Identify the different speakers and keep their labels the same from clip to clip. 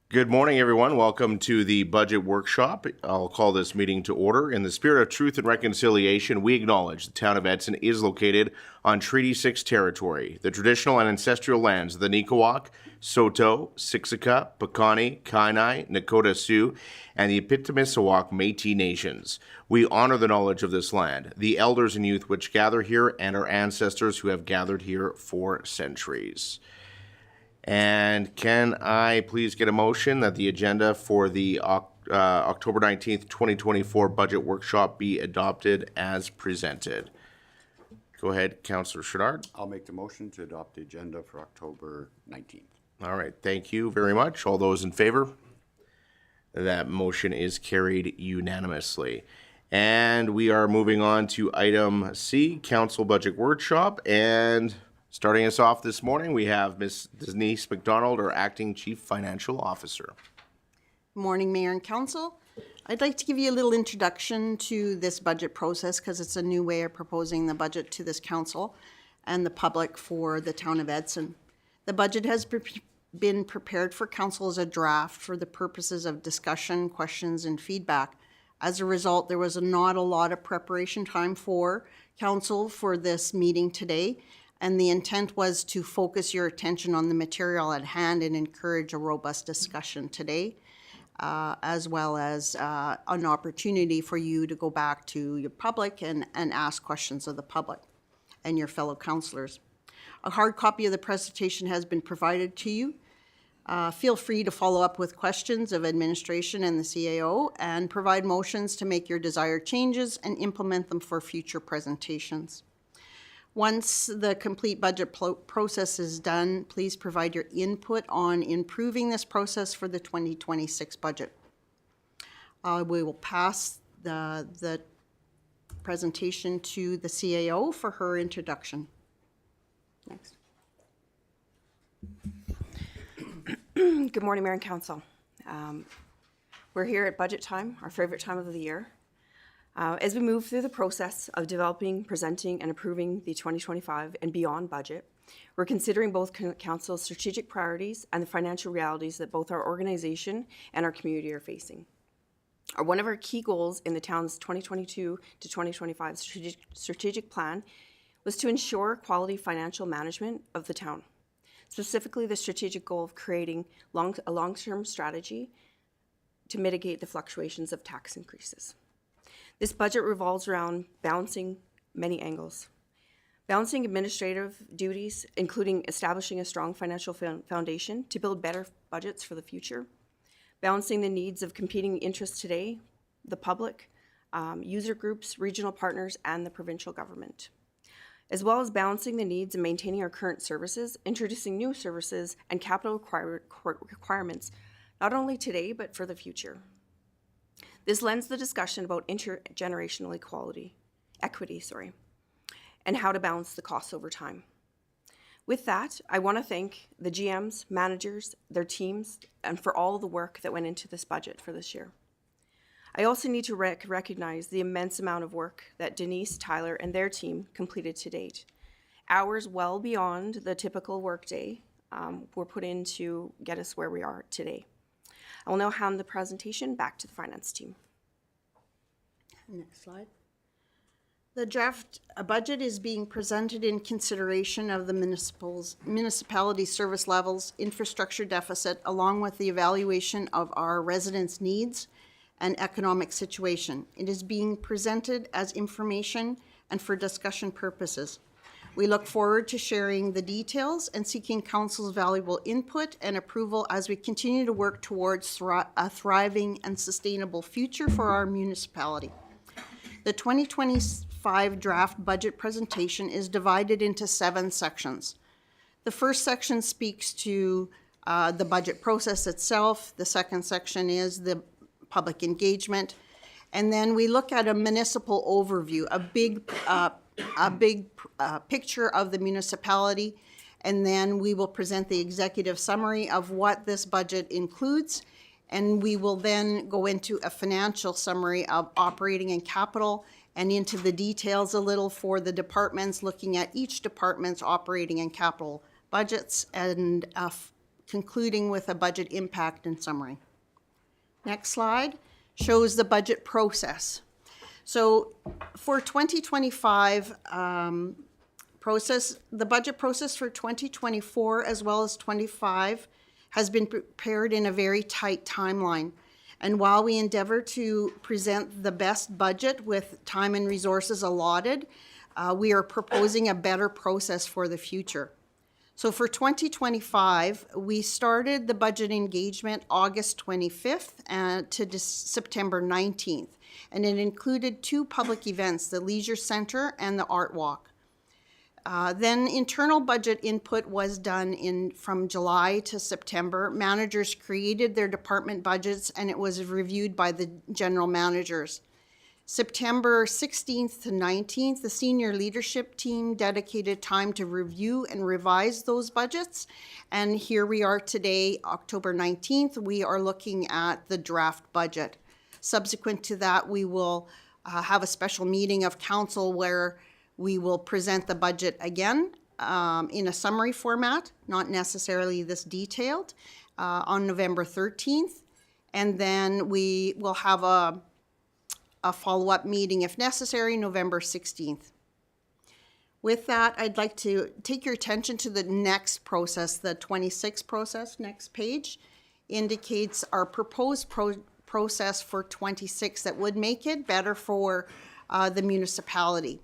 Speaker 1: Good morning, everyone. Welcome to the budget workshop. I'll call this meeting to order. In the spirit of truth and reconciliation, we acknowledge the town of Edson is located on Treaty 6 territory, the traditional and ancestral lands of the Niqawaq, Saulteaux, Siksika, Piikani, Kainai, Nakota Sioux, and the Ipitimisawak Métis nations. We honor the knowledge of this land, the elders and youth which gather here, and our ancestors who have gathered here for centuries. And can I please get a motion that the agenda for the October 19th, 2024 budget workshop be adopted as presented? Go ahead, Councillor Chouinard.
Speaker 2: I'll make the motion to adopt the agenda for October 19th.
Speaker 1: All right, thank you very much. All those in favor? That motion is carried unanimously. And we are moving on to item C, Council Budget Workshop. And starting us off this morning, we have Ms. Denise McDonald, our Acting Chief Financial Officer.
Speaker 3: Morning, Mayor and Council. I'd like to give you a little introduction to this budget process because it's a new way of proposing the budget to this council and the public for the town of Edson. The budget has been prepared for council as a draft for the purposes of discussion, questions, and feedback. As a result, there was not a lot of preparation time for council for this meeting today. And the intent was to focus your attention on the material at hand and encourage a robust discussion today, as well as an opportunity for you to go back to your public and ask questions of the public and your fellow councillors. A hard copy of the presentation has been provided to you. Feel free to follow up with questions of administration and the CAO and provide motions to make your desired changes and implement them for future presentations. Once the complete budget process is done, please provide your input on improving this process for the 2026 budget. We will pass the presentation to the CAO for her introduction. Next.
Speaker 4: Good morning, Mayor and Council. We're here at budget time, our favorite time of the year. As we move through the process of developing, presenting, and approving the 2025 and beyond budget, we're considering both Council's strategic priorities and the financial realities that both our organization and our community are facing. One of our key goals in the town's 2022 to 2025 strategic plan was to ensure quality financial management of the town, specifically the strategic goal of creating a long-term strategy to mitigate the fluctuations of tax increases. This budget revolves around balancing many angles. Balancing administrative duties, including establishing a strong financial foundation to build better budgets for the future. Balancing the needs of competing interests today, the public, user groups, regional partners, and the provincial government. As well as balancing the needs of maintaining our current services, introducing new services, and capital requirements, not only today, but for the future. This lends the discussion about intergenerational equity, and how to balance the costs over time. With that, I want to thank the GMs, managers, their teams, and for all the work that went into this budget for this year. I also need to recognize the immense amount of work that Denise, Tyler, and their team completed to date. Hours well beyond the typical workday were put in to get us where we are today. I will now hand the presentation back to the finance team.
Speaker 3: Next slide. The draft budget is being presented in consideration of the municipality service levels, infrastructure deficit, along with the evaluation of our residents' needs and economic situation. It is being presented as information and for discussion purposes. We look forward to sharing the details and seeking council's valuable input and approval as we continue to work towards a thriving and sustainable future for our municipality. The 2025 draft budget presentation is divided into 7 sections. The first section speaks to the budget process itself. The second section is the public engagement. And then we look at a municipal overview, a big picture of the municipality, and then we will present the executive summary of what this budget includes, and we will then go into a financial summary of operating and capital and into the details a little for the departments, looking at each department's operating and capital budgets, and concluding with a budget impact and summary. Next slide shows the budget process. So for 2025 the budget process for 2024 as well as 25 has been prepared in a very tight timeline. And while we endeavor to present the best budget with time and resources allotted, we are proposing a better process for the future. So for 2025, we started the budget engagement August 25th to September 19th. And it included 2 public events, the Leisure Center and the Art Walk. Then internal budget input was done from July to September. Managers created their department budgets and it was reviewed by the general managers. September 16th to 19th, the senior leadership team dedicated time to review and revise those budgets. And here we are today, October 19th, we are looking at the draft budget. Subsequent to that, we will have a special meeting of council where we will present the budget again in a summary format, not necessarily this detailed, on November 13th. And then we will have a follow-up meeting if necessary, November 16th. With that, I'd like to take your attention to the next process, the 26 process. Next page indicates our proposed process for 26 that would make it better for the municipality.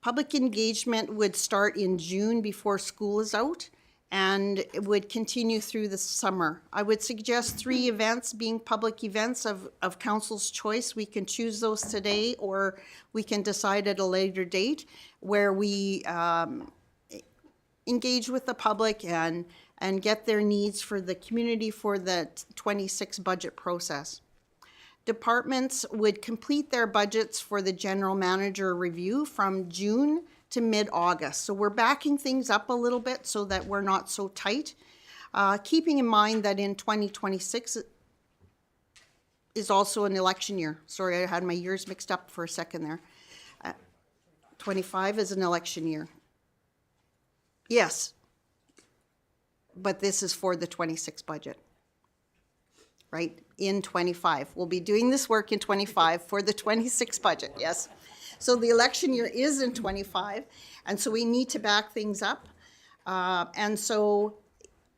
Speaker 3: Public engagement would start in June before school is out, and it would continue through the summer. I would suggest 3 events being public events of council's choice. We can choose those today, or we can decide at a later date where we engage with the public and get their needs for the community for the 26 budget process. Departments would complete their budgets for the general manager review from June to mid-August. So we're backing things up a little bit so that we're not so tight. Keeping in mind that in 2026 is also an election year. Sorry, I had my years mixed up for a second there. 25 is an election year. Yes, but this is for the 26 budget, right? In 25. We'll be doing this work in 25 for the 26 budget, yes. So the election year is in 25, and so we need to back things up. And so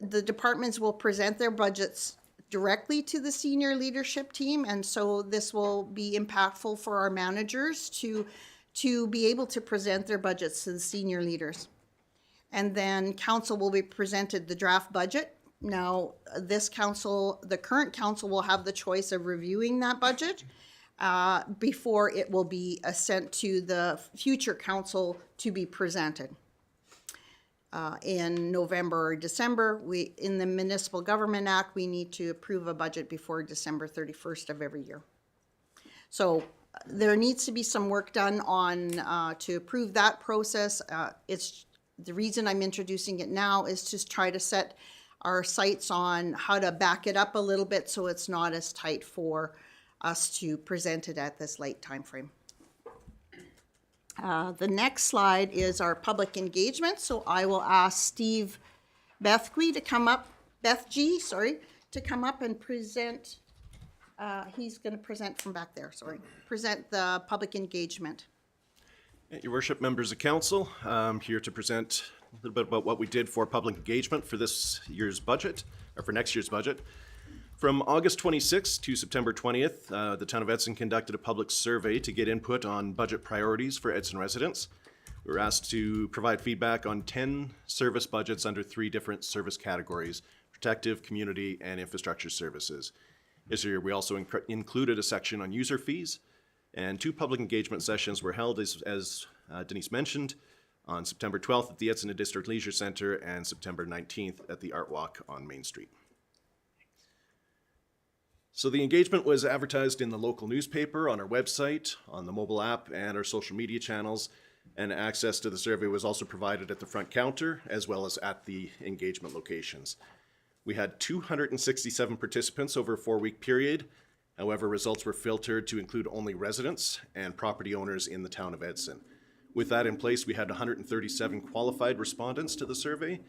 Speaker 3: the departments will present their budgets directly to the senior leadership team, and so this will be impactful for our managers to be able to present their budgets to the senior leaders. And then council will be presented the draft budget. Now, this council, the current council, will have the choice of reviewing that budget before it will be sent to the future council to be presented. In November or December, in the Municipal Government Act, we need to approve a budget before December 31st of every year. So there needs to be some work done on to approve that process. It's the reason I'm introducing it now is to try to set our sights on how to back it up a little bit so it's not as tight for us to present it at this late time frame. The next slide is our public engagement. So I will ask Steve Bethg to come up, to come up and present. He's going to present from back there, present the public engagement.
Speaker 5: Your worship, members of council, I'm here to present a little bit about what we did for public engagement for this year's budget, or for next year's budget. From August 26th to September 20th, the town of Edson conducted a public survey to get input on budget priorities for Edson residents. We were asked to provide feedback on 10 service budgets under 3 different service categories: protective, community, and infrastructure services. This year, we also included a section on user fees, and 2 public engagement sessions were held, as Denise mentioned, on September 12th at the Edson District Leisure Center and September 19th at the Art Walk on Main Street. So the engagement was advertised in the local newspaper, on our website, on the mobile app, and our social media channels, and access to the survey was also provided at the front counter as well as at the engagement locations. We had 267 participants over a 4-week period. However, results were filtered to include only residents and property owners in the town of Edson. With that in place, we had 137 qualified respondents to the survey,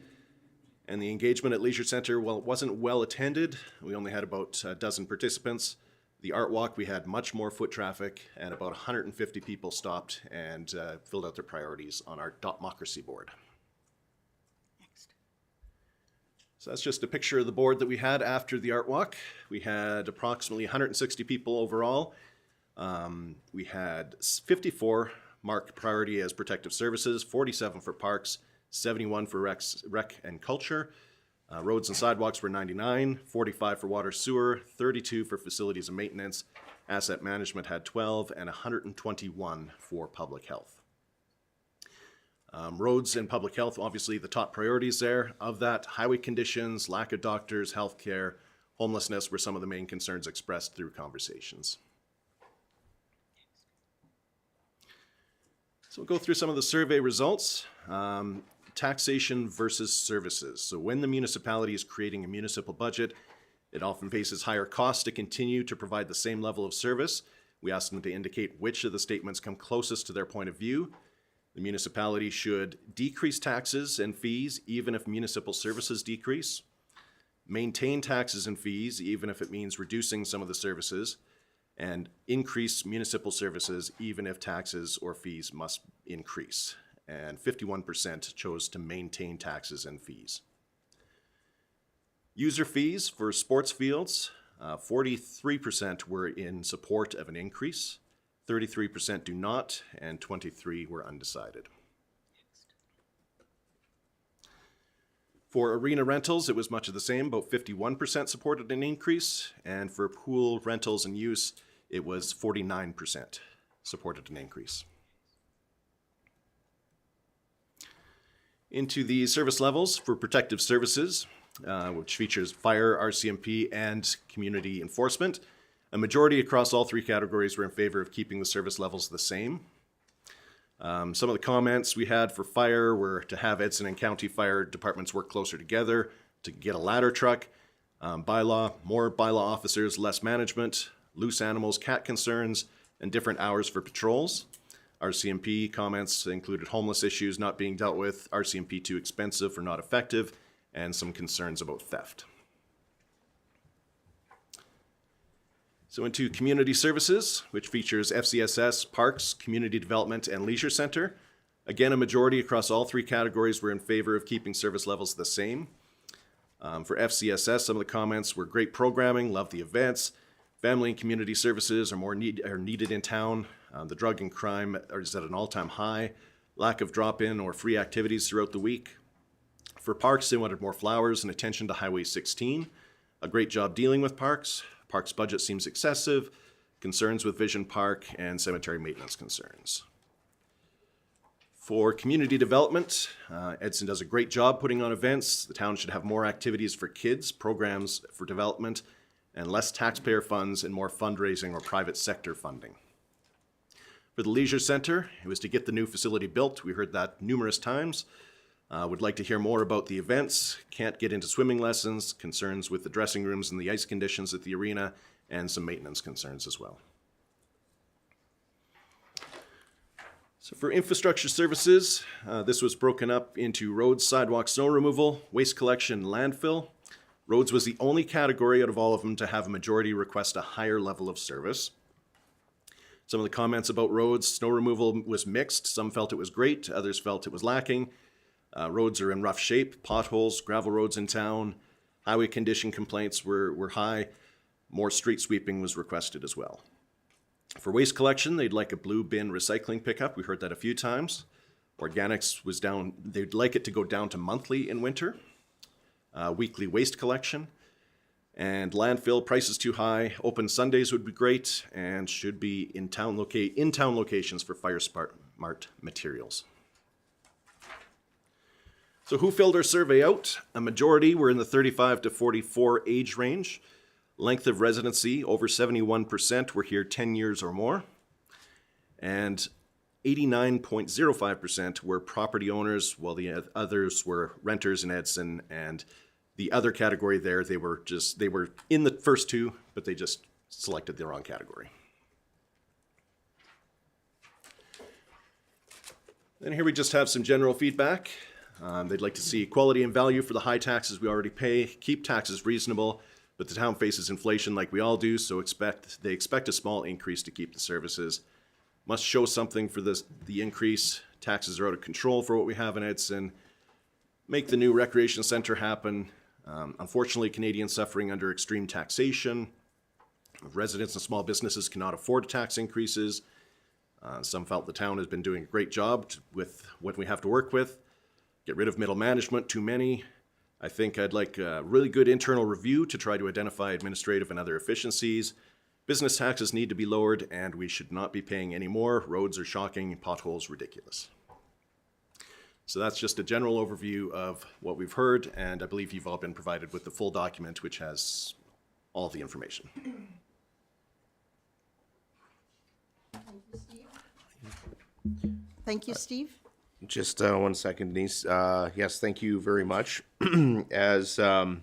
Speaker 5: And the engagement at Leisure Center, well, it wasn't well attended. We only had about a dozen participants. The Art Walk, we had much more foot traffic, and about 150 people stopped and filled out their priorities on our Dotmocracy board. So that's just a picture of the board that we had after the Art Walk. We had approximately 160 people overall. We had 54 marked priority as protective services, 47 for parks, 71 for rec and culture. Roads and sidewalks were 99, 45 for water sewer, 32 for facilities and maintenance. Asset management had 12, and 121 for public health. Roads and public health, obviously the top priorities there. Of that, highway conditions, lack of doctors, healthcare, homelessness were some of the main concerns expressed through conversations. So we'll go through some of the survey results. Taxation versus services. So when the municipality is creating a municipal budget, it often faces higher costs to continue to provide the same level of service. We ask them to indicate which of the statements come closest to their point of view. The municipality should decrease taxes and fees even if municipal services decrease, maintain taxes and fees even if it means reducing some of the services, and increase municipal services even if taxes or fees must increase. And 51% chose to maintain taxes and fees. User fees for sports fields, 43% were in support of an increase, 33% do not, and 23% were undecided. For arena rentals, it was much of the same. About 51% supported an increase, and for pool rentals and use, it was 49% supported an increase. Into the service levels for protective services, which features fire, RCMP, and community enforcement. A majority across all three categories were in favor of keeping the service levels the same. Some of the comments we had for fire were to have Edson and County fire departments work closer together, to get a ladder truck, more bylaw officers, less management, loose animals, cat concerns, and different hours for patrols. RCMP comments included homeless issues not being dealt with, RCMP too expensive or not effective, and some concerns about theft. So into community services, which features FCSS, parks, community development, and leisure center. Again, a majority across all three categories were in favor of keeping service levels the same. For FCSS, some of the comments were great programming, love the events, family and community services are needed in town, the drug and crime is at an all-time high, lack of drop-in or free activities throughout the week. For parks, they wanted more flowers and attention to Highway 16, a great job dealing with parks. Parks budget seems excessive, concerns with Vision Park, and cemetery maintenance concerns. For community development, Edson does a great job putting on events. The town should have more activities for kids, programs for development, and less taxpayer funds and more fundraising or private sector funding. For the leisure center, it was to get the new facility built. We heard that numerous times. Would like to hear more about the events, can't get into swimming lessons, concerns with the dressing rooms and the ice conditions at the arena, and some maintenance concerns as well. So for infrastructure services, this was broken up into roads, sidewalks, snow removal, waste collection, landfill. Roads was the only category out of all of them to have a majority request a higher level of service. Some of the comments about roads, snow removal was mixed. Some felt it was great, others felt it was lacking. Roads are in rough shape, potholes, gravel roads in town. Highway condition complaints were high. More street sweeping was requested as well. For waste collection, they'd like a blue bin recycling pickup. We heard that a few times. Organics was down, they'd like it to go down to monthly in winter. Weekly waste collection. And landfill, prices too high. Open Sundays would be great and should be in-town locations for fire smart materials. So who filled our survey out? A majority were in the 35 to 44 age range. Length of residency, over 71% were here 10 years or more. And 89.05% were property owners, while the others were renters in Edson. And the other category there, they were in the first two, but they just selected the wrong category. And here we just have some general feedback. They'd like to see quality and value for the high taxes we already pay, keep taxes reasonable, but the town faces inflation like we all do, so they expect a small increase to keep the services. Must show something for the increase. Taxes are out of control for what we have in Edson. Make the new recreation center happen. Unfortunately, Canadians suffering under extreme taxation. Residents and small businesses cannot afford tax increases. Some felt the town has been doing a great job with what we have to work with. Get rid of middle management, too many. I think I'd like a really good internal review to try to identify administrative and other efficiencies. Business taxes need to be lowered, and we should not be paying any more. Roads are shocking, potholes ridiculous. So that's just a general overview of what we've heard, and I believe you've all been provided with the full document, which has all the information.
Speaker 3: Thank you, Steve.
Speaker 1: Just 1 second, Denise. Yes, thank you very much. As I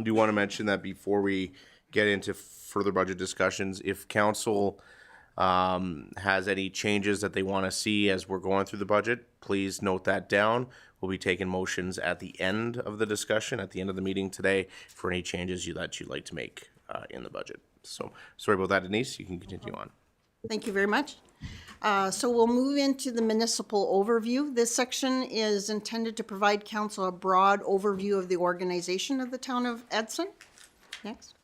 Speaker 1: do want to mention that before we get into further budget discussions, if council has any changes that they want to see as we're going through the budget, please note that down. We'll be taking motions at the end of the discussion, at the end of the meeting today, for any changes that you'd like to make in the budget. So sorry about that, Denise. You can continue on.
Speaker 3: Thank you very much. So we'll move into the municipal overview. This section is intended to provide council a broad overview of the organization of the town of Edson. Next.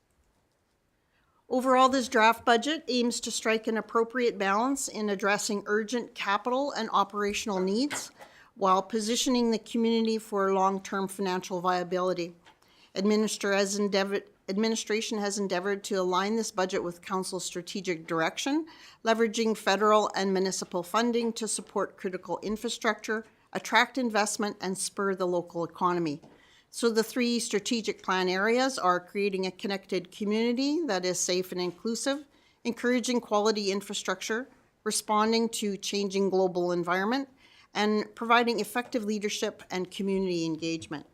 Speaker 3: Overall, this draft budget aims to strike an appropriate balance in addressing urgent capital and operational needs while positioning the community for long-term financial viability. Administration has endeavored to align this budget with council's strategic direction, leveraging federal and municipal funding to support critical infrastructure, attract investment, and spur the local economy. So the three strategic plan areas are creating a connected community that is safe and inclusive, encouraging quality infrastructure, responding to changing global environment, and providing effective leadership and community engagement.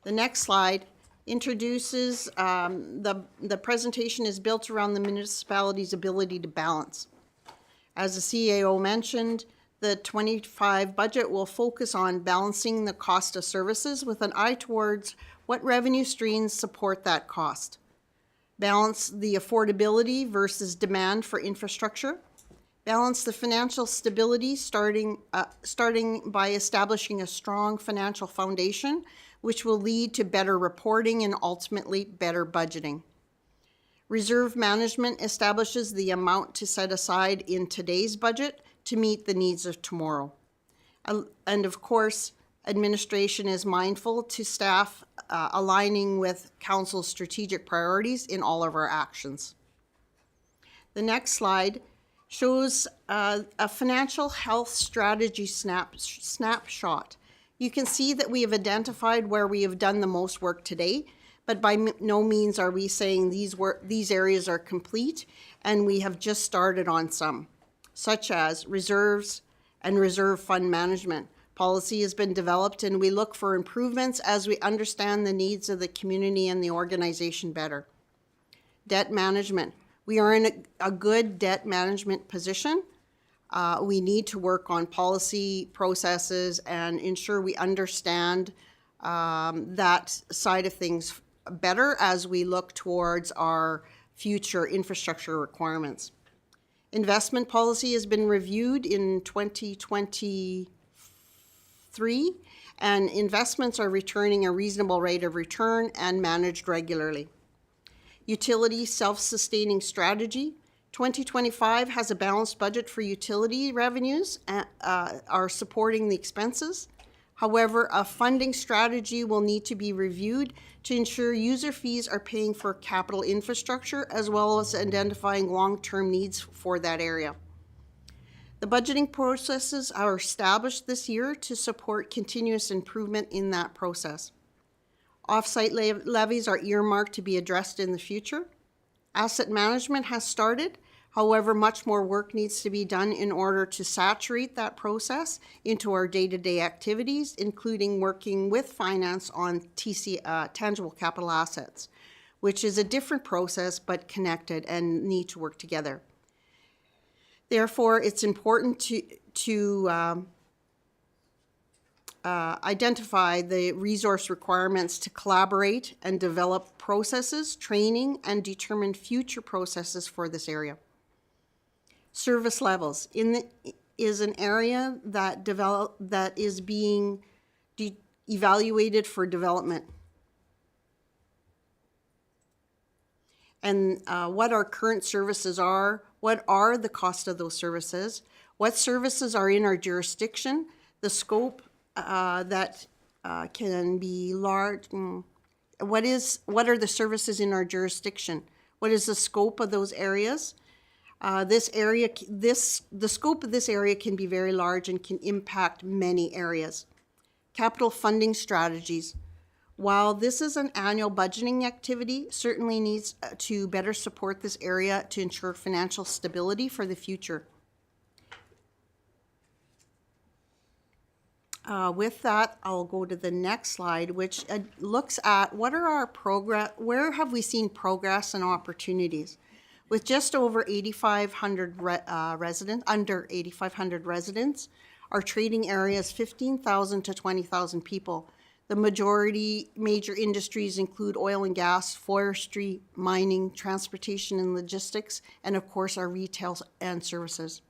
Speaker 3: The next slide introduces, the presentation is built around the municipality's ability to balance. As the CAO mentioned, the 25 budget will focus on balancing the cost of services with an eye towards what revenue streams support that cost. Balance the affordability versus demand for infrastructure. Balance the financial stability starting by establishing a strong financial foundation, which will lead to better reporting and ultimately better budgeting. Reserve management establishes the amount to set aside in today's budget to meet the needs of tomorrow. And of course, administration is mindful to staff aligning with council's strategic priorities in all of our actions. The next slide shows a financial health strategy snapshot. You can see that we have identified where we have done the most work today, but by no means are we saying these areas are complete, and we have just started on some, such as reserves and reserve fund management. Policy has been developed, and we look for improvements as we understand the needs of the community and the organization better. Debt management. We are in a good debt management position. We need to work on policy processes and ensure we understand that side of things better as we look towards our future infrastructure requirements. Investment policy has been reviewed in 2023, and investments are returning a reasonable rate of return and managed regularly. Utility self-sustaining strategy. 2025 has a balanced budget for utility revenues are supporting the expenses. However, a funding strategy will need to be reviewed to ensure user fees are paying for capital infrastructure as well as identifying long-term needs for that area. The budgeting processes are established this year to support continuous improvement in that process. Off-site levies are earmarked to be addressed in the future. Asset management has started. However, much more work needs to be done in order to saturate that process into our day-to-day activities, including working with finance on tangible capital assets, which is a different process but connected and need to work together. Therefore, it's important to identify the resource requirements to collaborate and develop processes, training, and determine future processes for this area. Service levels is an area that is being evaluated for development. And what our current services are, what are the cost of those services, what services are in our jurisdiction, the scope that can be large. What are the services in our jurisdiction? What is the scope of those areas? The scope of this area can be very large and can impact many areas. Capital funding strategies. While this is an annual budgeting activity, certainly needs to better support this area to ensure financial stability for the future. With that, I'll go to the next slide, which looks at what are our progress, where have we seen progress and opportunities? With just over 8,500 residents, under 8,500 residents, our trading area is 15,000 to 20,000 people. The majority major industries include oil and gas, forestry, mining, transportation and logistics, and of course our retail and services.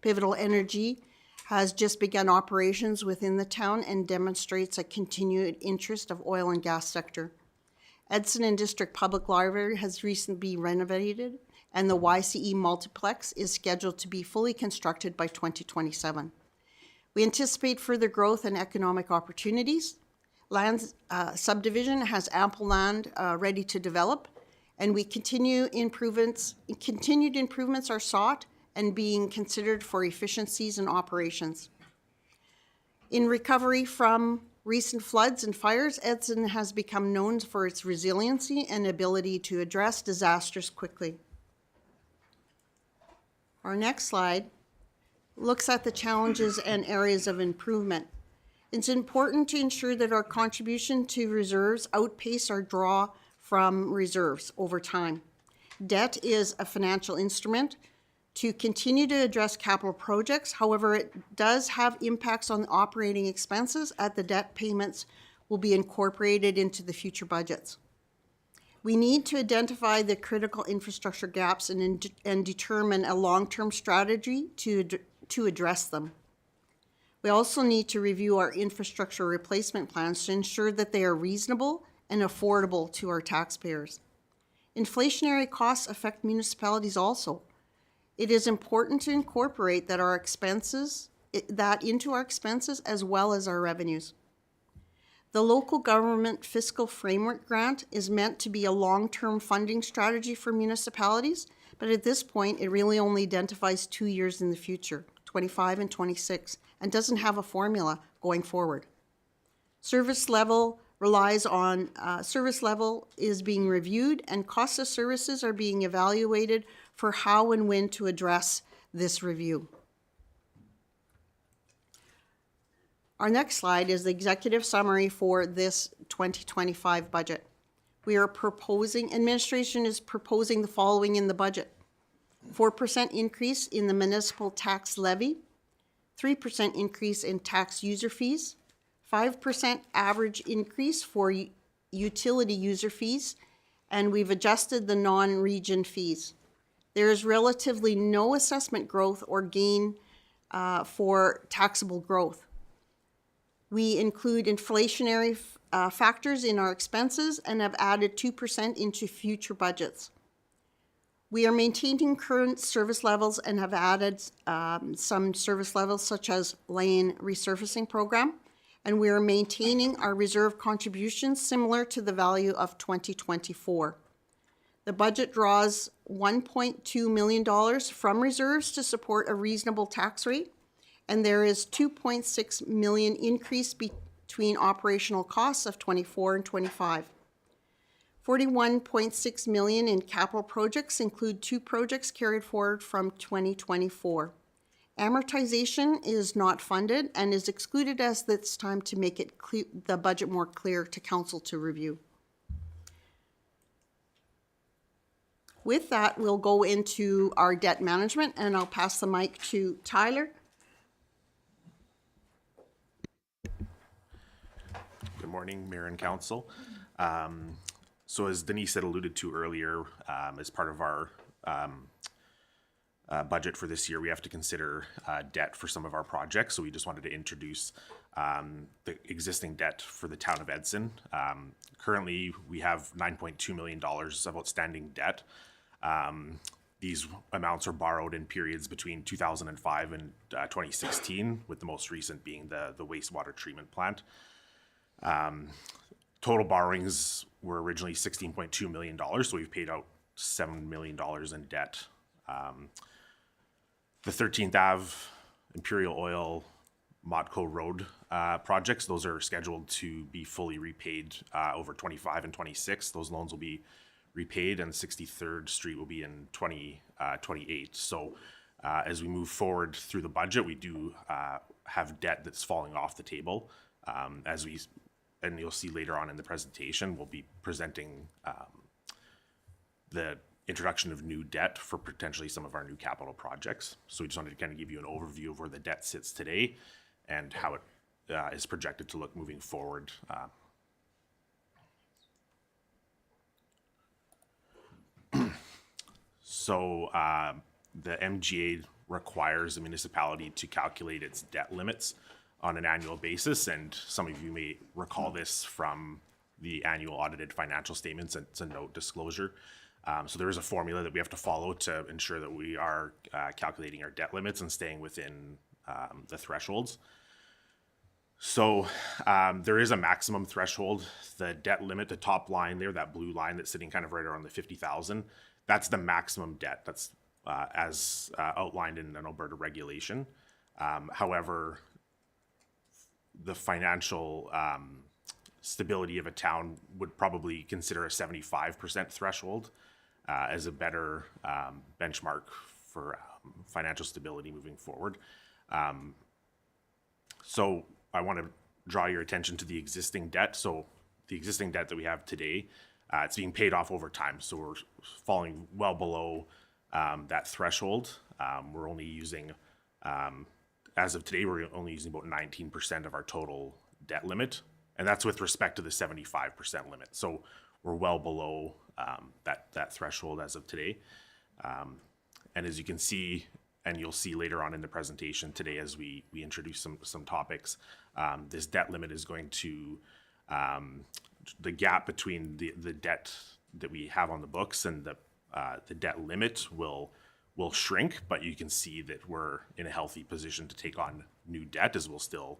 Speaker 3: Pivotal Energy has just begun operations within the town and demonstrates a continued interest of oil and gas sector. Edson and District Public Library has recently been renovated, and the YCE multiplex is scheduled to be fully constructed by 2027. We anticipate further growth and economic opportunities. Land subdivision has ample land ready to develop, and continued improvements are sought and being considered for efficiencies and operations. In recovery from recent floods and fires, Edson has become known for its resiliency and ability to address disasters quickly. Our next slide looks at the challenges and areas of improvement. It's important to ensure that our contribution to reserves outpace our draw from reserves over time. Debt is a financial instrument to continue to address capital projects. However, it does have impacts on the operating expenses as the debt payments will be incorporated into the future budgets. We need to identify the critical infrastructure gaps and determine a long-term strategy to address them. We also need to review our infrastructure replacement plans to ensure that they are reasonable and affordable to our taxpayers. Inflationary costs affect municipalities also. It is important to incorporate that into our expenses as well as our revenues. The Local Government Fiscal Framework Grant is meant to be a long-term funding strategy for municipalities, but at this point, it really only identifies 2 years in the future, 25 and 26, and doesn't have a formula going forward. Service level is being reviewed, and cost of services are being evaluated for how and when to address this review. Our next slide is the executive summary for this 2025 budget. Administration is proposing the following in the budget: 4% increase in the municipal tax levy, 3% increase in tax user fees, 5% average increase for utility user fees, and we've adjusted the non-region fees. There is relatively no assessment growth or gain for taxable growth. We include inflationary factors in our expenses and have added 2% into future budgets. We are maintaining current service levels and have added some service levels such as lane resurfacing program, and we are maintaining our reserve contributions similar to the value of 2024. The budget draws $1.2 million from reserves to support a reasonable tax rate, and there is $2.6 million increase between operational costs of 24 and 25. $41.6 million in capital projects include 2 projects carried forward from 2024. Amortization is not funded and is excluded as it's time to make it the budget more clear to council to review. With that, we'll go into our debt management, and I'll pass the mic to Tyler.
Speaker 5: morning, Mayor and Council. So as Denise had alluded to earlier, as part of our budget for this year, we have to consider debt for some of our projects. So we just wanted to introduce the existing debt for the town of Edson. Currently, we have $9.2 million of outstanding debt. These amounts are borrowed in periods between 2005 and 2016, with the most recent being the wastewater treatment plant. Total borrowings were originally $16.2 million, so we've paid out $7 million in debt. The 13th Ave, Imperial Oil, Motco Road projects, those are scheduled to be fully repaid over 25 and 26. Those loans will be repaid, and 63rd Street will be in 2028. So as we move forward through the budget, we do have debt that's falling off the table. And you'll see later on in the presentation, we'll be presenting the introduction of new debt for potentially some of our new capital projects. So we just wanted to kind of give you an overview of where the debt sits today and how it is projected to look moving forward. So the MGA requires a municipality to calculate its debt limits on an annual basis, and some of you may recall this from the annual audited financial statements. It's a note disclosure. So there is a formula that we have to follow to ensure that we are calculating our debt limits and staying within the thresholds. So there is a maximum threshold. The debt limit, the top line there, that blue line that's sitting kind of right around the 50,000, that's the maximum debt. That's as outlined in an Alberta regulation. However, the financial stability of a town would probably consider a 75% threshold as a better benchmark for financial stability moving forward. So I want to draw your attention to the existing debt. So the existing debt that we have today, it's being paid off over time. So we're falling well below that threshold. We're only using, as of today, we're only using about 19% of our total debt limit. And that's with respect to the 75% limit. So we're well below that threshold as of today. And as you can see, and you'll see later on in the presentation today as we introduce some topics, this debt limit is going to, the gap between the debt that we have on the books and the debt limit will shrink, but you can see that we're in a healthy position to take on new debt, as we'll still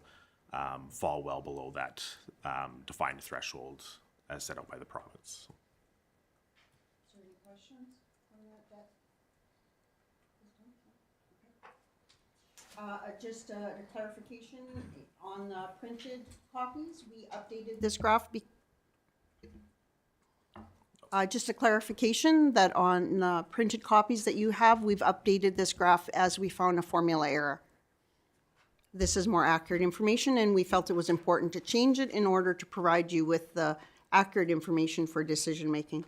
Speaker 5: fall well below that defined threshold as set out by the province.
Speaker 3: Is there any questions on that debt? Just a clarification on the printed copies, we updated this graph. Just a clarification that on the printed copies that you have, we've updated this graph as we found a formula error. This is more accurate information, and we felt it was important to change it in order to provide you with the accurate information for decision making.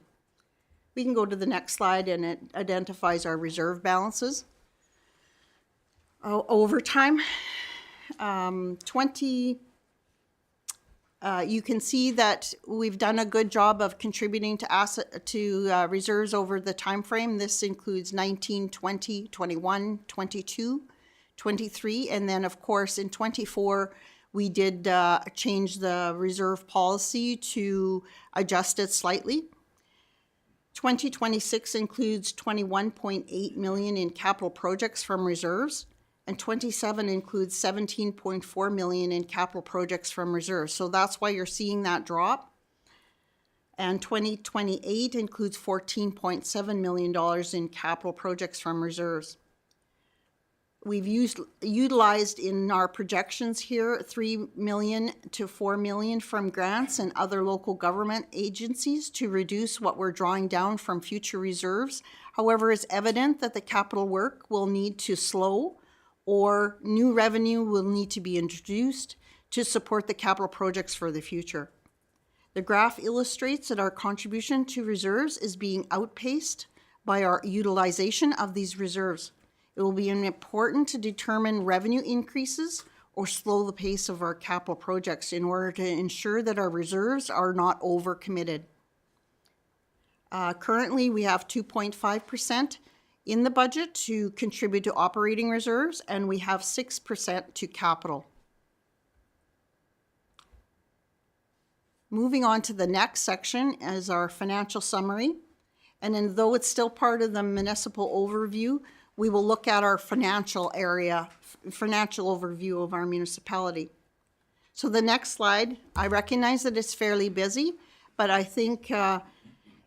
Speaker 3: We can go to the next slide, and it identifies our reserve balances. Over time, you can see that we've done a good job of contributing to reserves over the time frame. This includes 19, 20, 21, 22, 23, and then of course in 24 we did change the reserve policy to adjust it slightly. 2026 includes 21.8 million in capital projects from reserves, and 27 includes 17.4 million in capital projects from reserves. So that's why you're seeing that drop. And 2028 includes $14.7 million in capital projects from reserves. We've utilized in our projections here 3 million to 4 million from grants and other local government agencies to reduce what we're drawing down from future reserves. However, it's evident that the capital work will need to slow, or new revenue will need to be introduced to support the capital projects for the future. The graph illustrates that our contribution to reserves is being outpaced by our utilization of these reserves. It will be important to determine revenue increases or slow the pace of our capital projects in order to ensure that our reserves are not overcommitted. Currently, we have 2.5% in the budget to contribute to operating reserves, and we have 6% to capital. Moving on to the next section is our financial summary. And then though it's still part of the municipal overview, we will look at our financial overview of our municipality. So the next slide, I recognize that it's fairly busy, but I think it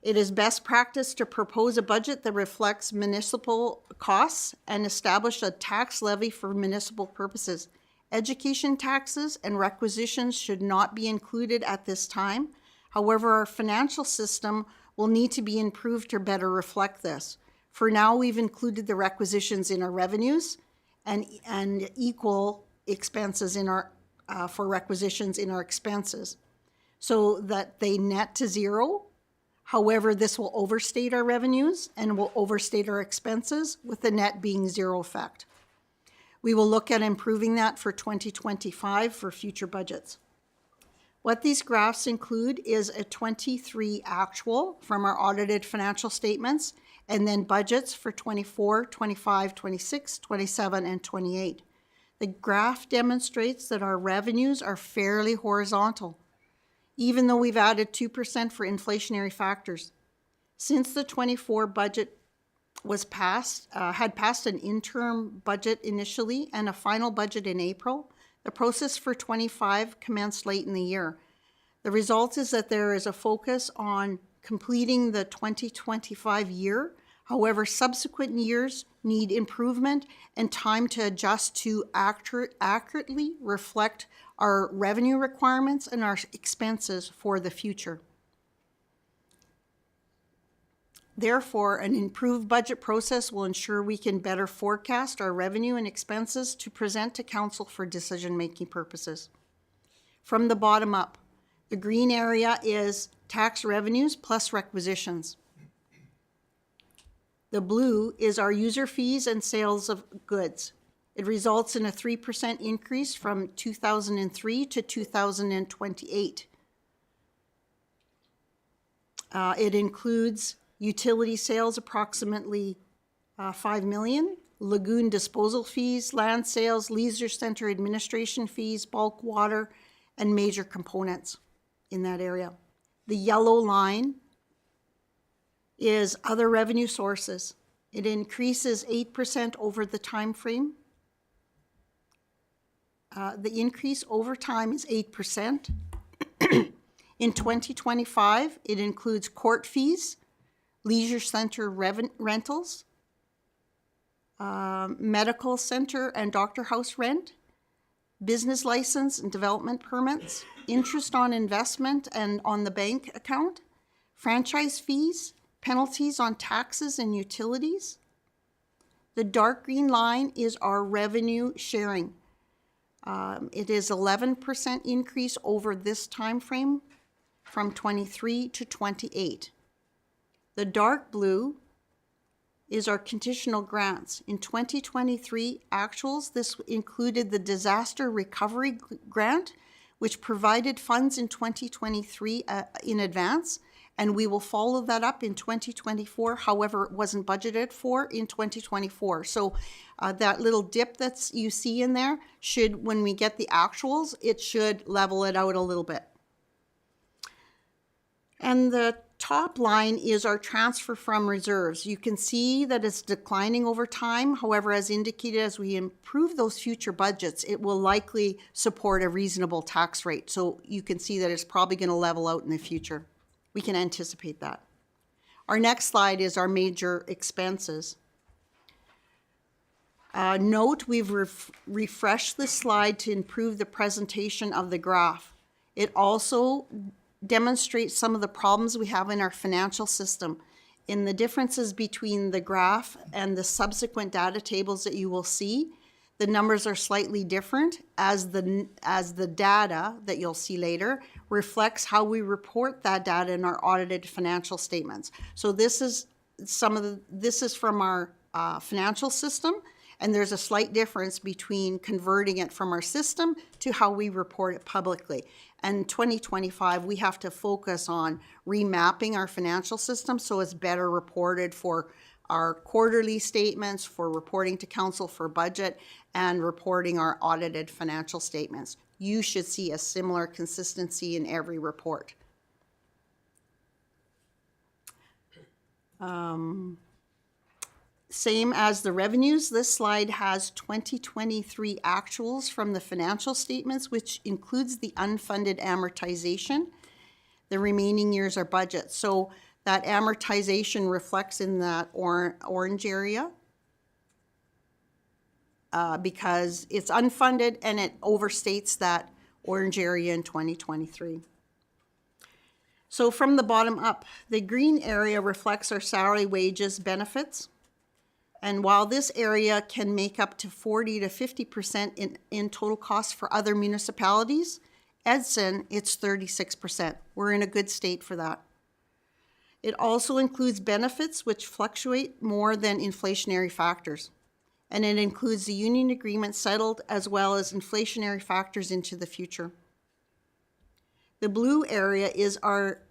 Speaker 3: is best practice to propose a budget that reflects municipal costs and establish a tax levy for municipal purposes. Education taxes and requisitions should not be included at this time. However, our financial system will need to be improved to better reflect this. For now, we've included the requisitions in our revenues and equal expenses in our for requisitions in our expenses, so that they net to zero. However, this will overstate our revenues and will overstate our expenses, with the net being zero effect. We will look at improving that for 2025 for future budgets. What these graphs include is a 23 actual from our audited financial statements, and then budgets for 24, 25, 26, 27, and 28. The graph demonstrates that our revenues are fairly horizontal, even though we've added 2% for inflationary factors. Since the 24 budget was passed, had passed an interim budget initially and a final budget in April, the process for 25 commenced late in the year. The result is that there is a focus on completing the 2025 year. However, subsequent years need improvement and time to adjust to accurately reflect our revenue requirements and our expenses for the future. Therefore, an improved budget process will ensure we can better forecast our revenue and expenses to present to council for decision-making purposes. From the bottom up, the green area is tax revenues plus requisitions. The blue is our user fees and sales of goods. It results in a 3% increase from 2003 to 2028. It includes utility sales, approximately 5 million, lagoon disposal fees, land sales, leisure center administration fees, bulk water, and major components in that area. The yellow line is other revenue sources. It increases 8% over the time frame. The increase over time is 8%. In 2025, it includes court fees, leisure center rentals, medical center and doctor house rent, business license and development permits, interest on investment and on the bank account, franchise fees, penalties on taxes and utilities. The dark green line is our revenue sharing. It is 11% increase over this time frame from 23 to 28. The dark blue is our conditional grants. In 2023 actuals, this included the disaster recovery grant, which provided funds in 2023 in advance, and we will follow that up in 2024. However, it wasn't budgeted for in 2024. So that little dip that's you see in there should, when we get the actuals, it should level it out a little bit. And the top line is our transfer from reserves. You can see that it's declining over time. However, as indicated, as we improve those future budgets, it will likely support a reasonable tax rate. So you can see that it's probably going to level out in the future. We can anticipate that. Our next slide is our major expenses. Note, we've refreshed this slide to improve the presentation of the graph. It also demonstrates some of the problems we have in our financial system. In the differences between the graph and the subsequent data tables that you will see, the numbers are slightly different as the data that you'll see later reflects how we report that data in our audited financial statements. So this is from our financial system, And there's a slight difference between converting it from our system to how we report it publicly. And 2025, we have to focus on remapping our financial system so it's better reported for our quarterly statements, for reporting to council for budget, and reporting our audited financial statements. You should see a similar consistency in every report. Same as the revenues, this slide has 2023 actuals from the financial statements, which includes the unfunded amortization. The remaining years are budget. So that amortization reflects in that orange area because it's unfunded and it overstates that orange area in 2023. So from the bottom up, the green area reflects our salary, wages, benefits. And while this area can make up to 40 to 50% in total costs for other municipalities, Edson, it's 36%. We're in a good state for that. It also includes benefits which fluctuate more than inflationary factors. And it includes the union agreement settled as well as inflationary factors into the future. The blue area is our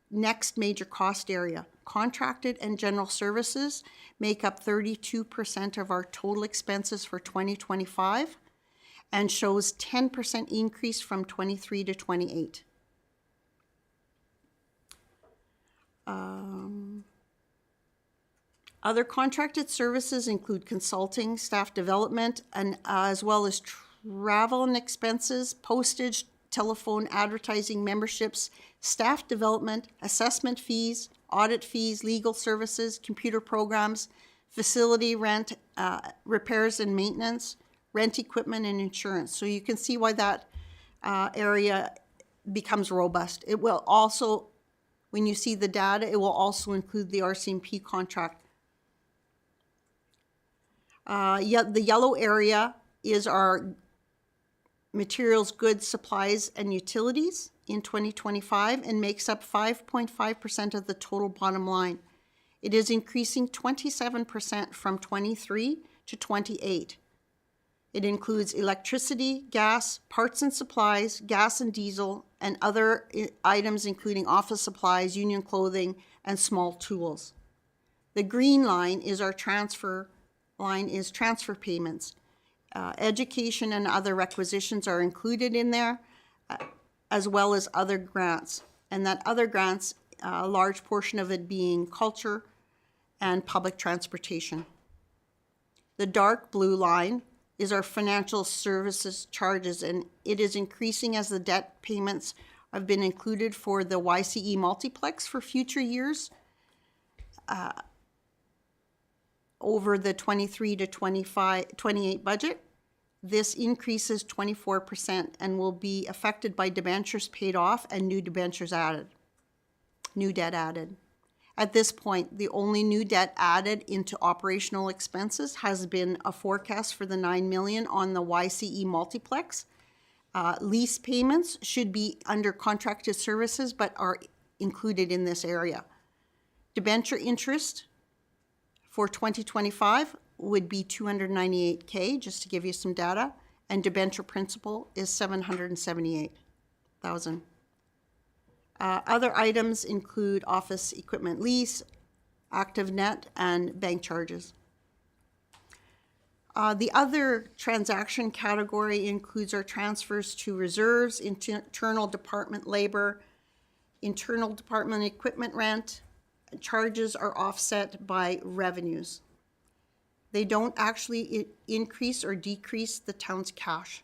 Speaker 3: next major cost area. Contracted and general services make up 32% of our total expenses for 2025 and shows 10% increase from 23 to 28. Other contracted services include consulting, staff development, and as well as travel and expenses, postage, telephone, advertising, memberships, staff development, assessment fees, audit fees, legal services, computer programs, facility rent, repairs and maintenance, rent equipment, and insurance. So you can see why that area becomes robust. It will also, when you see the data, it will also include the RCMP contract. The yellow area is our materials, goods, supplies, and utilities in 2025 and makes up 5.5% of the total bottom line. It is increasing 27% from 23 to 28. It includes electricity, gas, parts and supplies, gas and diesel, and other items including office supplies, union clothing, and small tools. The green line is our transfer payments. Education and other requisitions are included in there, as well as other grants. And that other grants, a large portion of it being culture and public transportation. The dark blue line is our financial services charges, and it is increasing as the debt payments have been included for the YCE multiplex for future years over the 23 to 28 budget. This increases 24% and will be affected by debentures paid off and new debentures added, new debt added. At this point, the only new debt added into operational expenses has been a forecast for the 9 million on the YCE multiplex. Lease payments should be under contracted services but are included in this area. Debenture interest for 2025 would be $298K, just to give you some data, and debenture principal is $778,000. Other items include office equipment lease, active net, and bank charges. The other transaction category includes our transfers to reserves, internal department labor, internal department equipment rent. Charges are offset by revenues. They don't actually increase or decrease the town's cash.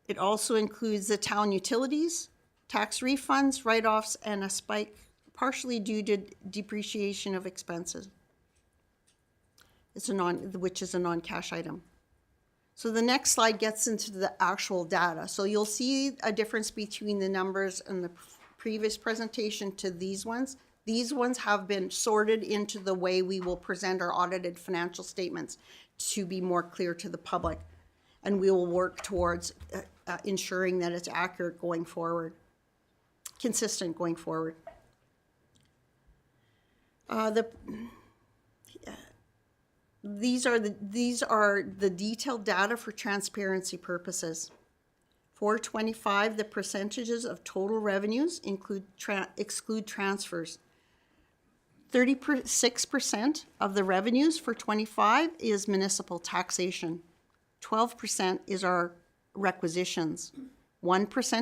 Speaker 3: It also includes the town utilities, tax refunds, write-offs, and a spike partially due to depreciation of expenses. Which is a non-cash item. So the next slide gets into the actual data. So you'll see a difference between the numbers in the previous presentation to these ones. These ones have been sorted into the way we will present our audited financial statements to be more clear to the public. And we will work towards ensuring that it's accurate going forward. consistent going forward. These are the detailed data for transparency purposes. For 25, the percentages of total revenues exclude transfers. 36% of the revenues for 25 is municipal taxation. 12% is our requisitions. 1%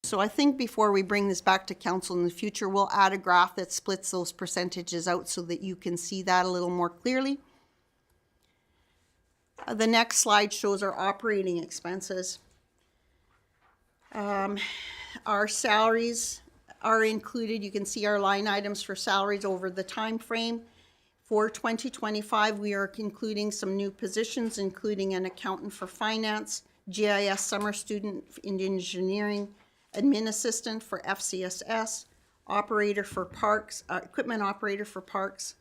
Speaker 3: So I think before we bring this back to council in the future, we'll add a graph that splits those percentages out so that you can see that a little more clearly. The next slide shows our operating expenses. Our salaries are included. You can see our line items for salaries over the time frame. For 2025, we are including some new positions, including an accountant for finance, GIS summer student in engineering, admin assistant for FCSS, operator for parks, equipment operator for parks,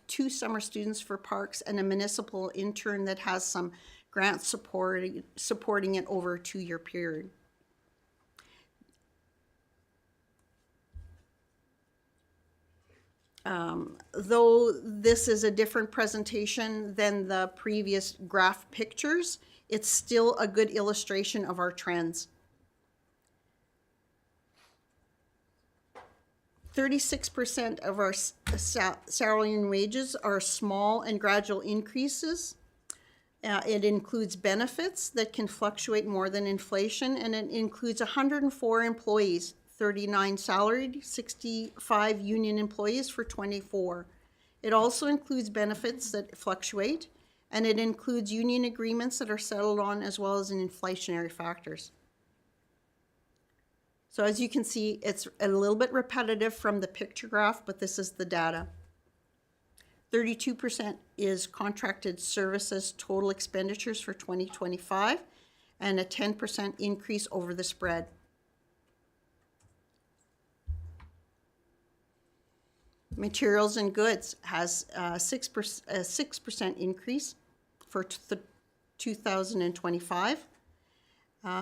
Speaker 3: two summer students for parks, and a municipal intern that has some grant supporting it over a 2-year period. Though this is a different presentation than the previous graph pictures, it's still a good illustration of our trends. 36% of our salary and wages are small and gradual increases. It includes benefits that can fluctuate more than inflation, and it includes 104 employees, 39 salaried, 65 union employees for 24. It also includes benefits that fluctuate, and it includes union agreements that are settled on, as well as inflationary factors. So as you can see, it's a little bit repetitive from the picture graph, but this is the data. 32% is contracted services total expenditures for 2025, and a 10% increase over the spread. Materials and goods has a 6% increase for 2025.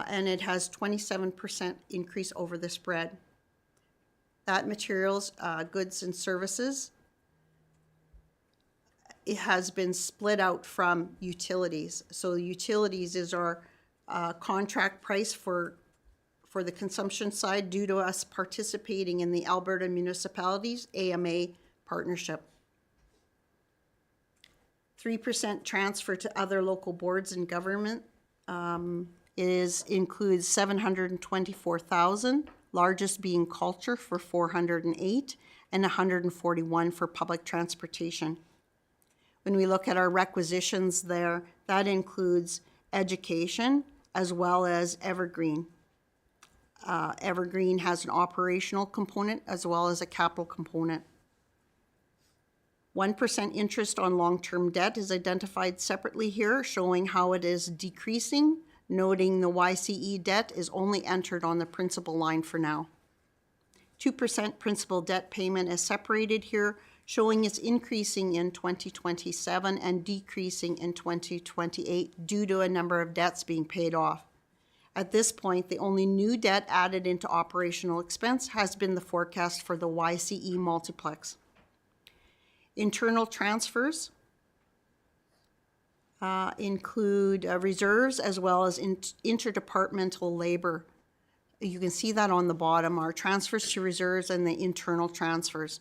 Speaker 3: And it has 27% increase over the spread. That materials, goods and services, it has been split out from utilities. So utilities is our contract price for the consumption side due to us participating in the Alberta Municipalities AMA partnership. 3% transfer to other local boards and government. Includes 724,000, largest being culture for 408, and 141 for public transportation. When we look at our requisitions there, that includes education as well as Evergreen. Evergreen has an operational component as well as a capital component. 1% interest on long-term debt is identified separately here, showing how it is decreasing, noting the YCE debt is only entered on the principal line for now. 2% principal debt payment is separated here, showing it's increasing in 2027 and decreasing in 2028 due to a number of debts being paid off. At this point, the only new debt added into operational expense has been the forecast for the YCE multiplex. Internal transfers include reserves as well as interdepartmental labor. You can see that on the bottom, our transfers to reserves and the internal transfers.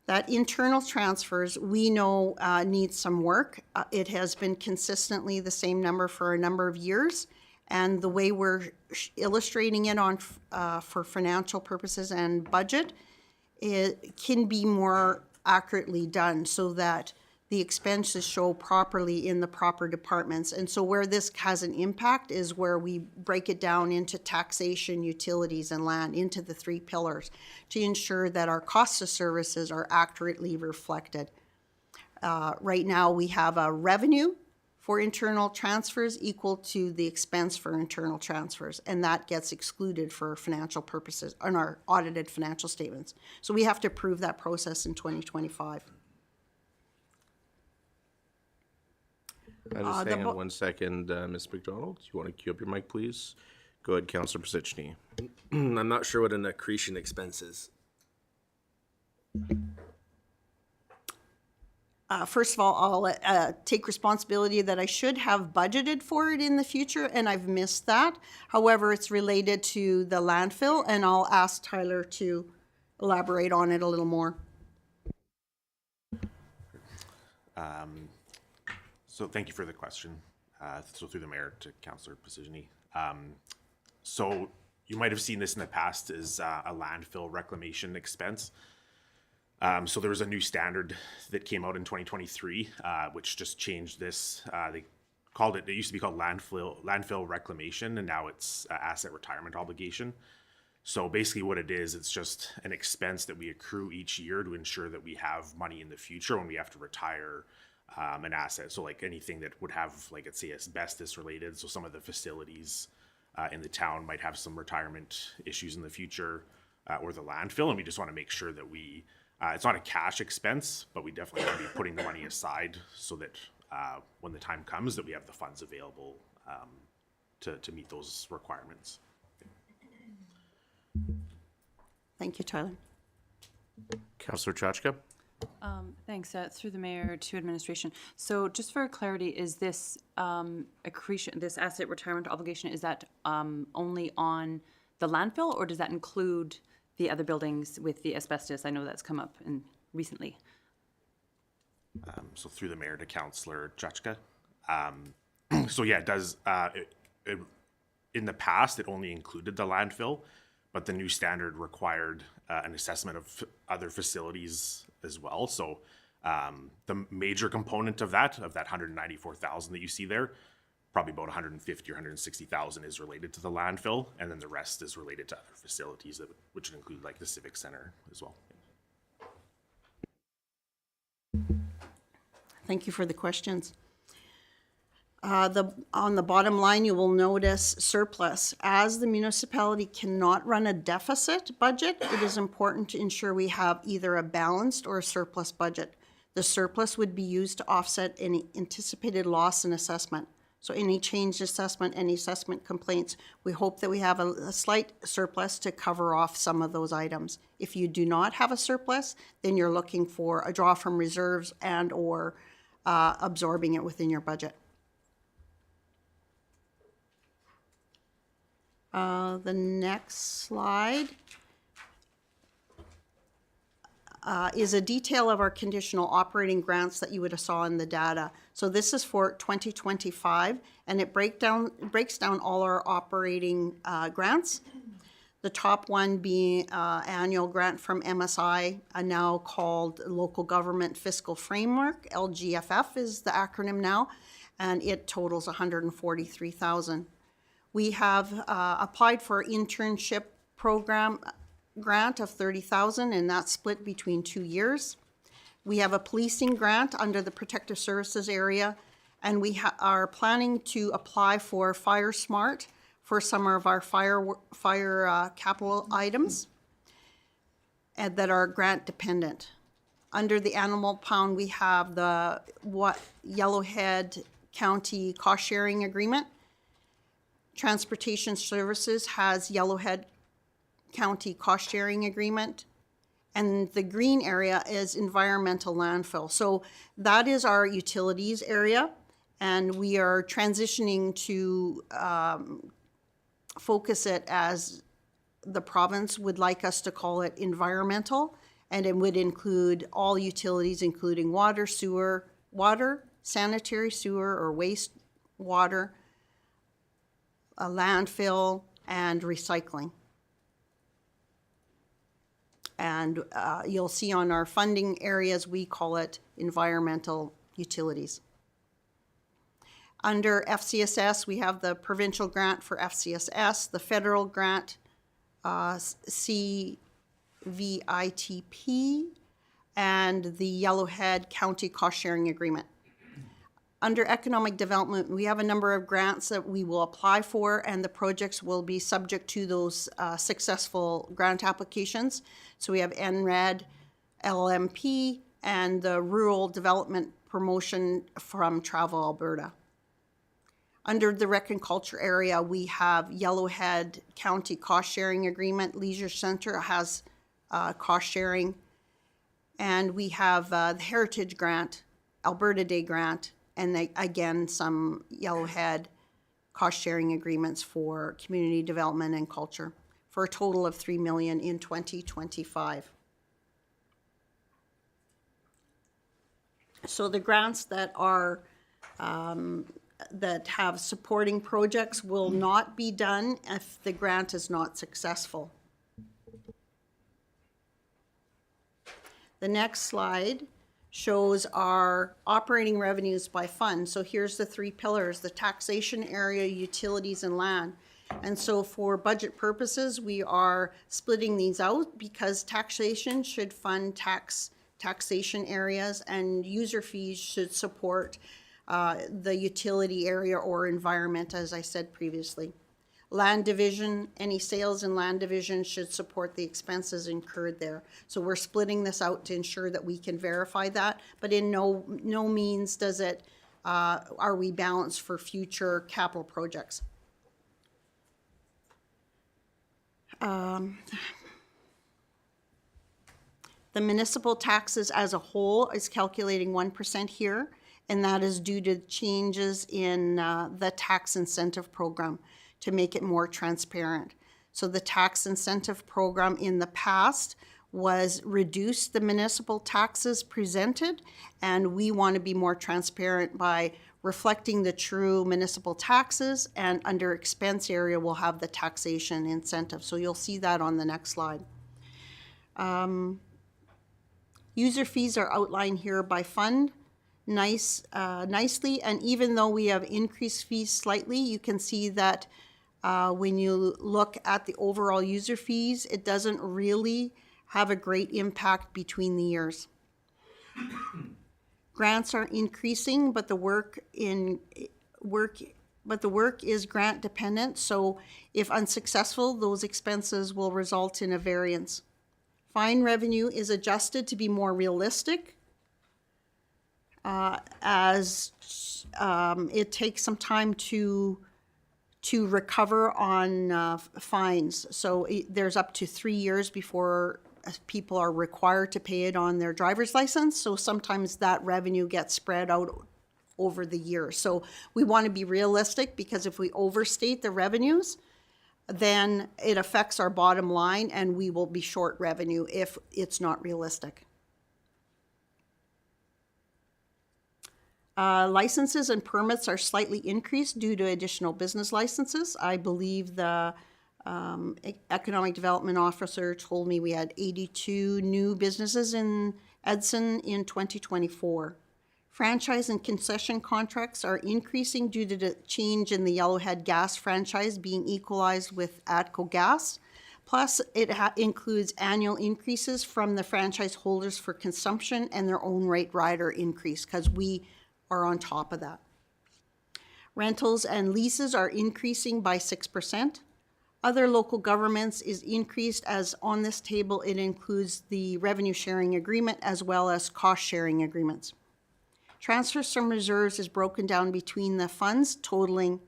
Speaker 3: That internal transfers, we know needs some work. It has been consistently the same number for a number of years, and the way we're illustrating it on for financial purposes and budget, it can be more accurately done so that the expenses show properly in the proper departments. And so where this has an impact is where we break it down into taxation, utilities, and land, into the 3 pillars, to ensure that our costs of services are accurately reflected. Right now, we have a revenue for internal transfers equal to the expense for internal transfers, and that gets excluded for financial purposes on our audited financial statements. So we have to approve that process in 2025.
Speaker 1: Just hang on 1 second, Ms. McDonald. You want to queue up your mic, please? Go ahead, Councillor Pisichny.
Speaker 6: I'm not sure what an accretion expense is.
Speaker 3: First of all, I'll take responsibility that I should have budgeted for it in the future, and I've missed that. However, it's related to the landfill, and I'll ask Tyler to elaborate on it a little more.
Speaker 7: So thank you for the question. So through the mayor to Councillor Pisichny. So you might have seen this in the past as a landfill reclamation expense. So there was a new standard that came out in 2023, which just changed this. They called it, it used to be called landfill reclamation, and now it's asset retirement obligation. So basically what it is, it's just an expense that we accrue each year to ensure that we have money in the future when we have to retire an asset. So like anything that would have, like, let's say, asbestos related. So some of the facilities in the town might have some retirement issues in the future, or the landfill. And we just want to make sure that we, it's not a cash expense, but we definitely want to be putting the money aside so that when the time comes that we have the funds available to meet those requirements.
Speaker 3: Thank you, Tyler.
Speaker 1: Councillor Chachka?
Speaker 8: Thanks. Through the mayor to administration. So just for clarity, is this accretion, this asset retirement obligation, is that only on the landfill, or does that include the other buildings with the asbestos? I know that's come up recently.
Speaker 7: So through the mayor to Councillor Chachka. So yeah, it does. In the past, it only included the landfill, but the new standard required an assessment of other facilities as well. So the major component of that 194,000 that you see there, probably about 150 or 160,000 is related to the landfill, and then the rest is related to other facilities, which would include like the Civic Center as well.
Speaker 3: Thank you for the questions. On the bottom line, you will notice surplus. As the municipality cannot run a deficit budget, it is important to ensure we have either a balanced or a surplus budget. The surplus would be used to offset any anticipated loss in assessment. So any change assessment, any assessment complaints, we hope that we have a slight surplus to cover off some of those items. If you do not have a surplus, then you're looking for a draw from reserves and or absorbing it within your budget. The next slide is a detail of our conditional operating grants that you would have saw in the data. So this is for 2025, and it breaks down all our operating grants. The top one being annual grant from MSI, now called Local Government Fiscal Framework. LGFF is the acronym now, and it totals $143,000. We have applied for internship program grant of $30,000, and that's split between 2 years. We have a policing grant under the protective services area, and we are planning to apply for Fire Smart for some of our fire capital items and that are grant dependent. Under the animal pound, we have the Yellowhead County cost sharing agreement. Transportation Services has Yellowhead County cost sharing agreement, and the green area is environmental landfill. So that is our utilities area, and we are transitioning to focus it as the province would like us to call it environmental, and it would include all utilities, including water, sanitary sewer or waste water, a landfill, and recycling. And you'll see on our funding areas, we call it environmental utilities. Under FCSS, we have the provincial grant for FCSS, the federal grant, CVITP, and the Yellowhead County Cost Sharing Agreement. Under economic development, we have a number of grants that we will apply for, and the projects will be subject to those successful grant applications. So we have NRED, LMP, and the Rural Development Promotion from Travel Alberta. Under the Rec and Culture area, we have Yellowhead County Cost Sharing Agreement. Leisure Centre has cost sharing. And we have the Heritage Grant, Alberta Day Grant, and again, some Yellowhead cost sharing agreements for community development and culture, for a total of $3 million in 2025. So the grants that are that have supporting projects will not be done if the grant is not successful. The next slide shows our operating revenues by fund. So here's the three pillars: the taxation area, utilities, and land. And so for budget purposes, we are splitting these out because taxation should fund taxation areas, and user fees should support the utility area or environment, as I said previously. Land division, any sales in land division should support the expenses incurred there. So we're splitting this out to ensure that we can verify that, but in no means does it, are we balanced for future capital projects. The municipal taxes as a whole is calculating 1% here, and that is due to changes in the tax incentive program to make it more transparent. So the tax incentive program in the past was reduce the municipal taxes presented, and we want to be more transparent by reflecting the true municipal taxes, and under expense area we'll have the taxation incentive. So you'll see that on the next slide. User fees are outlined here by fund nicely, and even though we have increased fees slightly, you can see that when you look at the overall user fees, it doesn't really have a great impact between the years. Grants are increasing, but the work is grant dependent, so if unsuccessful, those expenses will result in a variance. Fine revenue is adjusted to be more realistic, as it takes some time to recover on fines. So there's up to 3 years before people are required to pay it on their driver's license. So sometimes that revenue gets spread out over the year. So we want to be realistic, because if we overstate the revenues, then it affects our bottom line and we will be short revenue if it's not realistic. Licenses and permits are slightly increased due to additional business licenses. I believe the economic development officer told me we had 82 new businesses in Edson in 2024. Franchise and concession contracts are increasing due to the change in the Yellowhead Gas franchise being equalized with ATCO Gas. Plus, it includes annual increases from the franchise holders for consumption and their own rate rider increase, because we are on top of that. Rentals and leases are increasing by 6%. Other local governments is increased, as on this table it includes the revenue sharing agreement as well as cost sharing agreements. Transfers from reserves is broken down between the funds, totaling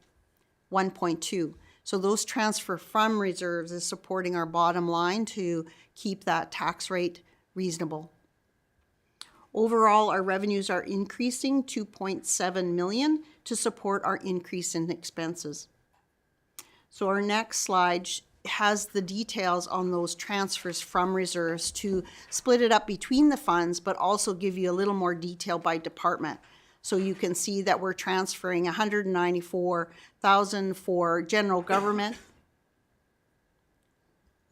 Speaker 3: 1.2. So those transfer from reserves is supporting our bottom line to keep that tax rate reasonable. Overall, our revenues are increasing 2.7 million to support our increase in expenses. So our next slide has the details on those transfers from reserves to split it up between the funds, but also give you a little more detail by department. So you can see that we're transferring 194,000 for general government.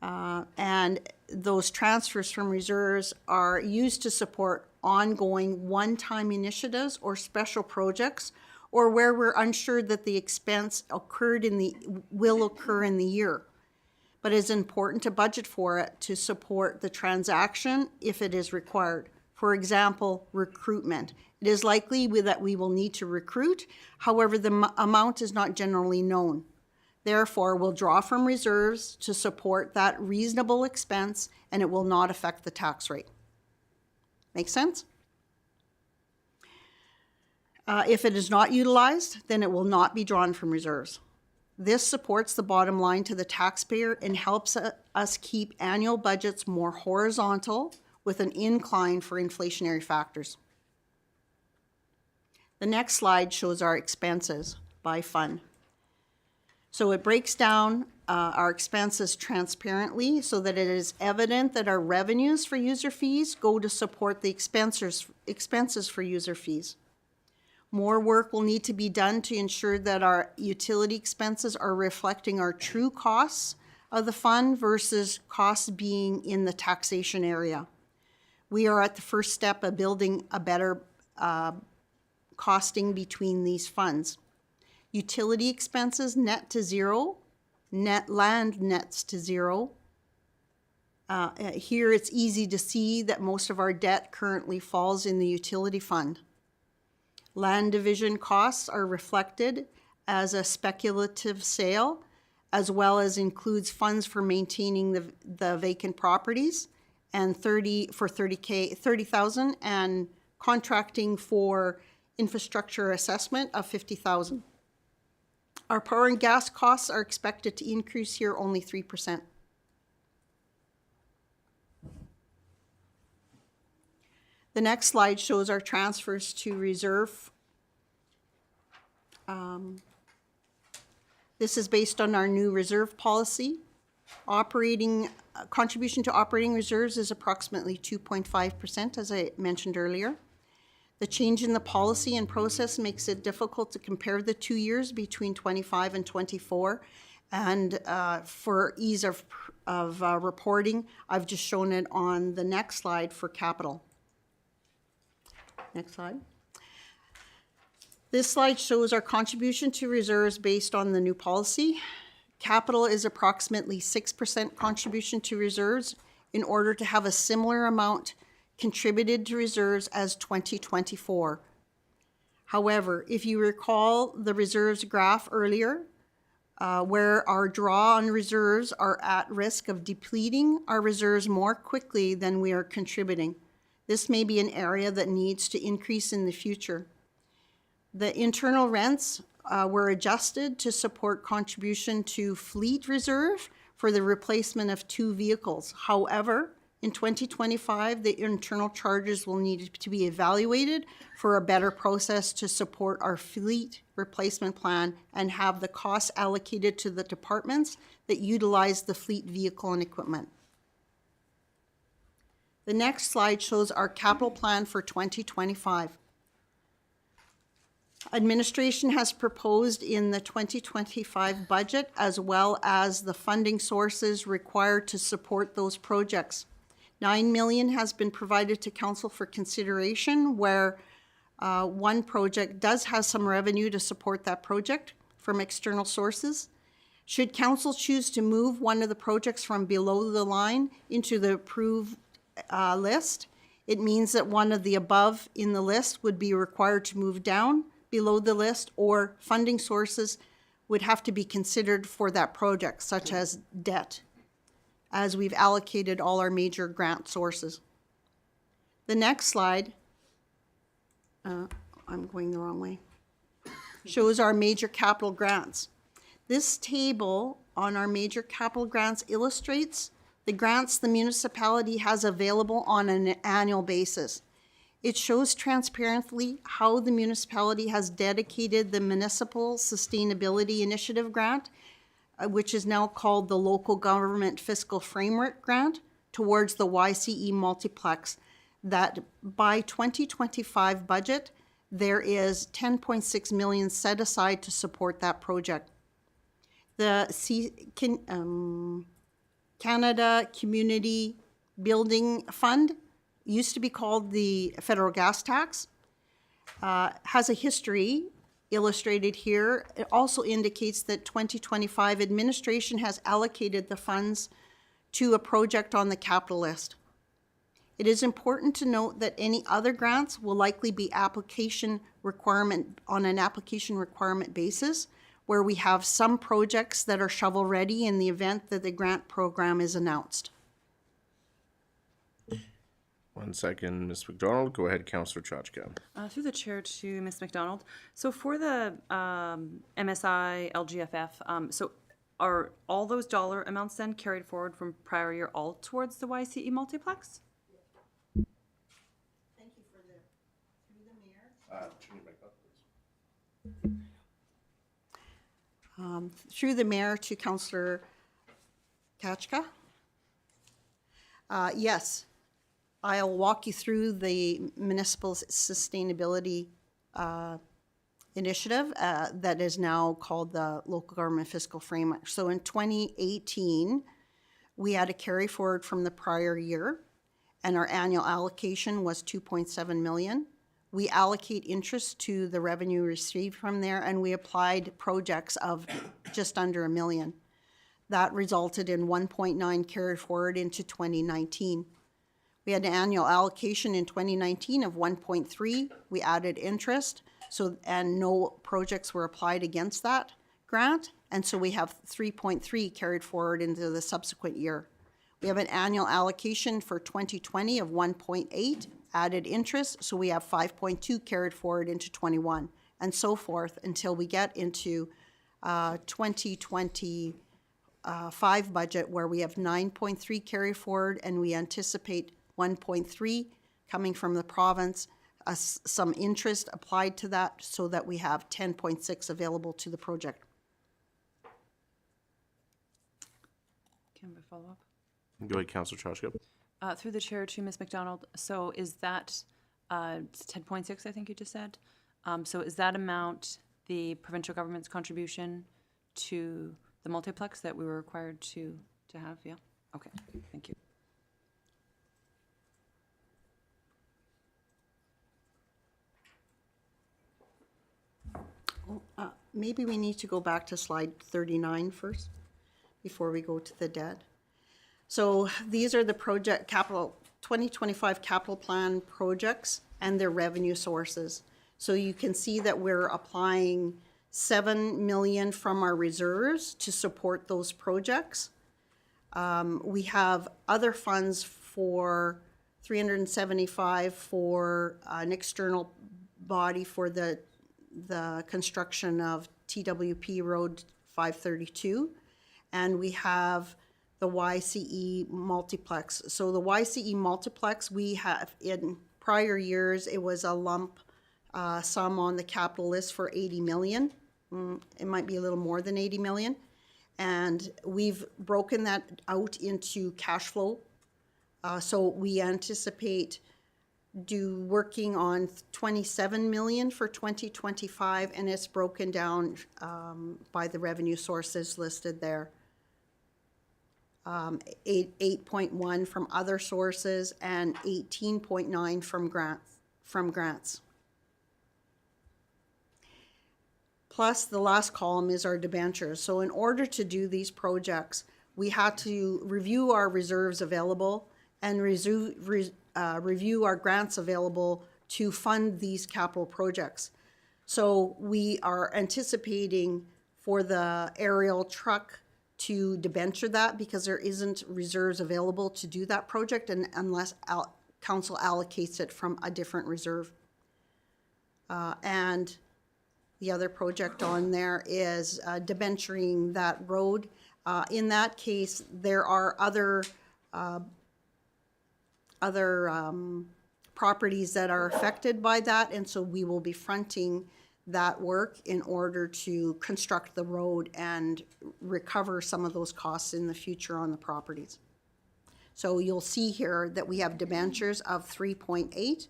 Speaker 3: And those transfers from reserves are used to support ongoing one-time initiatives or special projects, or where we're unsure that the expense will occur in the year. But it's important to budget for it to support the transaction if it is required. For example, recruitment. It is likely that we will need to recruit, however, the amount is not generally known. Therefore, we'll draw from reserves to support that reasonable expense, and it will not affect the tax rate. Make sense? If it is not utilized, then it will not be drawn from reserves. This supports the bottom line to the taxpayer and helps us keep annual budgets more horizontal with an incline for inflationary factors. The next slide shows our expenses by fund. So it breaks down our expenses transparently so that it is evident that our revenues for user fees go to support the expenses for user fees. More work will need to be done to ensure that our utility expenses are reflecting our true costs of the fund versus costs being in the taxation area. We are at the first step of building a better costing between these funds. Utility expenses net to zero, net land nets to zero. Here it's easy to see that most of our debt currently falls in the utility fund. Land division costs are reflected as a speculative sale, as well as includes funds for maintaining the vacant properties and $30,000 and contracting for infrastructure assessment of $50,000. Our power and gas costs are expected to increase here only 3%. The next slide shows our transfers to reserve. This is based on our new reserve policy. Contribution to operating reserves is approximately 2.5%, as I mentioned earlier. The change in the policy and process makes it difficult to compare the 2 years between 25 and 24. And for ease of reporting, I've just shown it on the next slide for capital. Next slide. This slide shows our contribution to reserves based on the new policy. Capital is approximately 6% contribution to reserves in order to have a similar amount contributed to reserves as 2024. However, if you recall the reserves graph earlier, where our draw on reserves are at risk of depleting our reserves more quickly than we are contributing. This may be an area that needs to increase in the future. The internal rents were adjusted to support contribution to fleet reserve for the replacement of 2 vehicles. However, in 2025, the internal charges will need to be evaluated for a better process to support our fleet replacement plan and have the costs allocated to the departments that utilize the fleet vehicle and equipment. The next slide shows our capital plan for 2025. Administration has proposed in the 2025 budget as well as the funding sources required to support those projects. $9 million has been provided to council for consideration, where one project does have some revenue to support that project from external sources. Should council choose to move one of the projects from below the line into the approved list, it means that one of the above in the list would be required to move down below the list, or funding sources would have to be considered for that project, such as debt, as we've allocated all our major grant sources. The next slide, I'm going the wrong way, shows our major capital grants. This table on our major capital grants illustrates the grants the municipality has available on an annual basis. It shows transparently how the municipality has dedicated the Municipal Sustainability Initiative Grant, which is now called the Local Government Fiscal Framework Grant, towards the YCE multiplex, that by 2025 budget, there is $10.6 million set aside to support that project. The Canada Community Building Fund used to be called the federal gas tax, has a history illustrated here. It also indicates that 2025 administration has allocated the funds to a project on the capital list. It is important to note that any other grants will likely be on an application requirement basis, where we have some projects that are shovel-ready in the event that the grant program is announced.
Speaker 1: 1 second, Ms. McDonald. Go ahead, Councillor Chachka.
Speaker 8: Through the chair to Ms. McDonald. So for the MSI, LGFF, so are all those dollar amounts then carried forward from prior year all towards the YCE multiplex?
Speaker 3: Thank you for through the mayor. Through the mayor to Councillor Kachka. Yes, I'll walk you through the municipal sustainability initiative that is now called the Local Government Fiscal Framework. So in 2018, we had a carry forward from the prior year, and our annual allocation was 2.7 million. We allocate interest to the revenue received from there, and we applied projects of just under $1 million. That resulted in 1.9 carried forward into 2019. We had an annual allocation in 2019 of 1.3. We added interest, and no projects were applied against that grant, and so we have 3.3 carried forward into the subsequent year. We have an annual allocation for 2020 of 1.8, added interest, so we have 5.2 carried forward into 21, and so forth until we get into 2025 budget, where we have 9.3 carry forward, and we anticipate 1.3 coming from the province, some interest applied to that, so that we have 10.6 available to the project.
Speaker 8: Can we follow up?
Speaker 1: Go ahead, Councillor Chachka.
Speaker 8: Through the chair to Ms. McDonald, so is that 10.6, I think you just said? So is that amount the provincial government's contribution to the multiplex that we were required to have? Yeah? Okay, thank you.
Speaker 3: Maybe we need to go back to slide 39 first, before we go to the debt. So these are the 2025 capital plan projects and their revenue sources. So you can see that we're applying 7 million from our reserves to support those projects. We have other funds for 375 for an external body for the construction of TWP Road 532, and we have the YCE multiplex. So the YCE multiplex, we have in prior years, it was a lump sum on the capital list for 80 million. It might be a little more than 80 million. And we've broken that out into cash flow. So we anticipate working on 27 million for 2025, and it's broken down by the revenue sources listed there. 8.1 from other sources and 18.9 from grants. Plus, the last column is our debentures. So in order to do these projects, we had to review our reserves available and review our grants available to fund these capital projects. So we are anticipating for the aerial truck to debenture that, because there isn't reserves available to do that project, and unless council allocates it from a different reserve. And the other project on there is debenturing that road. In that case, there are other properties that are affected by that, and so we will be fronting that work in order to construct the road and recover some of those costs in the future on the properties. So you'll see here that we have debentures of 3.8,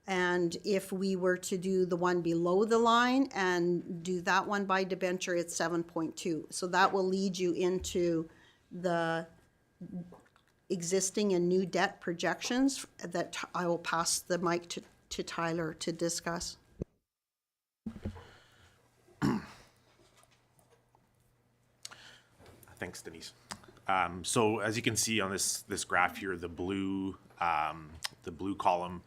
Speaker 3: and if we were to do the one below the line and do that one by debenture, it's 7.2. So that will lead you into existing and new debt projections that I will pass the mic to Tyler to discuss.
Speaker 7: Thanks, Denise. So as you can see on this graph here, the blue column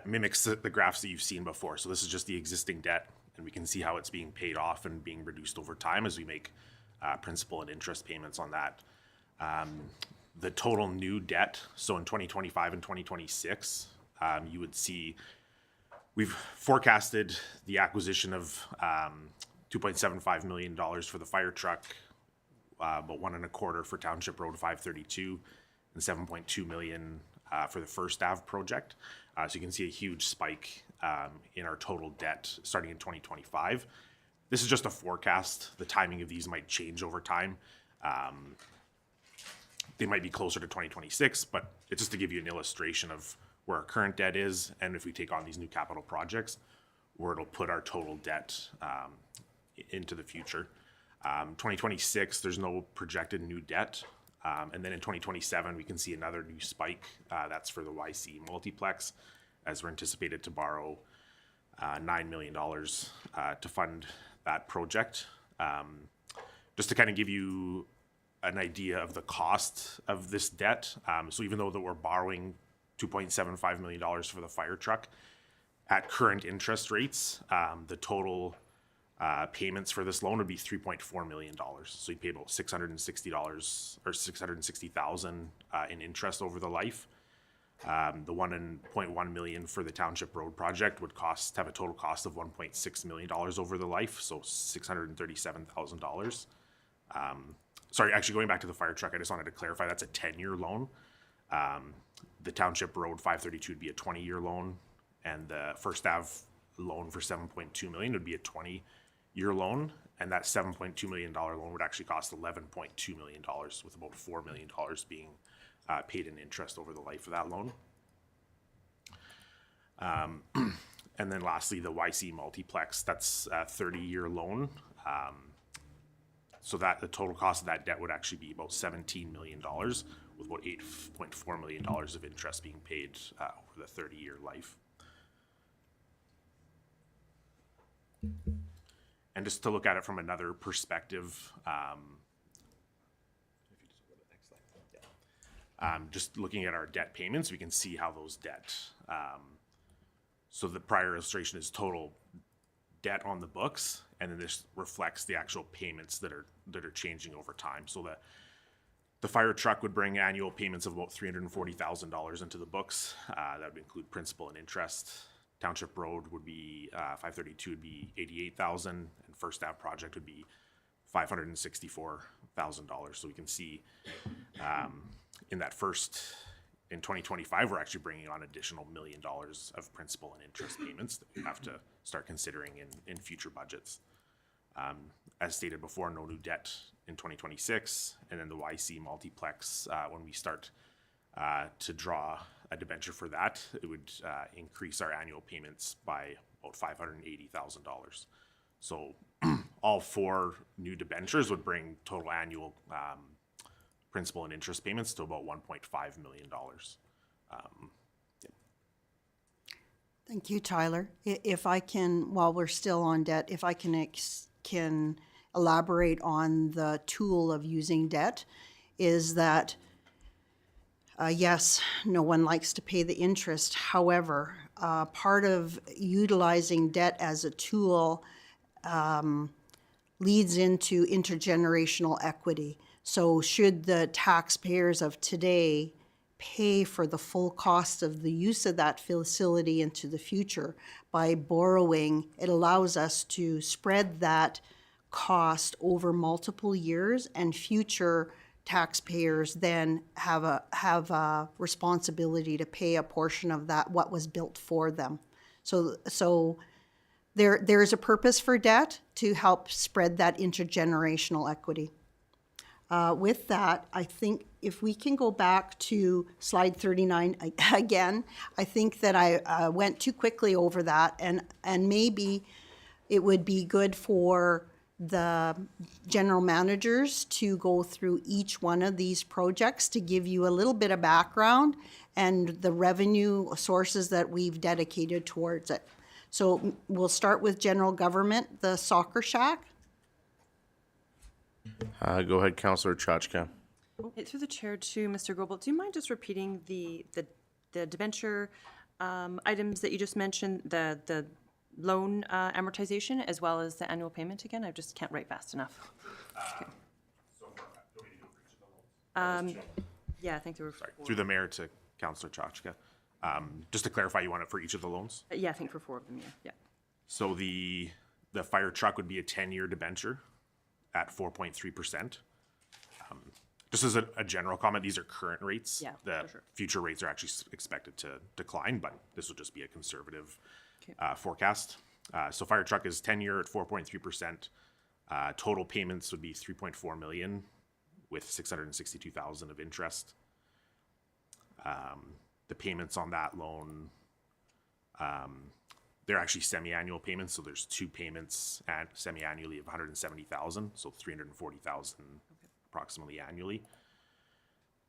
Speaker 7: mimics the graphs that you've seen before. So this is just the existing debt, and we can see how it's being paid off and being reduced over time as we make principal and interest payments on that. The total new debt, so in 2025 and 2026, you would see we've forecasted the acquisition of $2.75 million for the fire truck, about $1.25 million for Township Road 532, and $7.2 million for the First Ave project. So you can see a huge spike in our total debt starting in 2025. This is just a forecast. The timing of these might change over time. They might be closer to 2026, but it's just to give you an illustration of where our current debt is, and if we take on these new capital projects, where it'll put our total debt into the future. 2026, there's no projected new debt. And then in 2027, we can see another new spike. That's for the YC multiplex, as we're anticipated to borrow $9 million to fund that project. Just to kind of give you an idea of the cost of this debt. So even though that we're borrowing $2.75 million for the fire truck, at current interest rates, the total payments for this loan would be $3.4 million. So you pay about $660 or $660,000 in interest over the life. The $1.1 million for the Township Road project would have a total cost of $1.6 million over the life, so $637,000. Sorry, actually going back to the fire truck, I just wanted to clarify that's a 10-year loan. The Township Road 532 would be a 20-year loan, and the First Ave loan for $7.2 million would be a 20-year loan, and that $7.2 million loan would actually cost $11.2 million, with about $4 million being paid in interest over the life of that loan. And then lastly, the YC multiplex, that's a 30-year loan. So that the total cost of that debt would actually be about $17 million, with about $8.4 million of interest being paid over the 30-year life. And just to look at it from another perspective, just looking at our debt payments, we can see how those debt, so the prior illustration is total debt on the books, and then this reflects the actual payments that are changing over time. So the fire truck would bring annual payments of about $340,000 into the books. That would include principal and interest. Township Road would be 532 would be $88,000, and First Ave project would be $564,000. So we can see in 2025, we're actually bringing on additional $1 million of principal and interest payments that we have to start considering in future budgets. As stated before, no new debt in 2026, and then the YC multiplex, when we start to draw a debenture for that, it would increase our annual payments by about $580,000. So all 4 new debentures would bring total annual principal and interest payments to about $1.5 million.
Speaker 3: Thank you, Tyler. If I can, while we're still on debt, if I can elaborate on the tool of using debt, is that yes, no one likes to pay the interest. However, part of utilizing debt as a tool leads into intergenerational equity. So should the taxpayers of today pay for the full cost of the use of that facility into the future by borrowing, it allows us to spread that cost over multiple years, and future taxpayers then have a responsibility to pay a portion of that, what was built for them. So there's a purpose for debt to help spread that intergenerational equity. With that, I think if we can go back to slide 39 again, I think that I went too quickly over that, and maybe it would be good for the general managers to go through each one of these projects to give you a little bit of background and the revenue sources that we've dedicated towards it. So we'll start with general government, the soccer shack.
Speaker 1: Go ahead, Councillor Chachka.
Speaker 8: Through the chair to Mr. Goebel, do you mind just repeating the debenture items that you just mentioned, the loan amortization as well as the annual payment again? I just can't write fast enough. Yeah, I think there were four.
Speaker 7: Through the mayor to Councillor Chachka. Just to clarify, you want it for each of the loans?
Speaker 8: Yeah, I think for four of them, yeah.
Speaker 7: So the fire truck would be a 10-year debenture at 4.3%. Just as a general comment, these are current rates.
Speaker 8: Yeah,
Speaker 7: The
Speaker 8: for sure.
Speaker 7: future rates are actually expected to decline, but this will just be a conservative
Speaker 8: Okay.
Speaker 7: forecast. So fire truck is 10-year at 4.3%. Total payments would be 3.4 million with 662,000 of interest. The payments on that loan, they're actually semi-annual payments, so there's two payments semi-annually of 170,000, so 340,000 approximately annually.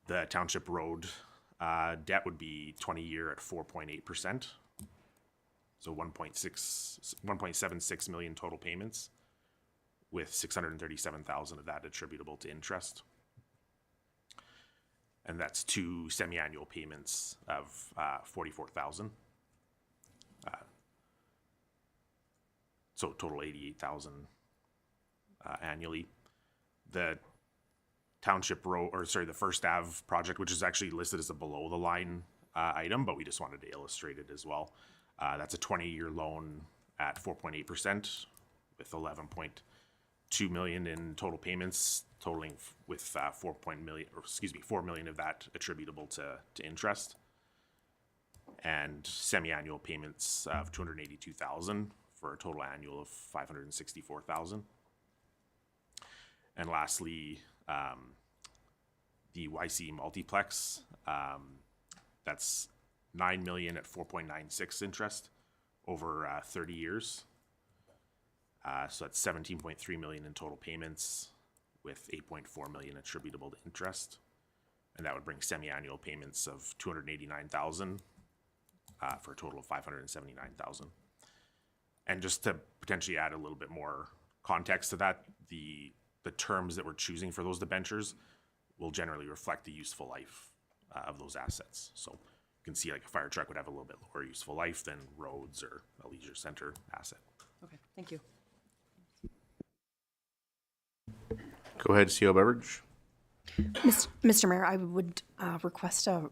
Speaker 7: The township road debt would be 20-year at 4.8%, so 1.76 million total payments, with 637,000 of that attributable to interest. And that's two semi-annual payments of 44,000. So total 88,000 annually. The township road, or sorry, the First Ave project, which is actually listed as a below the line item, but we just wanted to illustrate it as well. That's a 20-year loan at 4.8% with 11.2 million in total payments, totaling with 4 million of that attributable to interest, and semi-annual payments of 282,000 for a total annual of 564,000. And lastly, the YC multiplex, that's 9 million at 4.96 interest over 30 years. So that's 17.3 million in total payments with 8.4 million attributable to interest. And that would bring semi-annual payments of 289,000 for a total of 579,000. And just to potentially add a little bit more context to that, the terms that we're choosing for those debentures will generally reflect the useful life of those assets. So you can see like a fire truck would have a little bit lower useful life than roads or a leisure center asset.
Speaker 8: Okay, thank you.
Speaker 1: Go ahead, CO Beveridge.
Speaker 9: Mr. Mayor, I would request a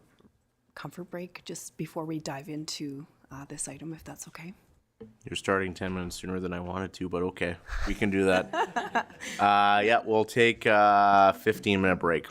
Speaker 9: comfort break just before we dive into this item, if that's okay.
Speaker 1: You're starting 10 minutes sooner than I wanted to, but okay, we can do that. Yeah, we'll take a 15-minute break.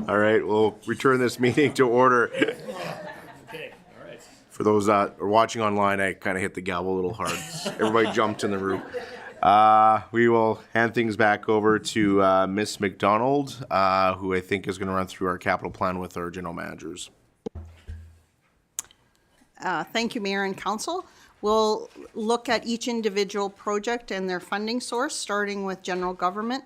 Speaker 1: All right, we'll return this meeting to order. For those that are watching online, I kind of hit the gavel a little hard. Everybody jumped in the room. We will hand things back over to Miss McDonald, who I think is going to run through our capital plan with our general managers.
Speaker 3: Thank you, Mayor and Council. We'll look at each individual project and their funding source, starting with general government.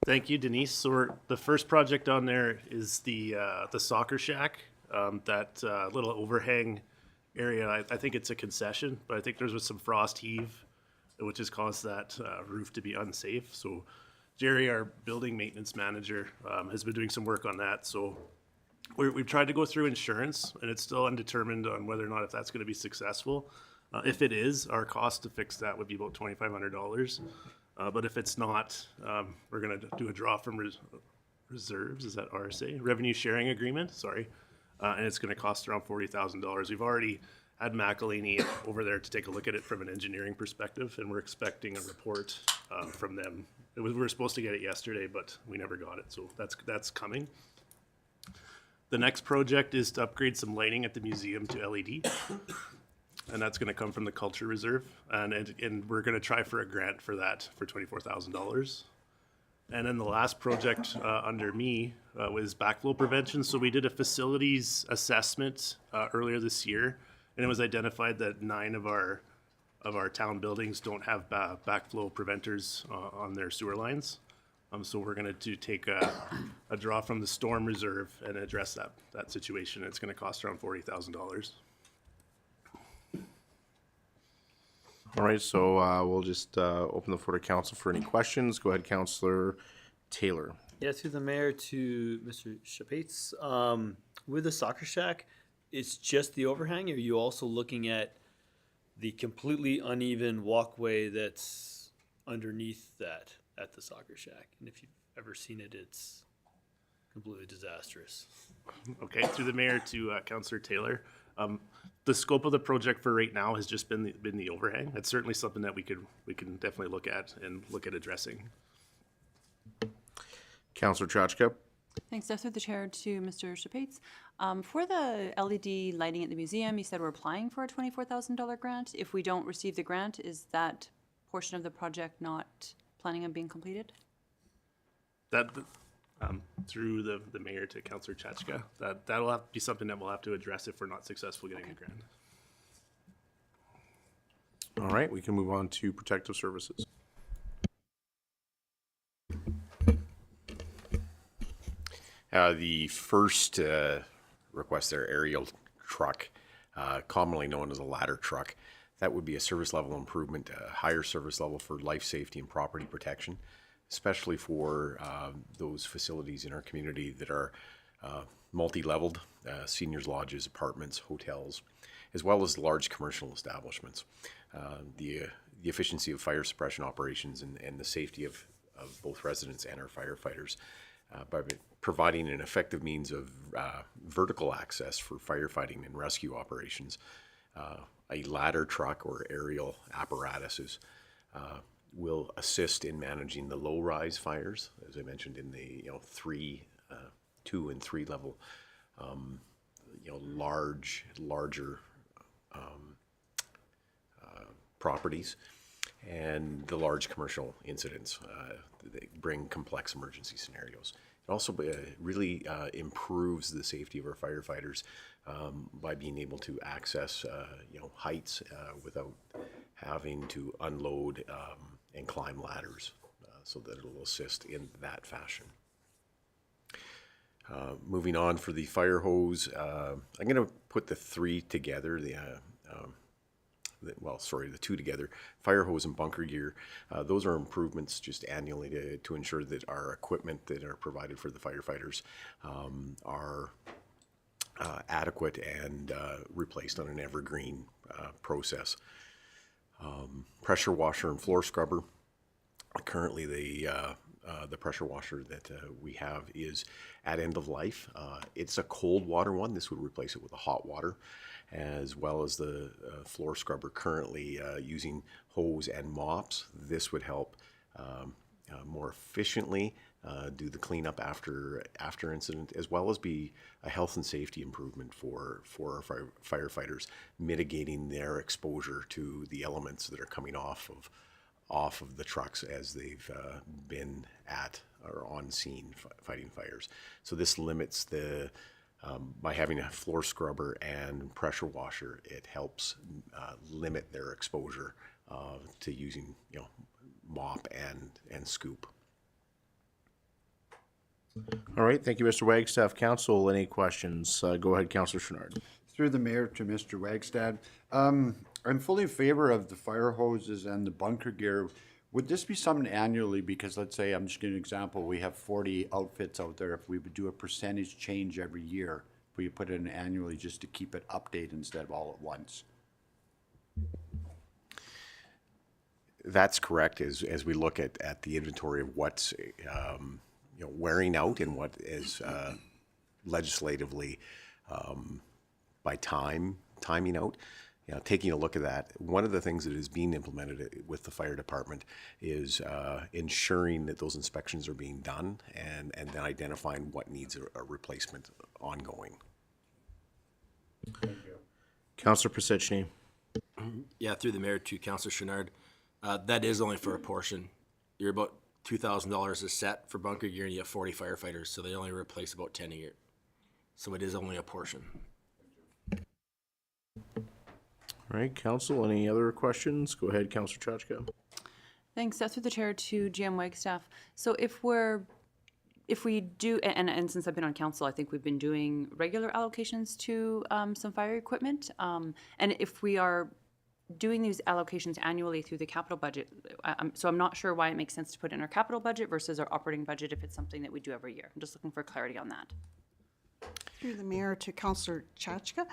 Speaker 10: Thank you, Denise. So the first project on there is the soccer shack, that little overhang area. I think it's a concession, but I think there's some frost heave, which has caused that roof to be unsafe. So Jerry, our building maintenance manager, has been doing some work on that. So we've tried to go through insurance, and it's still undetermined on whether or not if that's going to be successful. If it is, our cost to fix that would be about $2,500. But if it's not, we're going to do a draw from reserves. Is that RSA? Revenue sharing agreement, sorry. And it's going to cost around $40,000. We've already had McElhaney over there to take a look at it from an engineering perspective, and we're expecting a report from them. We were supposed to get it yesterday, but we never got it, so that's coming. The next project is to upgrade some lighting at the museum to LED. And that's gonna come from the Culture Reserve. And we're gonna try for a grant for that for $24,000. And then the last project under me was backflow prevention. So we did a facilities assessment earlier this year, and it was identified that 9 of our town buildings don't have backflow preventers on their sewer lines. So we're gonna take a draw from the storm reserve and address that situation. It's gonna cost around $40,000.
Speaker 1: All right, so we'll just open the floor to council for any questions. Go ahead, Councillor Taylor.
Speaker 11: Yeah, through the mayor to Mr. Chapates. With the soccer shack, it's just the overhang, or are you also looking at the completely uneven walkway that's underneath that at the soccer shack? And if you've ever seen it, it's completely disastrous.
Speaker 10: Okay, through the mayor to Councillor Taylor. The scope of the project for right now has just been the overhang. It's certainly something that we can definitely look at addressing.
Speaker 1: Councillor Chachka.
Speaker 8: Thanks. Through the chair to Mr. Chapates. For the LED lighting at the museum, you said we're applying for a $24,000 grant. If we don't receive the grant, is that portion of the project not planning on being completed?
Speaker 10: That through the mayor to Councillor Chachka, that'll have to be something that we'll have to address if we're not successful getting a grant.
Speaker 1: All right, we can move on to protective services.
Speaker 2: The first request there, aerial truck, commonly known as a ladder truck, that would be a service level improvement, a higher service level for life safety and property protection, especially for those facilities in our community that are multi-leveled, seniors lodges, apartments, hotels, as well as large commercial establishments. The efficiency of fire suppression operations and the safety of both residents and our firefighters by providing an effective means of vertical access for firefighting and rescue operations. A ladder truck or aerial apparatuses will assist in managing the low-rise fires, as I mentioned, in the 2 and 3 level, larger properties, and the large commercial incidents that bring complex emergency scenarios. It also really improves the safety of our firefighters by being able to access heights without having to unload and climb ladders, so that it will assist in that fashion. Moving on for the fire hose, I'm going to put the 3 together, the 2 together, fire hose and bunker gear. Those are improvements just annually to ensure that our equipment that are provided for the firefighters are adequate and replaced on an evergreen process. Pressure washer and floor scrubber. Currently, the pressure washer that we have is at end of life. It's a cold water one. This would replace it with a hot water, as well as the floor scrubber currently using hose and mops. This would help more efficiently do the cleanup after incident, as well as be a health and safety improvement for our firefighters, mitigating their exposure to the elements that are coming off of the trucks as they've been at or on scene fighting fires. So this limits the by having a floor scrubber and pressure washer, it helps limit their exposure to using mop and scoop.
Speaker 1: All right, thank you, Mr. Wagstaff. Council, any questions? Go ahead, Councillor Chenard.
Speaker 12: Through the mayor to Mr. Wagstad. I'm fully in favor of the fire hoses and the bunker gear. Would this be something annually? Because let's say, I'm just giving an example, we have 40 outfits out there. If we would do a percentage change every year, we put it in annually just to keep it updated instead of all at once.
Speaker 2: That's correct. As we look at the inventory of what's wearing out and what is legislatively by timing out, taking a look at that. One of the things that is being implemented with the fire department is ensuring that those inspections are being done and then identifying what needs a replacement ongoing.
Speaker 1: Councillor Pasechny.
Speaker 6: Yeah, through the mayor to Councillor Chenard. That is only for a portion. You're about $2,000 a set for bunker gear, and you have 40 firefighters, so they only replace about 10 a year. So it is only a portion.
Speaker 1: All right, Council, any other questions? Go ahead, Councillor Chachka.
Speaker 8: Thanks. That's through the chair to GM Wagstaff. So if we do, and since I've been on council, I think we've been doing regular allocations to some fire equipment. And if we are doing these allocations annually through the capital budget, so I'm not sure why it makes sense to put in our capital budget versus our operating budget if it's something that we do every year. I'm just looking for clarity on that.
Speaker 3: Through the mayor to Councillor Chachka.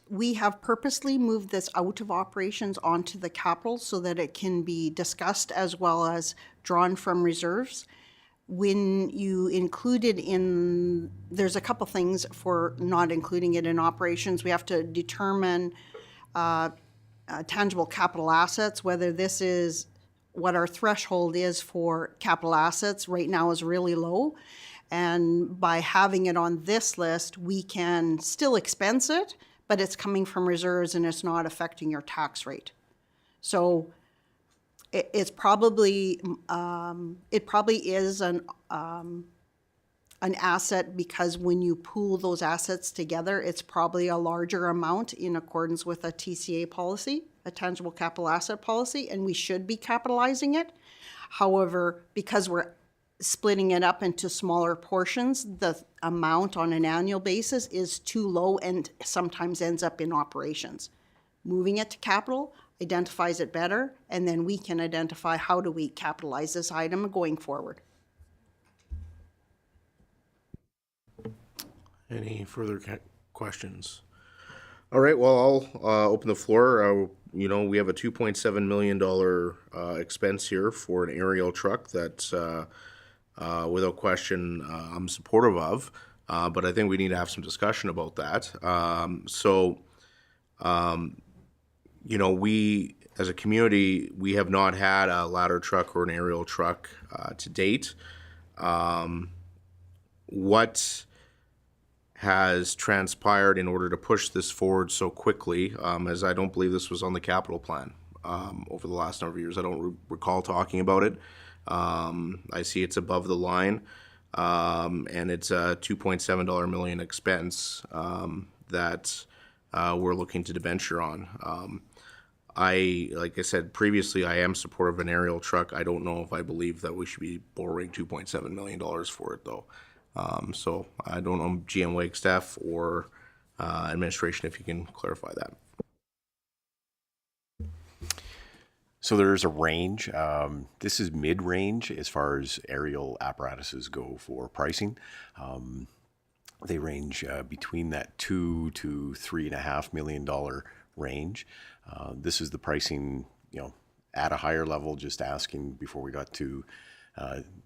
Speaker 3: We have purposely moved this out of operations onto the capital so that it can be discussed as well as drawn from reserves. When you include it in, there's a couple things for not including it in operations. We have to determine tangible capital assets, whether this is what our threshold is for capital assets right now is really low. And by having it on this list, we can still expense it, but it's coming from reserves and it's not affecting your tax rate. So it's probably, it probably is an asset because when you pool those assets together, it's probably a larger amount in accordance with a TCA policy, a tangible capital asset policy, and we should be capitalizing it. However, because we're splitting it up into smaller portions, the amount on an annual basis is too low and sometimes ends up in operations. Moving it to capital identifies it better, and then we can identify how do we capitalize this item going forward.
Speaker 1: Any further questions? All right, well, I'll open the floor. We have a $2.7 million expense here for an aerial truck that, without question, I'm supportive of, but I think we need to have some discussion about that. We, as a community, we have not had a ladder truck or an aerial truck to date. What has transpired in order to push this forward so quickly, as I don't believe this was on the capital plan over the last number of years. I don't recall talking about it. I see it's above the line, and it's a $2.7 million expense that we're looking to debenture on. Like I said previously, I am supportive of an aerial truck. I don't know if I believe that we should be borrowing $2.7 million for it, though. So I don't know, GM Wagstaff or administration, if you can clarify that.
Speaker 2: So there's a range. This is mid-range as far as aerial apparatuses go for pricing. They range between that $2 to $3.5 million range. This is the pricing, at a higher level, just asking before we got to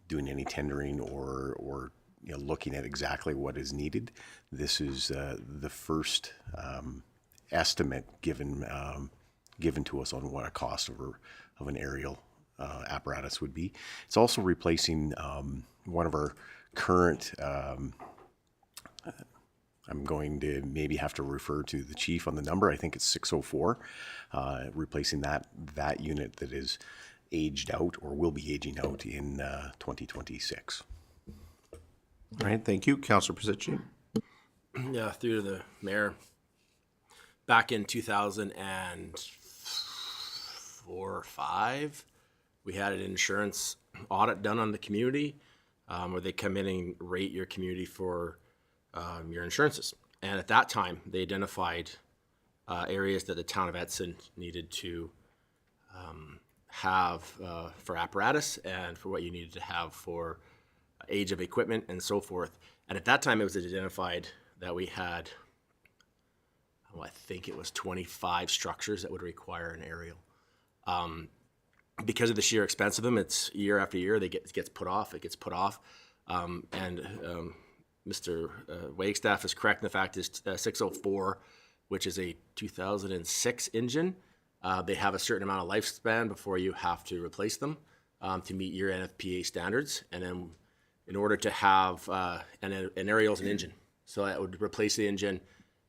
Speaker 2: doing any tendering or looking at exactly what is needed. This is the first estimate given to us on what a cost of an aerial apparatus would be. It's also replacing one of our current, I'm going to maybe have to refer to the chief on the number. I think it's 604, replacing that unit that is aged out or will be aging out in 2026.
Speaker 1: All right, thank you. Councillor Pizzuti.
Speaker 6: Yeah, through the mayor. Back in 2004 or 5, we had an insurance audit done on the community where they come in and rate your community for your insurances. And at that time, they identified areas that the town of Edson needed to have for apparatus and for what you needed to have for age of equipment and so forth. And at that time, it was identified that we had, I think it was 25 structures that would require an aerial. Because of the sheer expense of them, it's year after year, it gets put off. Mr. Wagstaff is correct in the fact is 604, which is a 2006 engine. They have a certain amount of lifespan before you have to replace them to meet your NFPA standards. And then in order to have, an aerial is an engine. So that would replace the engine,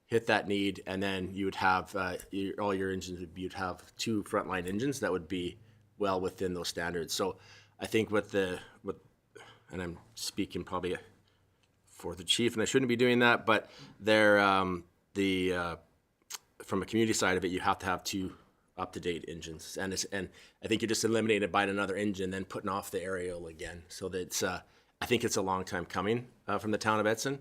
Speaker 6: hit that need, and then you would have all your engines, you'd have 2 frontline engines that would be well within those standards. So I think and I'm speaking probably for the chief, and I shouldn't be doing that, but from a community side of it, you have to have 2 up-to-date engines, and I think you're just eliminating it, buying another engine, then putting off the aerial again. So that's I think it's a long time coming from the town of Edson,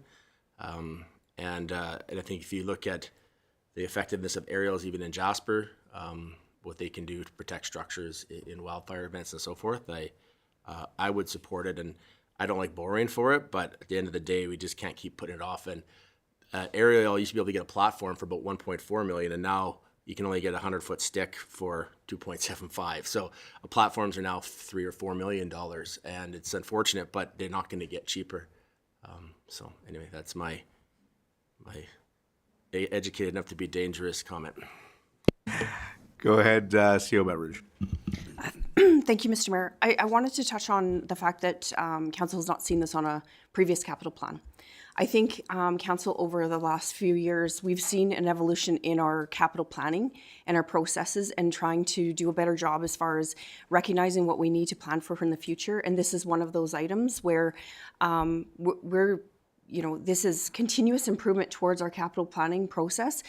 Speaker 6: and I think if you look at the effectiveness of aerials, even in Jasper, what they can do to protect structures in wildfire events and so forth, I would support it, and I don't like borrowing for it, but at the end of the day, we just can't keep putting it off. And aerial used to be able to get a platform for about 1.4 million, and now you can only get a 100-foot stick for 2.75. So platforms are now $3 or $4 million, and it's unfortunate, but they're not going to get cheaper. So anyway, that's my educated enough to be dangerous comment.
Speaker 1: Go ahead, CO Beveridge.
Speaker 4: Thank you, Mr. Mayor. I wanted to touch on the fact that council has not seen this on a previous capital plan. I think council over the last few years, we've seen an evolution in our capital planning and our processes and trying to do a better job as far as recognizing what we need to plan for in the future. And this is one of those items where this is continuous improvement towards our capital planning process.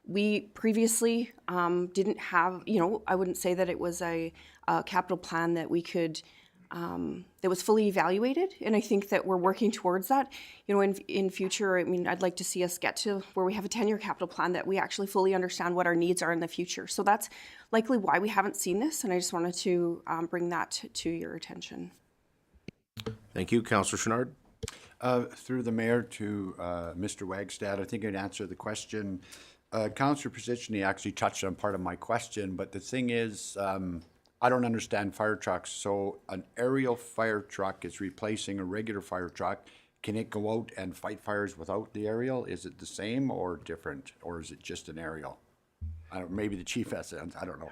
Speaker 4: We previously didn't have, I wouldn't say that it was a capital plan that we could, that was fully evaluated. And I think that we're working towards that. In future, I'd like to see us get to where we have a 10-year capital plan that we actually fully understand what our needs are in the future. So that's likely why we haven't seen this. And I just wanted to bring that to your attention.
Speaker 1: Thank you. Councillor Chenard.
Speaker 12: Through the mayor to Mr. Wagstad, I think I'd answer the question. Councillor Pizzuti actually touched on part of my question, but the thing is, I don't understand fire trucks. So an aerial fire truck is replacing a regular fire truck. Can it go out and fight fires without the aerial? Is it the same or different, or is it just an aerial? Maybe the chief has it. I don't know.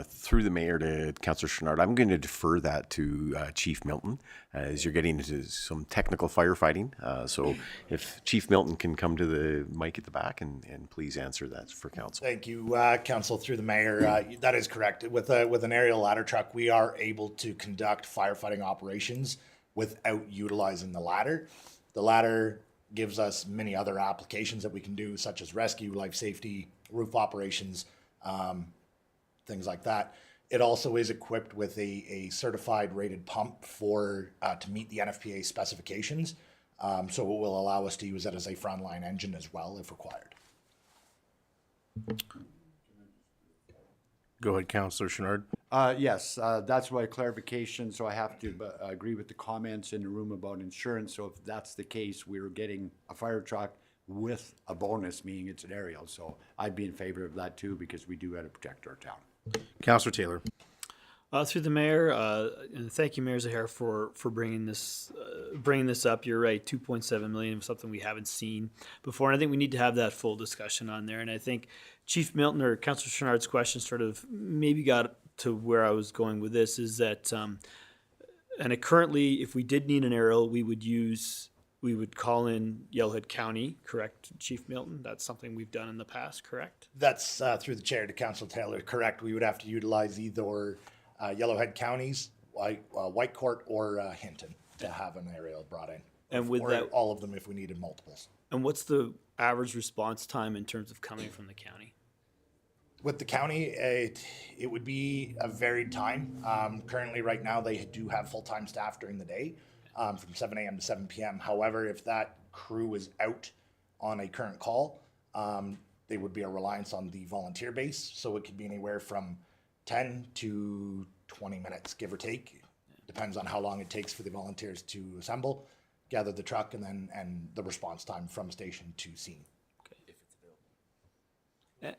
Speaker 2: Through the mayor to Councillor Chenard, I'm going to defer that to Chief Milton as you're getting into some technical firefighting. So if Chief Milton can come to the mic at the back and please answer that for council.
Speaker 13: Thank you, Council, through the mayor. That is correct. With an aerial ladder truck, we are able to conduct firefighting operations without utilizing the ladder. The ladder gives us many other applications that we can do, such as rescue, life safety, roof operations, things like that. It also is equipped with a certified rated pump to meet the NFPA specifications. So it will allow us to use it as a frontline engine as well if required.
Speaker 1: Go ahead, Councillor Chenard.
Speaker 12: Yes, that's my clarification. So I have to agree with the comments in the room about insurance. So if that's the case, we're getting a fire truck with a bonus, meaning it's an aerial. So I'd be in favor of that too, because we do have to protect our town.
Speaker 1: Councillor Taylor.
Speaker 11: Through the mayor, and thank you, Mayor Zahar, for bringing this up. You're right, 2.7 million was something we haven't seen before, and I think we need to have that full discussion on there. And I think Chief Milton or Councillor Chenard's question sort of maybe got to where I was going with this is that, and it currently, if we did need an aerial, we would call in Yellowhead County, correct, Chief Milton? That's something we've done in the past, correct?
Speaker 13: That's through the chair to Council Taylor, correct. We would have to utilize either Yellowhead Counties, White Court, or Hinton to have an aerial brought in.
Speaker 11: And with
Speaker 13: Or
Speaker 11: that,
Speaker 13: all of them if we needed multiples.
Speaker 11: and what's the average response time in terms of coming from the county?
Speaker 13: With the county, it would be a varied time. Currently, right now, they do have full-time staff during the day from 7 a.m. to 7 p.m. However, if that crew is out on a current call, they would be a reliance on the volunteer base. So it could be anywhere from 10 to 20 minutes, give or take. Depends on how long it takes for the volunteers to assemble, gather the truck, and the response time from station to scene.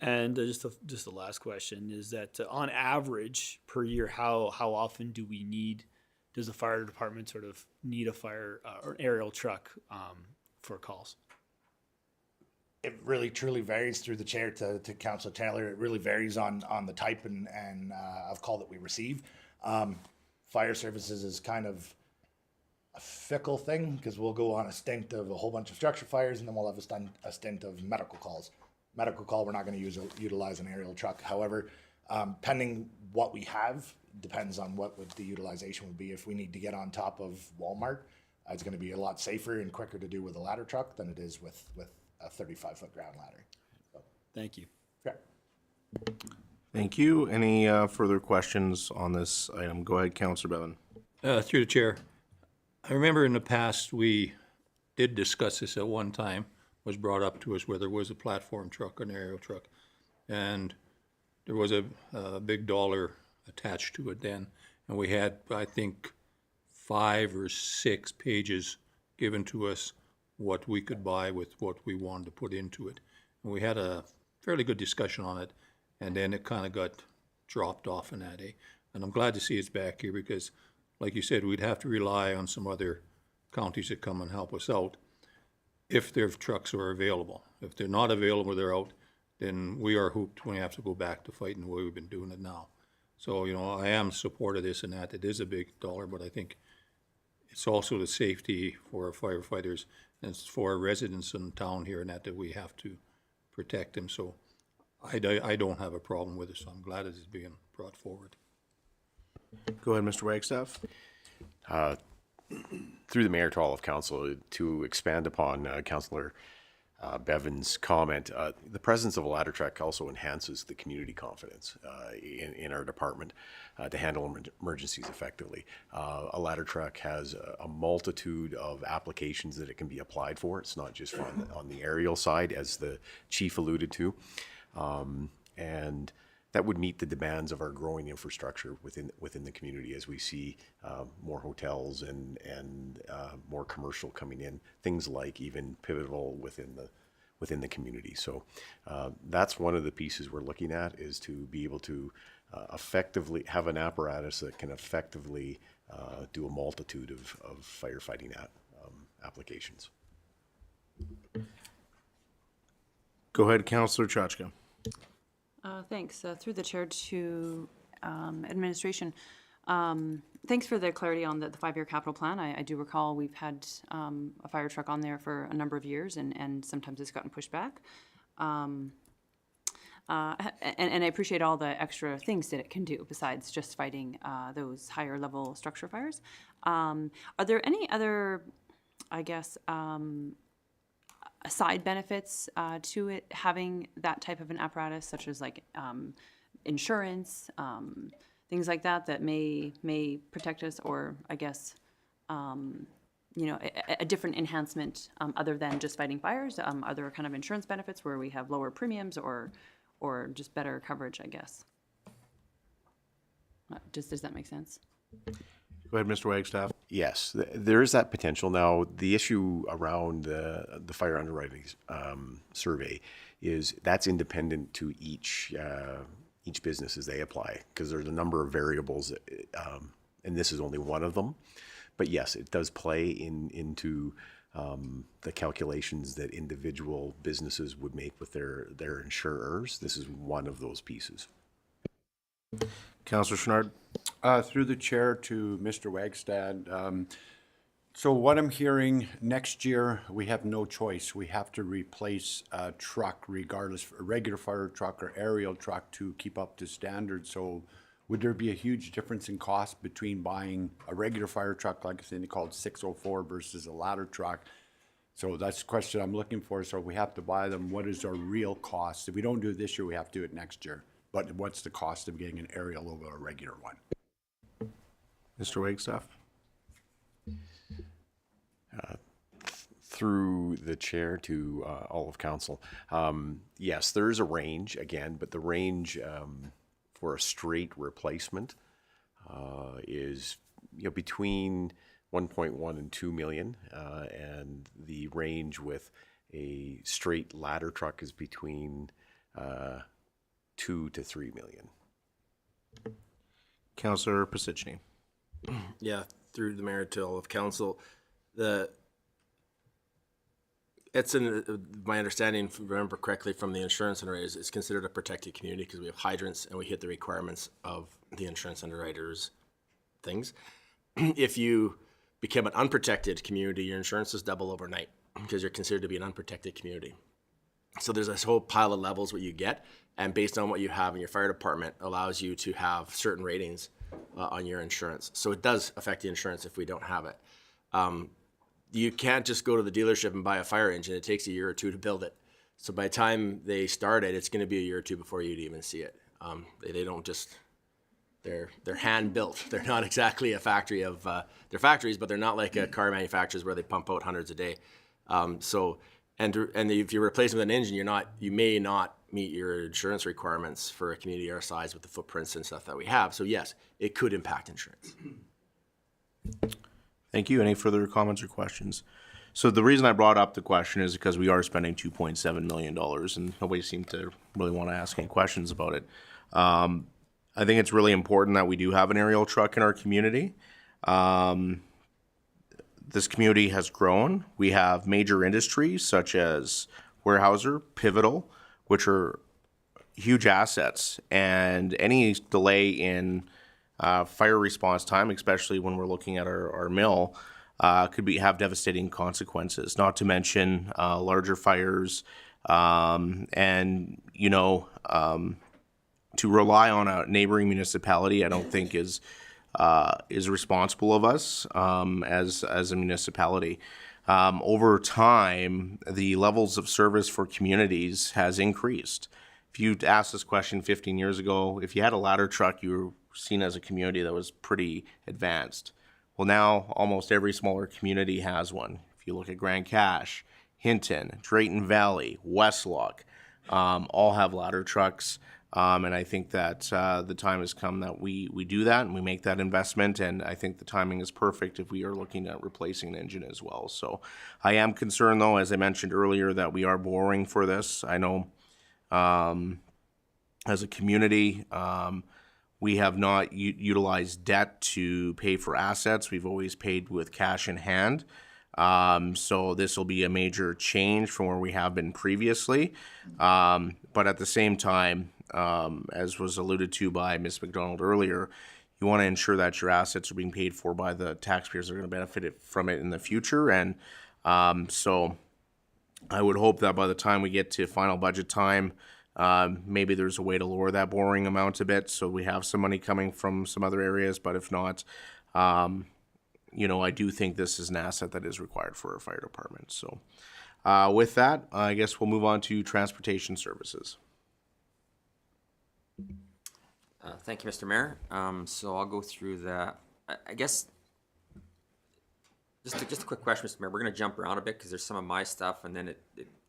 Speaker 11: And just the last question is that on average per year, how often does the fire department sort of need a fire or aerial truck for calls?
Speaker 13: It really truly varies through the chair to Councilor Taylor. It really varies on the type and of call that we receive. Fire services is kind of a fickle thing because we'll go on a stint of a whole bunch of structure fires and then we'll have a stint of medical calls. Medical call, we're not going to utilize an aerial truck. However, pending what we have, depends on what the utilization would be. If we need to get on top of Walmart, it's going to be a lot safer and quicker to do with a ladder truck than it is with a 35-foot ground ladder. So,
Speaker 11: Thank you.
Speaker 13: fair.
Speaker 1: Thank you. Any further questions on this item? Go ahead, Councillor Bevan.
Speaker 14: Through the chair, I remember in the past, we did discuss this at one time, was brought up to us where there was a platform truck, an aerial truck, and there was a big dollar attached to it then, and we had, I think, 5 or 6 pages given to us what we could buy with what we wanted to put into it. And we had a fairly good discussion on it, and then it kind of got dropped off in that, eh? And I'm glad to see it's back here because, like you said, we'd have to rely on some other counties that come and help us out if their trucks are available. If they're not available, they're out, then we are hooped when we have to go back to fighting the way we've been doing it now. So, you know, I am supportive of this and that. It is a big dollar, but I think it's also the safety for our firefighters and it's for our residents in town here and that we have to protect them. So I don't have a problem with it, so I'm glad it is being brought forward.
Speaker 1: Go ahead, Mr. Wagstaff.
Speaker 2: Through the mayor to all of council, to expand upon Councillor Bevan's comment, the presence of a ladder truck also enhances the community confidence in our department to handle emergencies effectively. A ladder truck has a multitude of applications that it can be applied for. It's not just on the aerial side, as the chief alluded to, and that would meet the demands of our growing infrastructure within the community as we see more hotels and more commercial coming in, things like even Pivotal within the community. So that's one of the pieces we're looking at, is to be able to effectively have an apparatus that can effectively do a multitude of firefighting applications.
Speaker 1: Go ahead, Councillor Chachka.
Speaker 8: Thanks. Through the chair to administration. Thanks for the clarity on the 5-year capital plan. I do recall we've had a fire truck on there for a number of years, and sometimes it's gotten pushed back. And I appreciate all the extra things that it can do besides just fighting those higher level structure fires. Are there any other, I guess, side benefits to it having that type of an apparatus, such as like insurance, things like that may protect us, or I guess you know, a different enhancement other than just fighting fires? Are there kind of insurance benefits where we have lower premiums or just better coverage, I guess? Does that make sense?
Speaker 1: Go ahead, Mr. Wagstaff.
Speaker 2: Yes, there is that potential. Now, the issue around the fire underwriting survey is that's independent to each business as they apply, because there's a number of variables, and this is only one of them. But yes, it does play into the calculations that individual businesses would make with their insurers. This is one of those pieces.
Speaker 1: Councillor Chenard?
Speaker 12: Through the chair to Mr. Wagstad. So what I'm hearing, next year, we have no choice. We have to replace a truck regardless, a regular fire truck or aerial truck to keep up to standard. So would there be a huge difference in cost between buying a regular fire truck, like I said, called 604 versus a ladder truck? So that's the question I'm looking for. So if we have to buy them, what is our real cost? If we don't do it this year, we have to do it next year. But what's the cost of getting an aerial over a regular one?
Speaker 1: Mr. Wagstaff?
Speaker 2: Through the chair to all of council, yes, there is a range again, but the range for a straight replacement is between 1.1 and 2 million, and the range with a straight ladder truck is between 2 to 3 million.
Speaker 1: Councillor Pisichny?
Speaker 6: Yeah, through the mayor to all of council, my understanding, if I remember correctly from the insurance underwriters, it's considered a protected community because we have hydrants and we hit the requirements of the insurance underwriters' things. If you become an unprotected community, your insurance is double overnight because you're considered to be an unprotected community. So there's this whole pile of levels what you get, and based on what you have in your fire department allows you to have certain ratings on your insurance. So it does affect the insurance if we don't have it. You can't just go to the dealership and buy a fire engine. It takes a year or two to build it. So by the time they start it, it's going to be a year or two before you'd even see it. They don't just, they're hand built. They're not exactly a factory of, they're factories, but they're not like a car manufacturers where they pump out hundreds a day. And if you're replacing with an engine, you may not meet your insurance requirements for a community our size with the footprints and stuff that we have. So yes, it could impact insurance.
Speaker 1: Thank you. Any further comments or questions? So the reason I brought up the question is because we are spending $2.7 million and nobody seemed to really want to ask any questions about it. I think it's really important that we do have an aerial truck in our community. This community has grown. We have major industries such as Weyerhaeuser, Pivotal, which are huge assets, and any delay in fire response time, especially when we're looking at our mill, could have devastating consequences, not to mention larger fires. To rely on a neighboring municipality, I don't think is responsible of us as a municipality. Over time, the levels of service for communities has increased. If you asked this question 15 years ago, if you had a ladder truck, you were seen as a community that was pretty advanced. Well, now almost every smaller community has one. If you look at Grand Cache, Hinton, Drayton Valley, Westlock, all have ladder trucks. And I think that the time has come that we do that and we make that investment. And I think the timing is perfect if we are looking at replacing an engine as well. So I am concerned, though, as I mentioned earlier, that we are borrowing for this. I know as a community, we have not utilized debt to pay for assets. We've always paid with cash in hand. So this will be a major change from where we have been previously. But at the same time, as was alluded to by Ms. McDonald earlier, you want to ensure that your assets are being paid for by the taxpayers that are going to benefit from it in the future. And so I would hope that by the time we get to final budget time, maybe there's a way to lower that borrowing amount a bit so we have some money coming from some other areas. But if not, I do think this is an asset that is required for our fire department. So with that, I guess we'll move on to transportation services.
Speaker 15: Thank you, Mr. Mayor. So I'll go through that. I guess just a quick question, Mr. Mayor. We're going to jump around a bit because there's some of my stuff, and then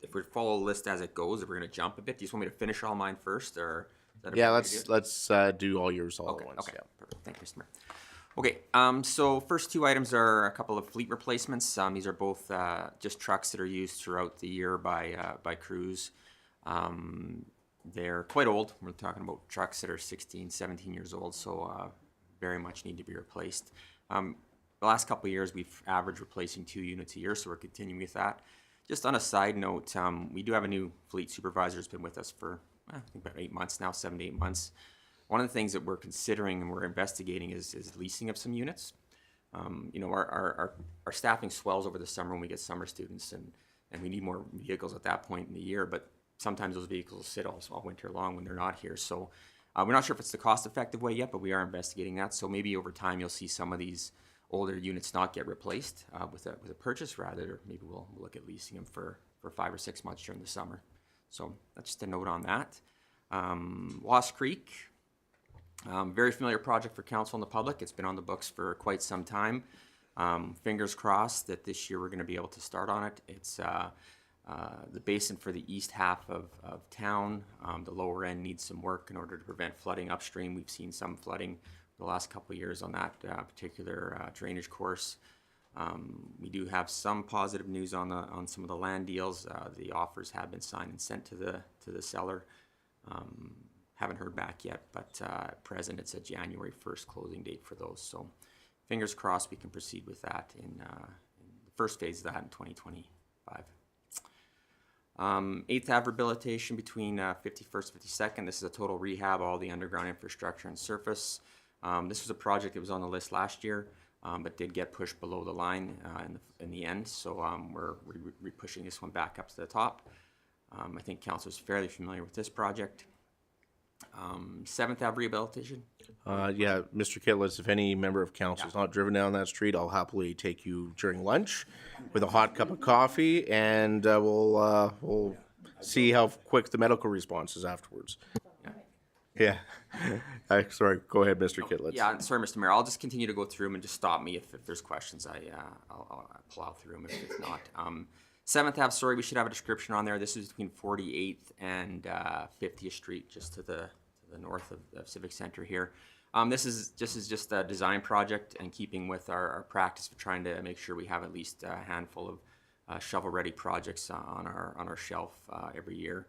Speaker 15: if we follow the list as it goes, if we're going to jump a bit, do you just want me to finish all mine first, or? Is that
Speaker 1: Yeah, let's do all yours all
Speaker 15: okay,
Speaker 1: at once.
Speaker 15: Okay,
Speaker 1: Yeah.
Speaker 15: perfect. Thank you, Mr. Mayor. Okay, so first two items are a couple of fleet replacements. These are both just trucks that are used throughout the year by crews. They're quite old. We're talking about trucks that are 16, 17 years old, so very much need to be replaced. The last couple of years, we've averaged replacing 2 units a year, so we're continuing with that. Just on a side note, we do have a new fleet supervisor who's been with us for, I think about 8 months now, 7 to 8 months. One of the things that we're considering and we're investigating is leasing of some units. You know, our staffing swells over the summer when we get summer students, and we need more vehicles at that point in the year, but sometimes those vehicles sit all winter long when they're not here. So we're not sure if it's the cost-effective way yet, but we are investigating that. So maybe over time you'll see some of these older units not get replaced with a purchase, rather maybe we'll look at leasing them for 5 or 6 months during the summer. So that's just a note on that. Lost Creek, very familiar project for council and the public. It's been on the books for quite some time. Fingers crossed that this year we're going to be able to start on it. It's the basin for the east half of town. The lower end needs some work in order to prevent flooding upstream. We've seen some flooding the last couple of years on that particular drainage course. We do have some positive news on some of the land deals. The offers have been signed and sent to the seller. Haven't heard back yet, but at present it's a January 1st closing date for those. So fingers crossed we can proceed with that in the first phase of that in 2025. 8th Ave rehabilitation between 51st and 52nd. This is a total rehab, all the underground infrastructure and surface. This was a project that was on the list last year, but did get pushed below the line in the end. So we're pushing this one back up to the top. I think council is fairly familiar with this project. 7th Ave rehabilitation.
Speaker 1: Yeah, Mr. Kittlitz, if any member of council is not driven down that street, I'll happily take you during lunch with a hot cup of coffee, and we'll see how quick the medical response is afterwards. Yeah. Sorry, go ahead, Mr. Kittlitz.
Speaker 15: Yeah, sorry, Mr. Mayor. I'll just continue to go through them and just stop me if there's questions. I'll plow through them if not. 7th Ave, sorry, we should have a description on there. This is between 48th and 50th Street, just to the north of Civic Center here. This is just a design project in keeping with our practice for trying to make sure we have at least a handful of shovel-ready projects on our shelf every year.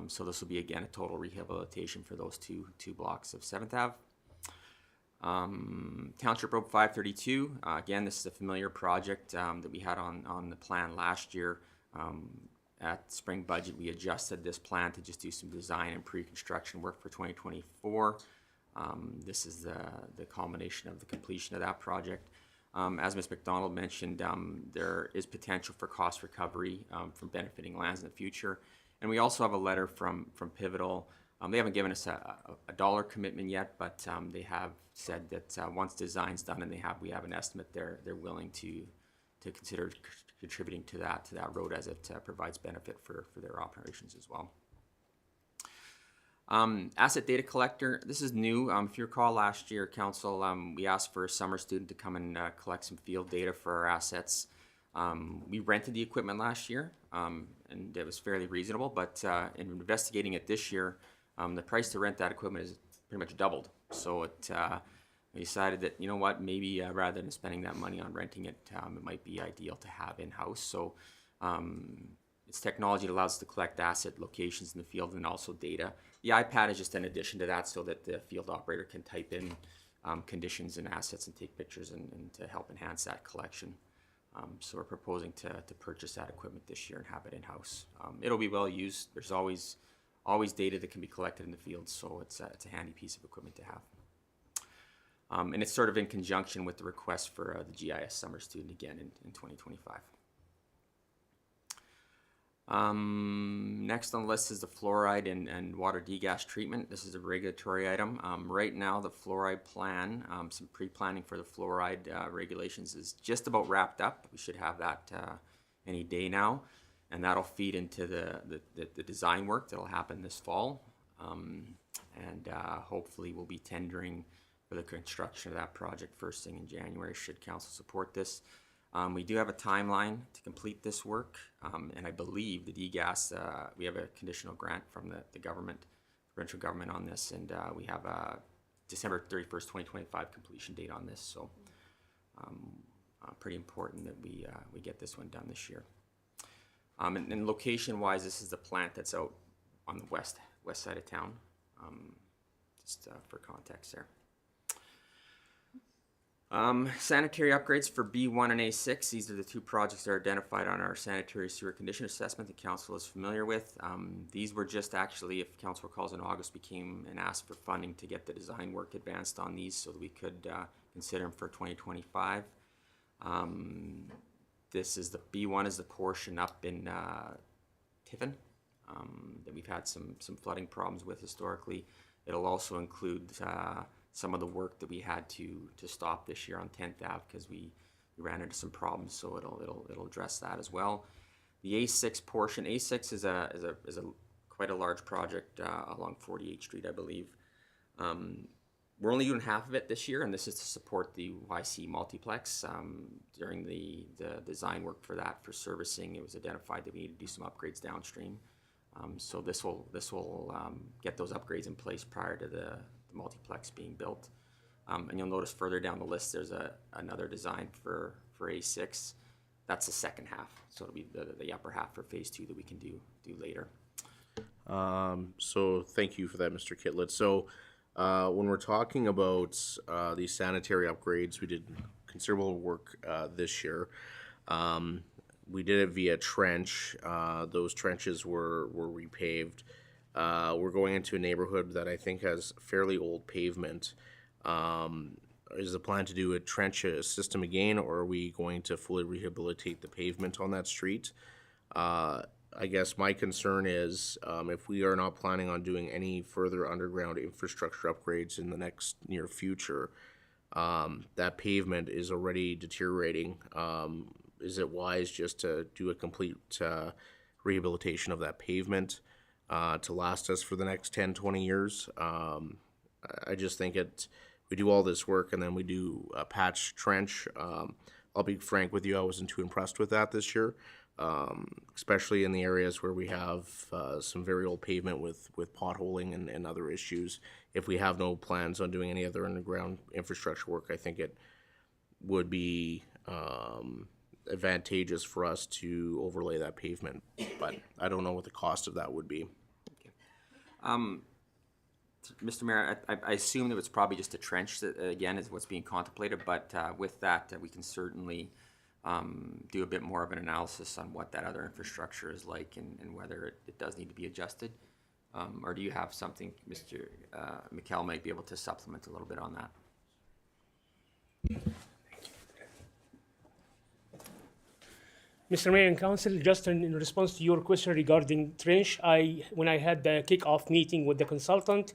Speaker 15: So this will be, again, a total rehabilitation for those two blocks of 7th Ave. Township Road 532, again, this is a familiar project that we had on the plan last year. At spring budget, we adjusted this plan to just do some design and pre-construction work for 2024. This is the culmination of the completion of that project. As Ms. McDonald mentioned, there is potential for cost recovery from benefiting lands in the future. And we also have a letter from Pivotal. They haven't given us a dollar commitment yet, but they have said that once design's done and we have an estimate, they're willing to consider contributing to that road as it provides benefit for their operations as well. Asset data collector, this is new. If you recall last year, council, we asked for a summer student to come and collect some field data for our assets. We rented the equipment last year, and it was fairly reasonable, but in investigating it this year, the price to rent that equipment is pretty much doubled. So we decided that, you know what, maybe rather than spending that money on renting it, it might be ideal to have in-house. So it's technology that allows us to collect asset locations in the field and also data. The iPad is just an addition to that so that the field operator can type in conditions and assets and take pictures and to help enhance that collection. So we're proposing to purchase that equipment this year and have it in-house. It'll be well used. There's always data that can be collected in the field, so it's a handy piece of equipment to have. And it's sort of in conjunction with the request for the GIS summer student again in 2025. Next on the list is the fluoride and water degas treatment. This is a regulatory item. Right now, the fluoride plan, some pre-planning for the fluoride regulations is just about wrapped up. We should have that any day now, and that'll feed into the design work that'll happen this fall. And hopefully we'll be tendering for the construction of that project first thing in January, should council support this. We do have a timeline to complete this work, and I believe the DGAS, we have a conditional grant from the government, provincial government on this, and we have a December 31st, 2025 completion date on this, so pretty important that we get this one done this year. And location-wise, this is the plant that's out on the west side of town, just for context there. Sanitary upgrades for B1 and A6. These are the two projects that are identified on our sanitary sewer condition assessment that council is familiar with. These were just actually, if council recalls, in August, we came and asked for funding to get the design work advanced on these so that we could consider them for 2025. This is the B1 is the portion up in Tiffin that we've had some flooding problems with historically. It'll also include some of the work that we had to stop this year on 10th Ave because we ran into some problems, so it'll address that as well. The A6 portion, A6 is a quite a large project along 48th Street, I believe. We're only doing half of it this year, and this is to support the YC multiplex. During the design work for that, for servicing, it was identified that we need to do some upgrades downstream. So this will get those upgrades in place prior to the multiplex being built. And you'll notice further down the list, there's another design for A6. That's the second half. So it'll be the upper half for phase 2 that we can do later.
Speaker 1: So thank you for that, Mr. Kitlett. So when we're talking about these sanitary upgrades, we did considerable work this year. We did it via trench. Those trenches were repaved. We're going into a neighborhood that I think has fairly old pavement. Is the plan to do a trench system again, or are we going to fully rehabilitate the pavement on that street? I guess my concern is if we are not planning on doing any further underground infrastructure upgrades in the next near future, that pavement is already deteriorating. Is it wise just to do a complete rehabilitation of that pavement to last us for the next 10, 20 years? I just think we do all this work and then we do a patch trench. I'll be frank with you, I wasn't too impressed with that this year, especially in the areas where we have some very old pavement with potholing and other issues. If we have no plans on doing any other underground infrastructure work, I think it would be advantageous for us to overlay that pavement, but I don't know what the cost of that would be.
Speaker 15: Mr. Mayor, I assume that it's probably just a trench that, again, is what's being contemplated, but with that, we can certainly do a bit more of an analysis on what that other infrastructure is like and whether it does need to be adjusted. Or do you have something, Mr. McKell might be able to supplement a little bit on that?
Speaker 16: Mr. Mayor and Council, just in response to your question regarding trench, when I had the kick-off meeting with the consultant,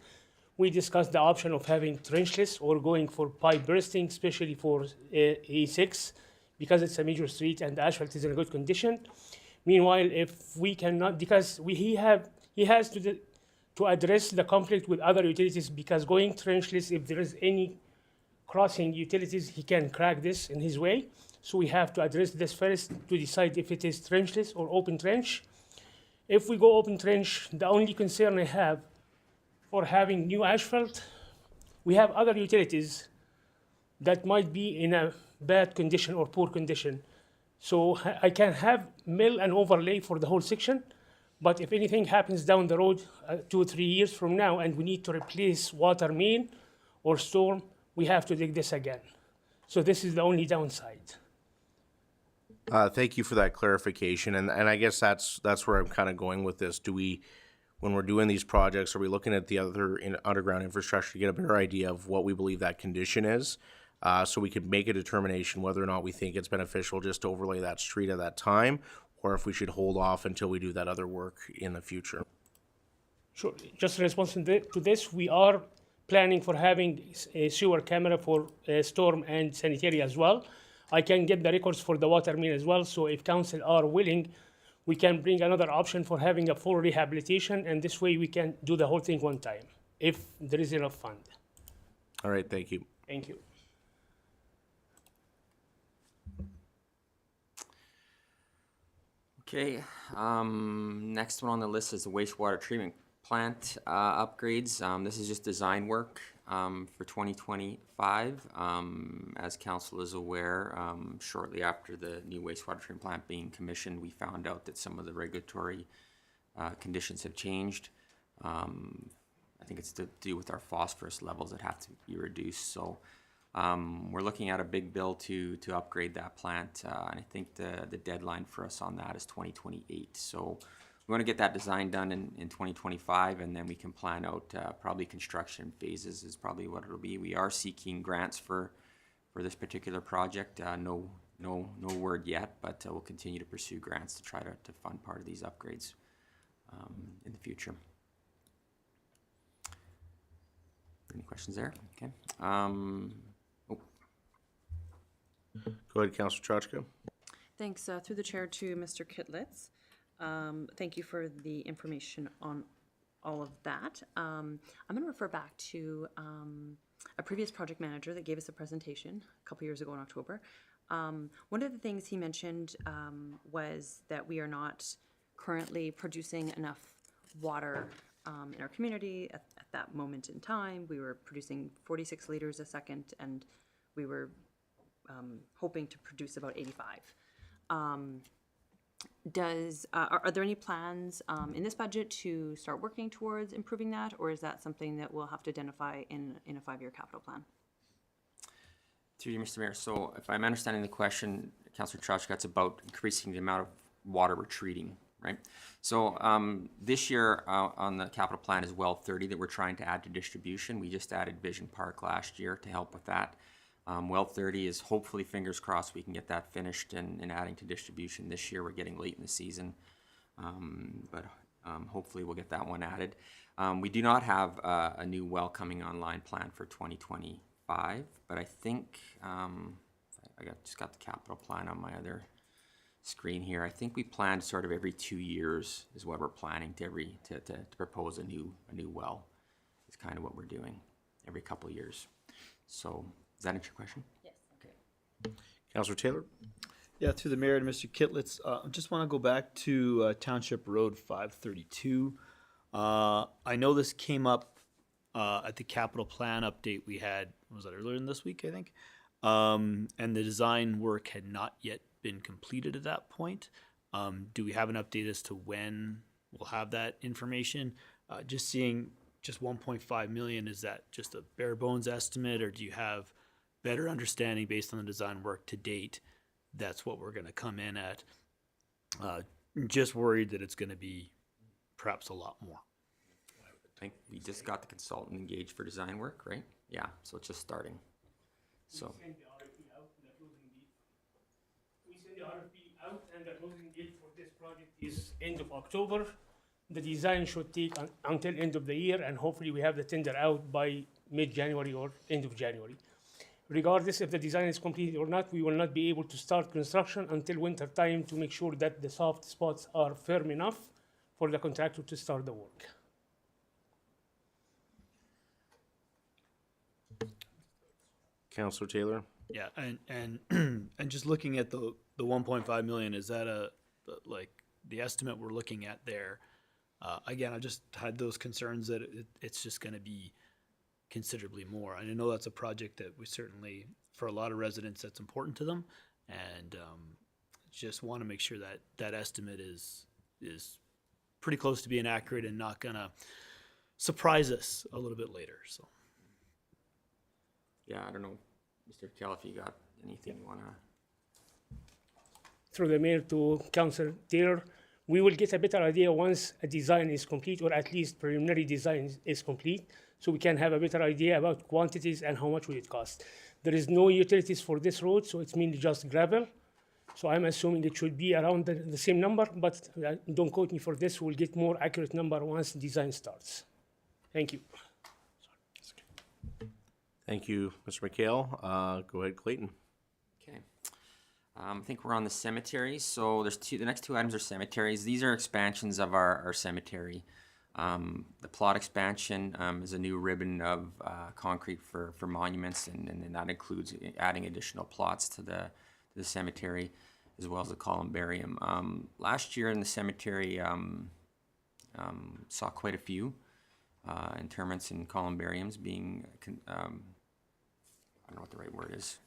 Speaker 16: we discussed the option of having trenchless or going for pipe bursting, especially for A6, because it's a major street and the asphalt is in a good condition. Meanwhile, if we cannot, because he has to address the conflict with other utilities, because going trenchless, if there is any crossing utilities, he can crack this in his way. So we have to address this first to decide if it is trenchless or open trench. If we go open trench, the only concern I have for having new asphalt, we have other utilities that might be in a bad condition or poor condition. So I can have mill and overlay for the whole section, but if anything happens down the road 2 or 3 years from now and we need to replace water main or storm, we have to dig this again. So this is the only downside.
Speaker 1: Thank you for that clarification, and I guess that's where I'm kind of going with this. When we're doing these projects, are we looking at the other underground infrastructure to get a better idea of what we believe that condition is, so we could make a determination whether or not we think it's beneficial just to overlay that street at that time, or if we should hold off until we do that other work in the future?
Speaker 16: Sure. Just in response to this, we are planning for having a sewer camera for storm and sanitary as well. I can get the records for the water main as well, so if council are willing, we can bring another option for having a full rehabilitation, and this way we can do the whole thing one time, if there is enough fund.
Speaker 1: All right, thank you.
Speaker 16: Thank you.
Speaker 15: Okay, next one on the list is the wastewater treatment plant upgrades. This is just design work for 2025. As council is aware, shortly after the new wastewater treatment plant being commissioned, we found out that some of the regulatory conditions have changed. I think it's to do with our phosphorus levels that have to be reduced. So We're looking at a big bill to upgrade that plant, and I think the deadline for us on that is 2028. So we want to get that design done in 2025, and then we can plan out probably construction phases is probably what it'll be. We are seeking grants for this particular project. No word yet, but we'll continue to pursue grants to try to fund part of these upgrades in the future. Any questions there? Okay.
Speaker 1: Go ahead, Councillor Trotchko.
Speaker 8: Thanks. Through the chair to Mr. Kitlitz. Thank you for the information on all of that. I'm going to refer back to a previous project manager that gave us a presentation a couple years ago in October. One of the things he mentioned was that we are not currently producing enough water in our community. At that moment in time, we were producing 46 liters a second, and we were hoping to produce about 85. Are there any plans in this budget to start working towards improving that, or is that something that we'll have to identify in a 5-year capital plan?
Speaker 15: Through you, Mr. Mayor. So if I'm understanding the question, Councillor Trotchko, it's about increasing the amount of water we're treating, right? So this year on the capital plan is well 30 that we're trying to add to distribution. We just added Vision Park last year to help with that. Well 30 is hopefully, fingers crossed, we can get that finished and adding to distribution this year. We're getting late in the season, but hopefully we'll get that one added. We do not have a new well coming online planned for 2025, but I think just got the capital plan on my other screen here. I think we plan sort of every 2 years is what we're planning to propose a new well. It's kind of what we're doing every couple of years. So does that answer your question?
Speaker 8: Yes.
Speaker 15: Okay.
Speaker 1: Councillor Taylor.
Speaker 11: Yeah, through the mayor to Mr. Kitlitz, I just want to go back to Township Road 532. I know this came up at the capital plan update we had, was that earlier in this week, I think? And the design work had not yet been completed at that point. Do we have an update as to when we'll have that information? Just seeing just 1.5 million, is that just a bare bones estimate, or do you have better understanding based on the design work to date? That's what we're going to come in at. Just worried that it's going to be perhaps a lot more.
Speaker 15: I think we just got the consultant engaged for design work, right? Yeah, so it's just starting. So.
Speaker 16: We send the RFP out and the closing date. We send the RFP out and the closing date for this project is end of October. The design should take until end of the year, and hopefully we have the tender out by mid-January or end of January. Regardless if the design is completed or not, we will not be able to start construction until winter time to make sure that the soft spots are firm enough for the contractor to start the work.
Speaker 1: Councillor Taylor.
Speaker 11: Yeah, and and just looking at the 1.5 million, is that like the estimate we're looking at there? Again, I just had those concerns that it's just going to be considerably more. And I know that's a project that we certainly, for a lot of residents, that's important to them, and just want to make sure that that estimate is pretty close to being accurate and not going to surprise us a little bit later. So.
Speaker 15: Yeah, I don't know, Mr. Kell, if you got anything you want to.
Speaker 16: Through the mayor to Councillor Taylor, we will get a better idea once a design is complete, or at least preliminary design is complete, so we can have a better idea about quantities and how much will it cost. There is no utilities for this road, so it's mainly just gravel. So I'm assuming it should be around the same number, but don't quote me for this. We'll get more accurate number once design starts. Thank you.
Speaker 1: Thank you, Mr. McHale. Go ahead, Clayton.
Speaker 15: Okay. I think we're on the cemeteries. So there's the next two items are cemeteries. These are expansions of our cemetery. The plot expansion is a new ribbon of concrete for monuments, and that includes adding additional plots to the cemetery, as well as the columbarium. Last year in the cemetery, saw quite a few interments and columbariums being, I don't know what the right word is.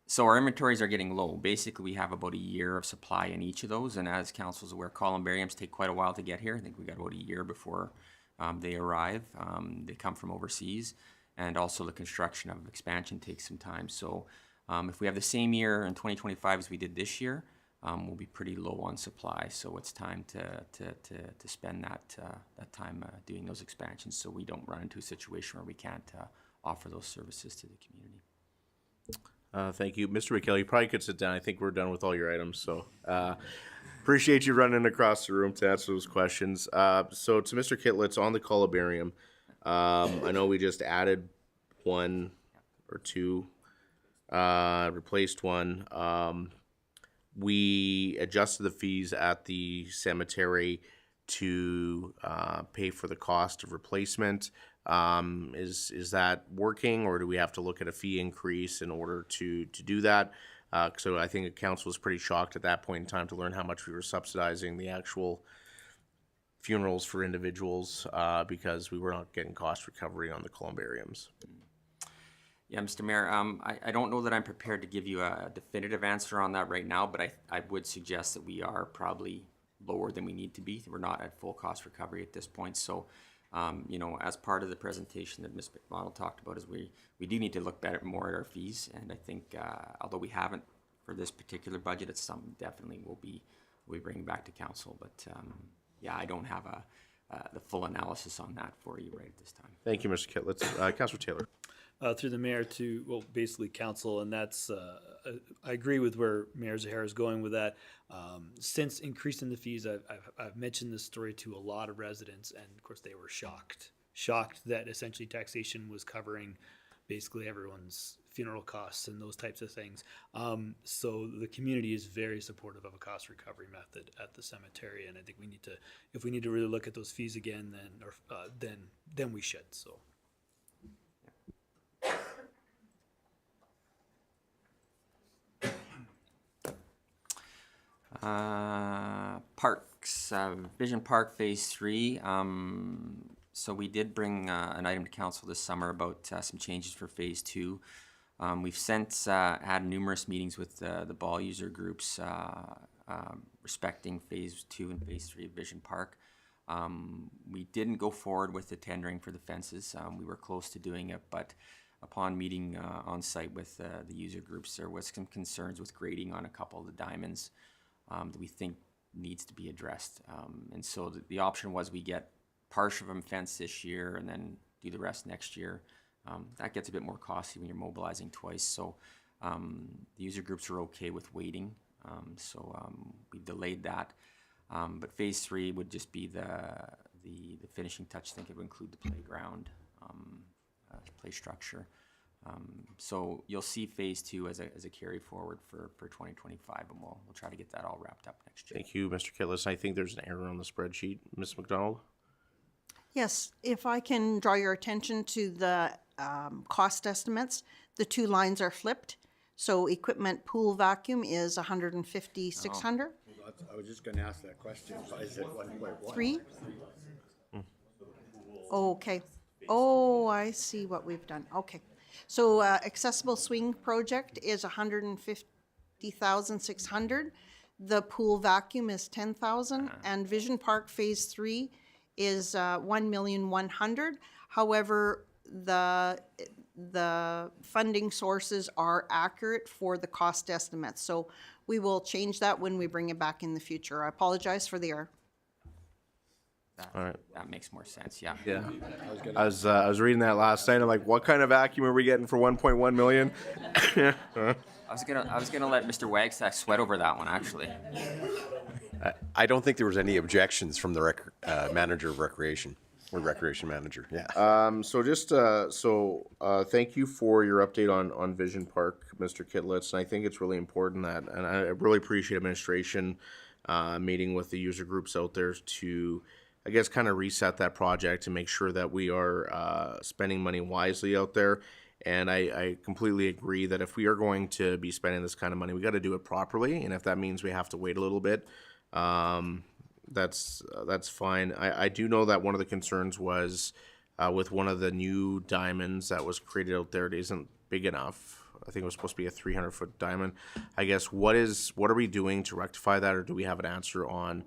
Speaker 15: So our inventories are getting low. Basically, we have about a year of supply in each of those, and as council's aware, columbariums take quite a while to get here. I think we got about a year before they arrive. They come from overseas, and also the construction of expansion takes some time. So if we have the same year in 2025 as we did this year, we'll be pretty low on supply. So it's time to spend that time doing those expansions, so we don't run into a situation where we can't offer those services to the community.
Speaker 1: Thank you. Mr. McKellar, you probably could sit down. I think we're done with all your items, so appreciate you running across the room to answer those questions. So to Mr. Kitlitz, on the columbarium, I know we just added one or two, replaced one. We adjusted the fees at the cemetery to pay for the cost of replacement. Is that working, or do we have to look at a fee increase in order to do that? So I think the council was pretty shocked at that point in time to learn how much we were subsidizing the actual funerals for individuals because we were not getting cost recovery on the columbariums.
Speaker 15: Yeah, Mr. Mayor, I don't know that I'm prepared to give you a definitive answer on that right now, but I would suggest that we are probably lower than we need to be. We're not at full cost recovery at this point. So, you know, as part of the presentation that Ms. McDonald talked about, is we do need to look better more at our fees. And I think, although we haven't for this particular budget, it's something definitely we'll be bringing back to council. But yeah, I don't have the full analysis on that for you right at this time.
Speaker 1: Thank you, Mr. Kitlitz. Councilor Taylor.
Speaker 11: Through the mayor to, well, basically council, and that's, I agree with where Mayor Zahara is going with that. Since increasing the fees, I've mentioned this story to a lot of residents, and of course they were shocked that essentially taxation was covering basically everyone's funeral costs and those types of things. So the community is very supportive of a cost recovery method at the cemetery, and I think we need to, if we need to really look at those fees again, then we should, so.
Speaker 15: Parks, Vision Park Phase 3. So we did bring an item to council this summer about some changes for Phase 2. We've since had numerous meetings with the ball user groups respecting Phase 2 and Phase 3 of Vision Park. We didn't go forward with the tendering for the fences. We were close to doing it, but upon meeting on site with the user groups, there was some concerns with grading on a couple of the diamonds that we think needs to be addressed. And so the option was we get partial of them fenced this year and then do the rest next year. That gets a bit more costly when you're mobilizing twice. So the user groups are okay with waiting. So we delayed that. But Phase 3 would just be the finishing touch. I think it would include the playground, play structure. So you'll see Phase 2 as a carry forward for 2025, and we'll try to get that all wrapped up next year.
Speaker 1: Thank you, Mr. Kitlitz. I think there's an error on the spreadsheet. Ms. McDonald?
Speaker 3: Yes, if I can draw your attention to the cost estimates, the two lines are flipped. So equipment pool vacuum is 150,600.
Speaker 12: I was just gonna ask that question. Why is it 1.1?
Speaker 3: 3? Okay. Oh, I see what we've done. Okay. So accessible swing project is 150,600. The pool vacuum is 10,000, and Vision Park Phase 3 is 1,100,000. However, the funding sources are accurate for the cost estimates. So we will change that when we bring it back in the future. I apologize for the error.
Speaker 1: All right.
Speaker 15: That makes more sense, yeah.
Speaker 1: Yeah. I was reading that last night. I'm like, what kind of vacuum are we getting for 1.1 million?
Speaker 15: I was gonna let Mr. Wagstaff sweat over that one, actually.
Speaker 2: I don't think there was any objections from the manager of recreation or recreation manager. Yeah.
Speaker 1: So just thank you for your update on Vision Park, Mr. Kitlitz. And I think it's really important that, and I really appreciate administration meeting with the user groups out there to, I guess, kind of reset that project to make sure that we are spending money wisely out there. And I completely agree that if we are going to be spending this kind of money, we got to do it properly. And if that means we have to wait a little bit, that's fine. I do know that one of the concerns was with one of the new diamonds that was created out there, it isn't big enough. I think it was supposed to be a 300-foot diamond. I guess what are we doing to rectify that, or do we have an answer on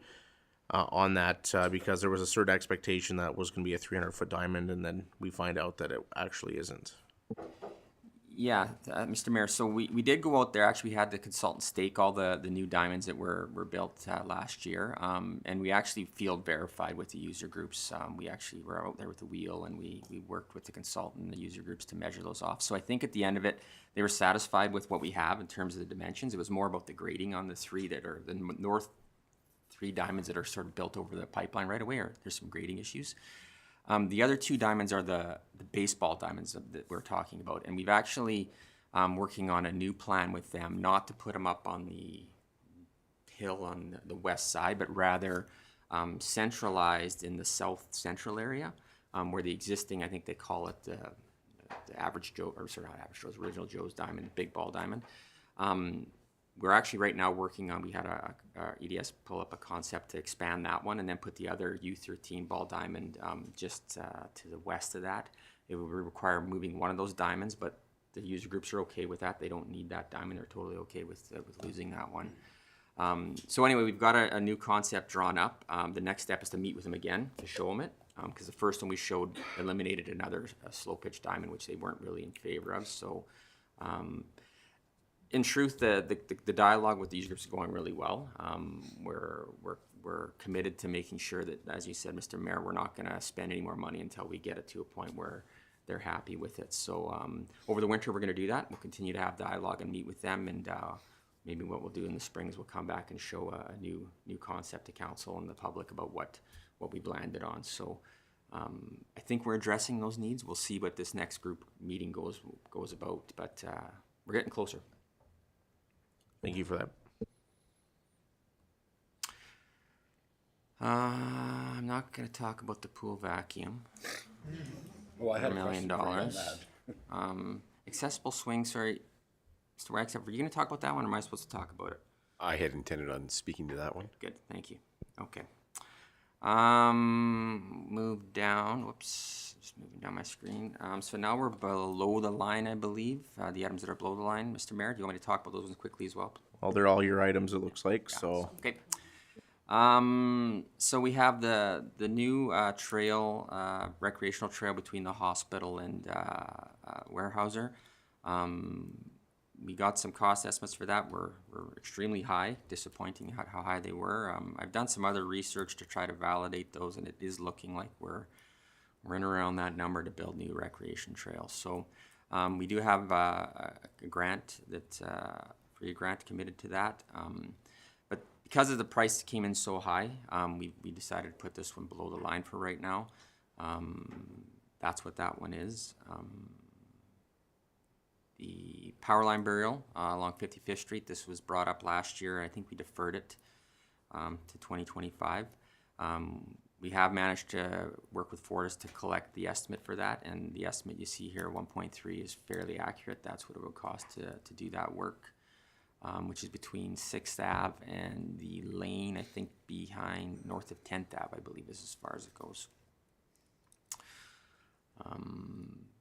Speaker 1: on that because there was a certain expectation that it was going to be a 300-foot diamond, and then we find out that it actually isn't.
Speaker 15: Yeah, Mr. Mayor, so we did go out there. Actually, we had the consultant stake all the new diamonds that were built last year. And we actually field verified with the user groups. We actually were out there with the wheel, and we worked with the consultant and the user groups to measure those off. So I think at the end of it, they were satisfied with what we have in terms of the dimensions. It was more about the grading on the three that are the north three diamonds that are sort of built over the pipeline right away, or there's some grading issues. The other two diamonds are the baseball diamonds that we're talking about. And we've actually working on a new plan with them, not to put them up on the hill on the west side, but rather centralized in the south central area, where the existing, I think they call it the average Joe, or sorry, not average Joe's, original Joe's diamond, big ball diamond. We're actually right now working on, we had our EDS pull up a concept to expand that one and then put the other U13 ball diamond just to the west of that. It would require moving one of those diamonds, but the user groups are okay with that. They don't need that diamond. They're totally okay with losing that one. So anyway, we've got a new concept drawn up. The next step is to meet with them again to show them it, because the first one we showed eliminated another slow pitch diamond, which they weren't really in favor of. So in truth, the dialogue with these groups is going really well. We're committed to making sure that, as you said, Mr. Mayor, we're not going to spend any more money until we get it to a point where they're happy with it. So over the winter, we're going to do that. We'll continue to have dialogue and meet with them, and maybe what we'll do in the spring is we'll come back and show a new concept to council and the public about what we landed on. So I think we're addressing those needs. We'll see what this next group meeting goes about, but we're getting closer.
Speaker 1: Thank you for that.
Speaker 15: I'm not going to talk about the pool vacuum.
Speaker 14: Well, I had
Speaker 15: $1 million. Accessible swing, sorry. Mr. Wagstaff, were you going to talk about that one, or am I supposed to talk about it?
Speaker 2: I had intended on speaking to that one.
Speaker 15: Good, thank you. Okay. Move down, whoops, just moving down my screen. So now we're below the line, I believe, the items that are below the line. Mr. Mayor, do you want me to talk about those ones quickly as well?
Speaker 1: Well, they're all your items, it looks like, so.
Speaker 15: Okay. So we have the new trail, recreational trail between the hospital and Weyerhaeuser. We got some cost estimates for that. Were extremely high, disappointing how high they were. I've done some other research to try to validate those, and it is looking like we're in around that number to build new recreation trails. So we do have a grant free grant committed to that. But because of the price that came in so high, we decided to put this one below the line for right now. That's what that one is. The power line burial along 55th Street, this was brought up last year. I think we deferred it to 2025. We have managed to work with Fortis to collect the estimate for that, and the estimate you see here, 1.3, is fairly accurate. That's what it would cost to do that work, which is between 6th Ave and the lane, I think, behind north of 10th Ave, I believe, is as far as it goes.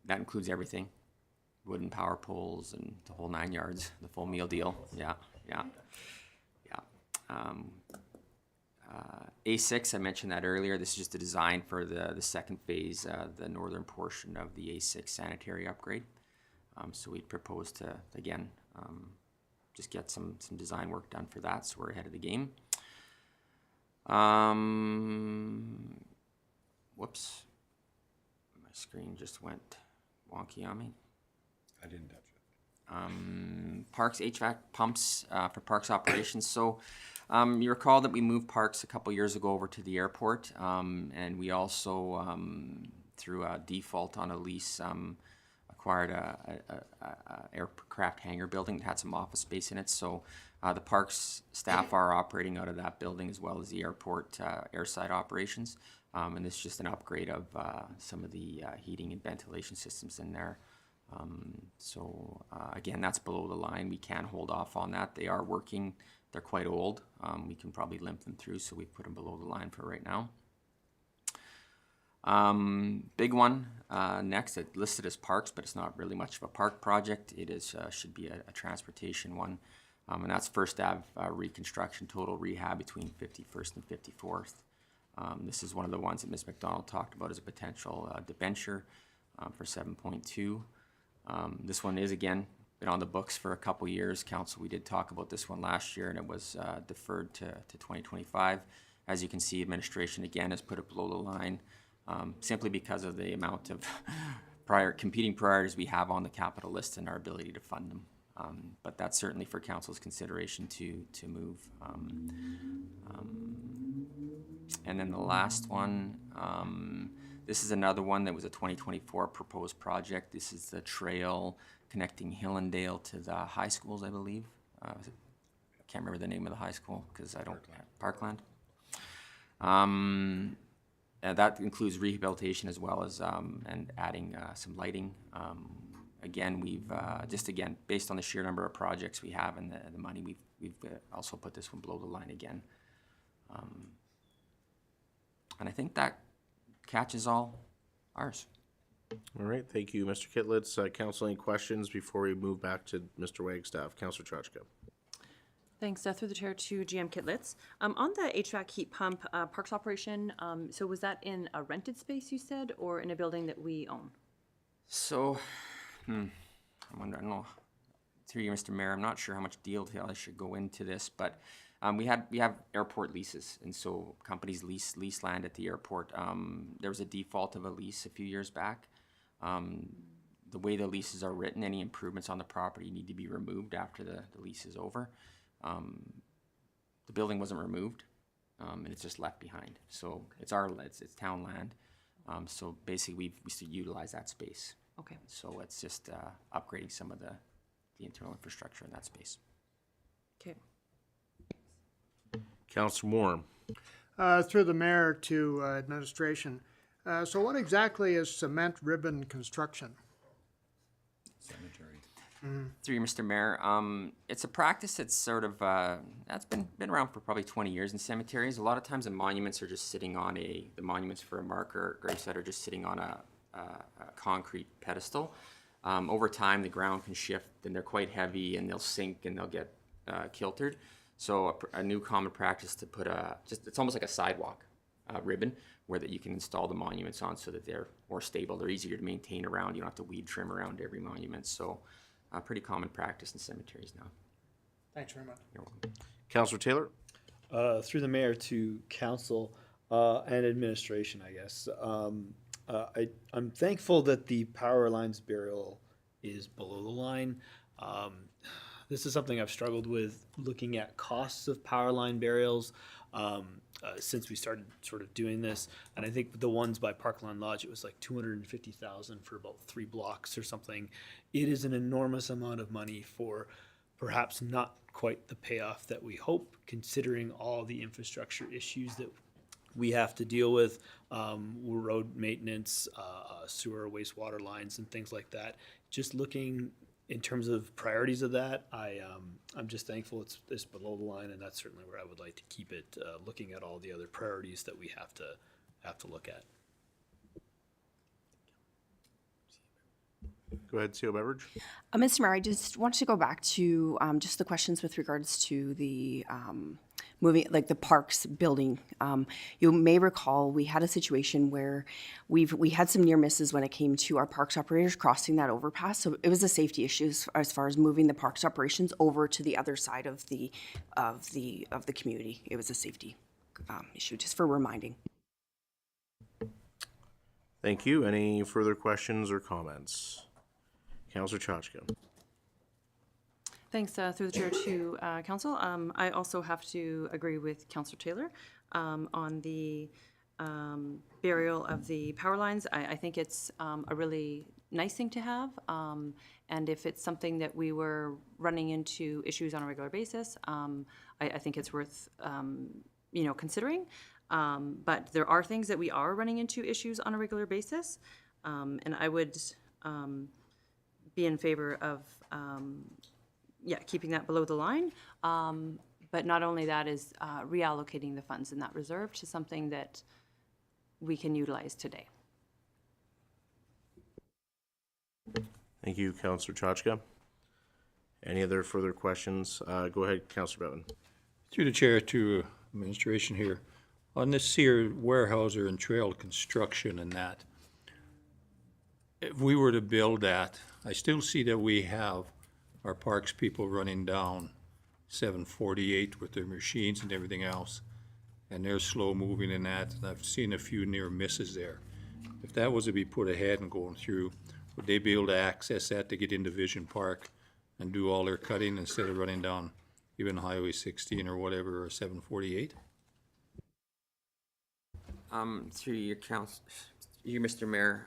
Speaker 15: That includes everything. Wooden power poles and the whole 9 yards, the full meal deal. Yeah. A6, I mentioned that earlier. This is just a design for the second phase, the northern portion of the A6 sanitary upgrade. So we propose to, again, just get some design work done for that, so we're ahead of the game. Whoops. My screen just went wonky on me.
Speaker 2: I didn't touch it.
Speaker 15: Parks HVAC pumps for Parks operations. So you recall that we moved Parks a couple years ago over to the airport, and we also, through a default on a lease, acquired a aircraft hangar building that had some office space in it. So the Parks staff are operating out of that building, as well as the airport airside operations. And this is just an upgrade of some of the heating and ventilation systems in there. Again, that's below the line. We can hold off on that. They are working. They're quite old. We can probably limp them through, so we put them below the line for right now. Big one next, it listed as parks, but it's not really much of a park project. It is should be a transportation one. And that's First Ave reconstruction, total rehab between 51st and 54th. This is one of the ones that Ms. McDonald talked about as a potential debenture for 7.2. This one is, again, been on the books for a couple years. Council, we did talk about this one last year, and it was deferred to 2025. As you can see, administration, again, has put it below the line simply because of the amount of competing priorities we have on the capital list and our ability to fund them. But that's certainly for council's consideration to move. And then the last one, this is another one that was a 2024 proposed project. This is the trail connecting Hillendale to the high schools, I believe. I can't remember the name of the high school because I don't. Parkland. And that includes rehabilitation as well as and adding some lighting. Again, we've based on the sheer number of projects we have and the money, we've also put this one below the line again. And I think that catches all ours.
Speaker 1: All right, thank you, Mr. Kitlitz. Council, any questions before we move back to Mr. Wagstaff? Councillor Chachka.
Speaker 8: Thanks. Through the chair to GM Kitlitz. On the HVAC heat pump parks operation, so was that in a rented space, you said, or in a building that we own?
Speaker 15: So, I wonder, I don't know, through you, Mr. Mayor, I'm not sure how much detail I should go into this, but we have airport leases, and so companies lease land at the airport. There was a default of a lease a few years back. The way the leases are written, any improvements on the property need to be removed after the lease is over. The building wasn't removed, and it's just left behind. So it's town land. So basically, we still utilize that space.
Speaker 8: Okay.
Speaker 15: So it's just upgrading some of the internal infrastructure in that space.
Speaker 8: Okay.
Speaker 1: Councillor Moore.
Speaker 17: Through the mayor to administration. So what exactly is cement ribbon construction?
Speaker 15: Through you, Mr. Mayor, it's a practice that's sort of that's been around for probably 20 years in cemeteries. A lot of times the monuments are just sitting on the monuments for a marker or gravesite are just sitting on a concrete pedestal. Over time, the ground can shift, and they're quite heavy, and they'll sink, and they'll get kiltered. So a new common practice to put it's almost like a sidewalk ribbon where that you can install the monuments on so that they're more stable. They're easier to maintain around. You don't have to weed trim around every monument. So pretty common practice in cemeteries now.
Speaker 17: Thanks very much.
Speaker 15: You're welcome.
Speaker 1: Councillor Taylor.
Speaker 11: Through the mayor to council and administration, I guess. I'm thankful that the power lines burial is below the line. This is something I've struggled with looking at costs of power line burials since we started sort of doing this. And I think the ones by Parkland Lodge, it was like $250,000 for about 3 blocks or something. It is an enormous amount of money for perhaps not quite the payoff that we hope, considering all the infrastructure issues that we have to deal with, road maintenance, sewer, wastewater lines, and things like that. Just looking in terms of priorities of that, I'm just thankful it's below the line, and that's certainly where I would like to keep it. Looking at all the other priorities that we have to look at.
Speaker 1: Go ahead, CO Beveridge.
Speaker 9: Mr. Mayor, I just wanted to go back to just the questions with regards to the moving, like the parks building. You may recall we had a situation where we had some near misses when it came to our parks operators crossing that overpass. So it was a safety issue as far as moving the parks operations over to the other side of the community. It was a safety issue, just for reminding.
Speaker 1: Thank you. Any further questions or comments? Councillor Chachka.
Speaker 8: Thanks. Through the chair to council. I also have to agree with Councillor Taylor on the burial of the power lines. I think it's a really nice thing to have. And if it's something that we were running into issues on a regular basis, I think it's worth considering. But there are things that we are running into issues on a regular basis. And I would be in favor of keeping that below the line. But not only that is reallocating the funds in that reserve to something that we can utilize today.
Speaker 1: Thank you, Councillor Chachka. Any other further questions? Go ahead, Councillor Bevan.
Speaker 14: Through the chair to administration here, on this here warehouser and trail construction and that, if we were to build that, I still see that we have our parks people running down 748 with their machines and everything else, and they're slow moving in that, and I've seen a few near misses there. If that was to be put ahead and going through, would they be able to access that to get into Vision Park and do all their cutting instead of running down even Highway 16 or whatever, or 748?
Speaker 15: Through your council, you, Mr. Mayor.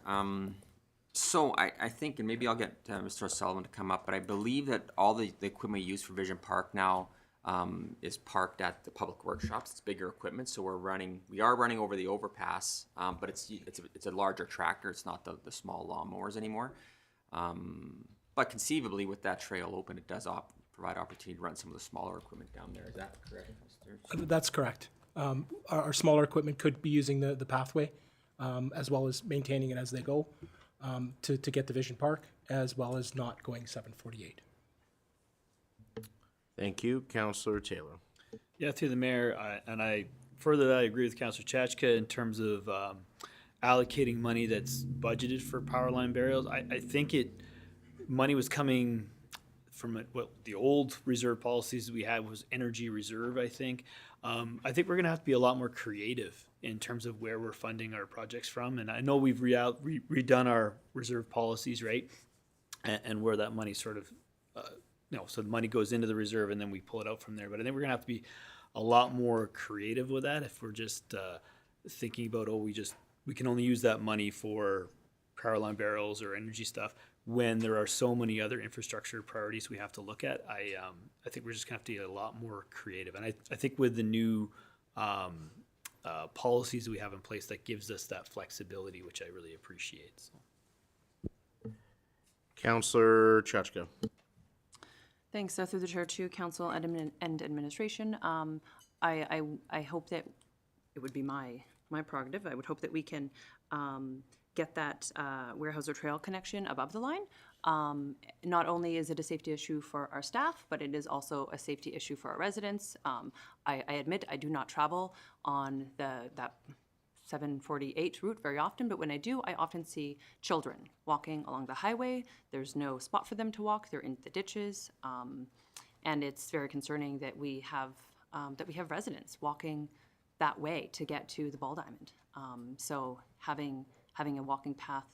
Speaker 15: So I think, and maybe I'll get Mr. O'Sullivan to come up, but I believe that all the equipment used for Vision Park now is parked at the public workshops. It's bigger equipment, so we are running over the overpass, but it's a larger tractor. It's not the small lawnmowers anymore. But conceivably, with that trail open, it does provide opportunity to run some of the smaller equipment down there. Is that correct, Mr.?
Speaker 18: That's correct. Our smaller equipment could be using the pathway, as well as maintaining it as they go, to get to Vision Park, as well as not going 748.
Speaker 1: Thank you, Councillor Taylor.
Speaker 11: Yeah, through the mayor, I agree with Councillor Chachka in terms of allocating money that's budgeted for power line burials. I think money was coming from the old reserve policies we had was energy reserve, I think. I think we're going to have to be a lot more creative in terms of where we're funding our projects from. And I know we've redone our reserve policies, right? And where that money sort of, so the money goes into the reserve and then we pull it out from there. But I think we're going to have to be a lot more creative with that if we're just thinking about, we can only use that money for power line barrels or energy stuff when there are so many other infrastructure priorities we have to look at. I think we're just going to have to be a lot more creative. And I think with the new policies we have in place, that gives us that flexibility, which I really appreciate. So.
Speaker 1: Councillor Chachka.
Speaker 8: Thanks. Through the chair to council and administration. I hope that it would be my prerogative. I would hope that we can get that Weyerhaeuser Trail connection above the line. Not only is it a safety issue for our staff, but it is also a safety issue for our residents. I admit I do not travel on that 748 route very often, but when I do, I often see children walking along the highway. There's no spot for them to walk. They're in the ditches. And it's very concerning that we have residents walking that way to get to the Ball Diamond. So having a walking path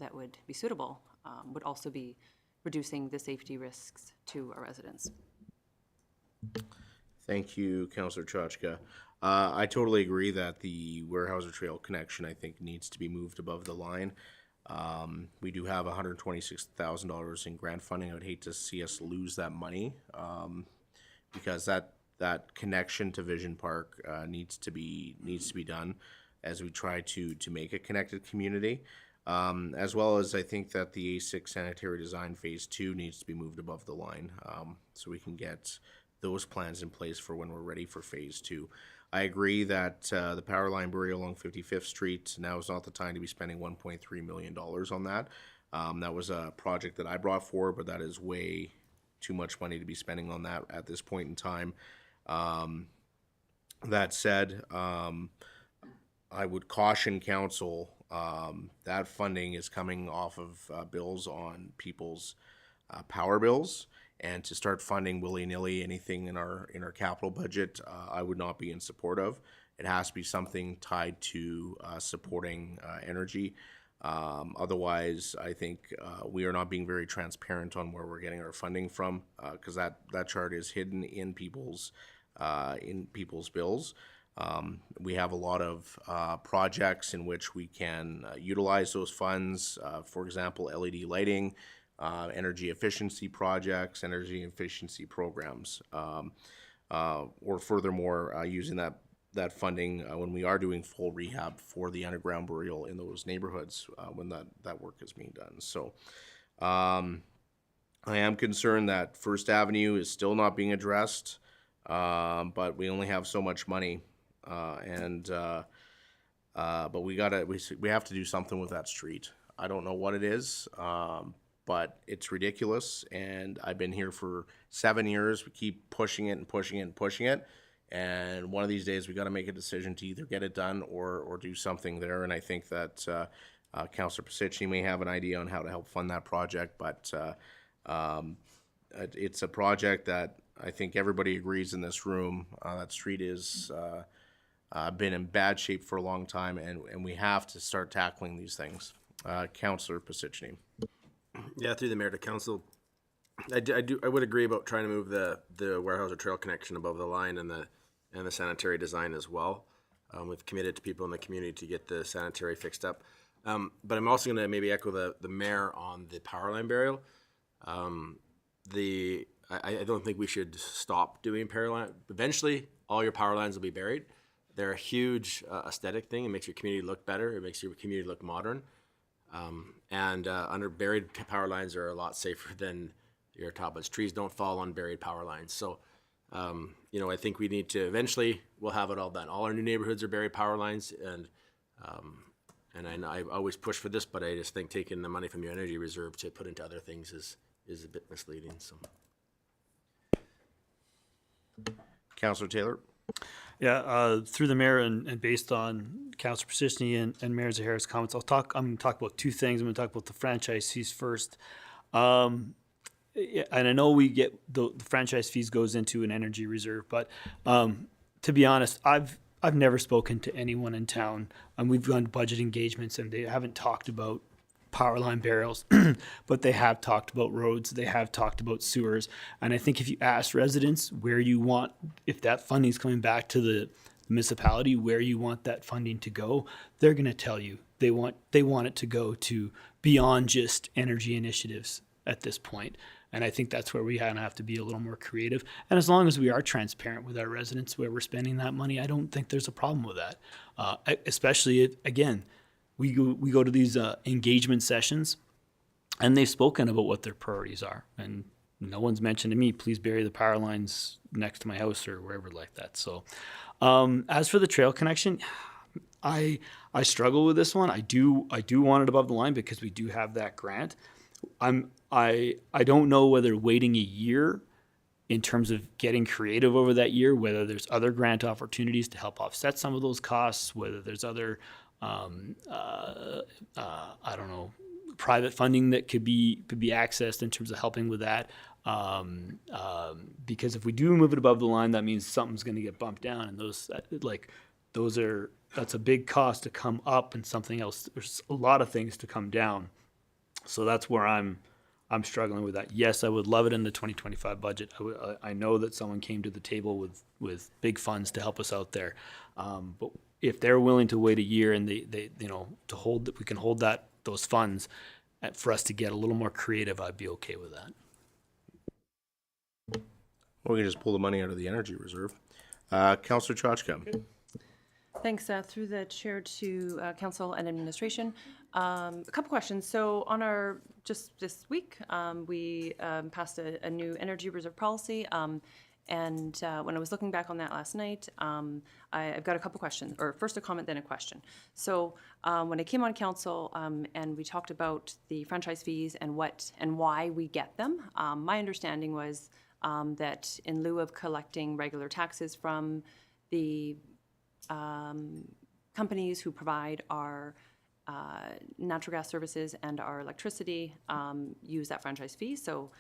Speaker 8: that would be suitable would also be reducing the safety risks to our residents.
Speaker 1: Thank you, Councillor Chachka. I totally agree that the Weyerhaeuser Trail connection, I think, needs to be moved above the line. We do have $126,000 in grant funding. I would hate to see us lose that money because that connection to Vision Park needs to be done as we try to make a connected community. As well as I think that the A6 sanitary design phase 2 needs to be moved above the line so we can get those plans in place for when we're ready for phase 2. I agree that the power line burial along 55th Street, now is not the time to be spending $1.3 million on that. That was a project that I brought forward, but that is way too much money to be spending on that at this point in time. That said, I would caution council that funding is coming off of bills on people's power bills, and to start funding willy-nilly anything in our capital budget, I would not be in support of. It has to be something tied to supporting energy. Otherwise, I think we are not being very transparent on where we're getting our funding from, because that chart is hidden in people's bills. We have a lot of projects in which we can utilize those funds. For example, LED lighting, energy efficiency projects, energy efficiency programs, or furthermore, using that funding when we are doing full rehab for the underground burial in those neighborhoods when that work is being done. So I am concerned that First Avenue is still not being addressed, but we only have so much money. But we have to do something with that street. I don't know what it is, but it's ridiculous. And I've been here for 7 years. We keep pushing it and pushing it and pushing it. And one of these days, we got to make a decision to either get it done or do something there. And I think that Councillor Pisichny may have an idea on how to help fund that project, but it's a project that I think everybody agrees in this room. That street is been in bad shape for a long time, and we have to start tackling these things. Councillor Pisichny.
Speaker 6: Yeah, through the mayor to council, I would agree about trying to move the Weyerhaeuser Trail connection above the line and the sanitary design as well. We've committed to people in the community to get the sanitary fixed up. But I'm also going to maybe echo the mayor on the power line burial. I don't think we should stop doing power line. Eventually, all your power lines will be buried. They're a huge aesthetic thing. It makes your community look better. It makes your community look modern. Under buried power lines are a lot safer than your topless. Trees don't fall on buried power lines. So, I think we need to eventually we'll have it all done. All our new neighborhoods are buried power lines, and I always push for this, but I just think taking the money from your energy reserve to put into other things is a bit misleading. So,
Speaker 1: Councillor Taylor.
Speaker 11: Yeah, through the mayor and based on Councillor Pisichny and Mayor Zahara's comments, I'm going to talk about two things. I'm going to talk about the franchise fees first. And I know we get the franchise fees goes into an energy reserve, but to be honest, I've never spoken to anyone in town, and we've gone to budget engagements, and they haven't talked about power line burials, but they have talked about roads, they have talked about sewers. And I think if you ask residents where you want, if that funding is coming back to the municipality, where you want that funding to go, they're going to tell you they want it to go to beyond just energy initiatives at this point. And I think that's where we have to be a little more creative. And as long as we are transparent with our residents where we're spending that money, I don't think there's a problem with that. Especially, again, we go to these engagement sessions, and they've spoken about what their priorities are. And no one's mentioned to me, please bury the power lines next to my house or wherever like that. So as for the trail connection, I struggle with this one. I do want it above the line because we do have that grant. I don't know whether waiting a year in terms of getting creative over that year, whether there's other grant opportunities to help offset some of those costs, whether there's other I don't know, private funding that could be accessed in terms of helping with that. Because if we do move it above the line, that means something's going to get bumped down, and that's a big cost to come up, and something else. There's a lot of things to come down, so that's where I'm struggling with that. Yes, I would love it in the 2025 budget. I know that someone came to the table with big funds to help us out there, but if they're willing to wait a year and we can hold those funds for us to get a little more creative, I'd be okay with that.
Speaker 1: Or we can just pull the money out of the energy reserve. Councillor Chachka.
Speaker 8: Thanks. Through the chair to council and administration. A couple questions. So on just this week, we passed a new energy reserve policy. And when I was looking back on that last night, I've got a couple questions, or first a comment, then a question. So when I came on council and we talked about the franchise fees and why we get them, my understanding was that in lieu of collecting regular taxes from the companies who provide our natural gas services and our electricity, use that franchise fee. So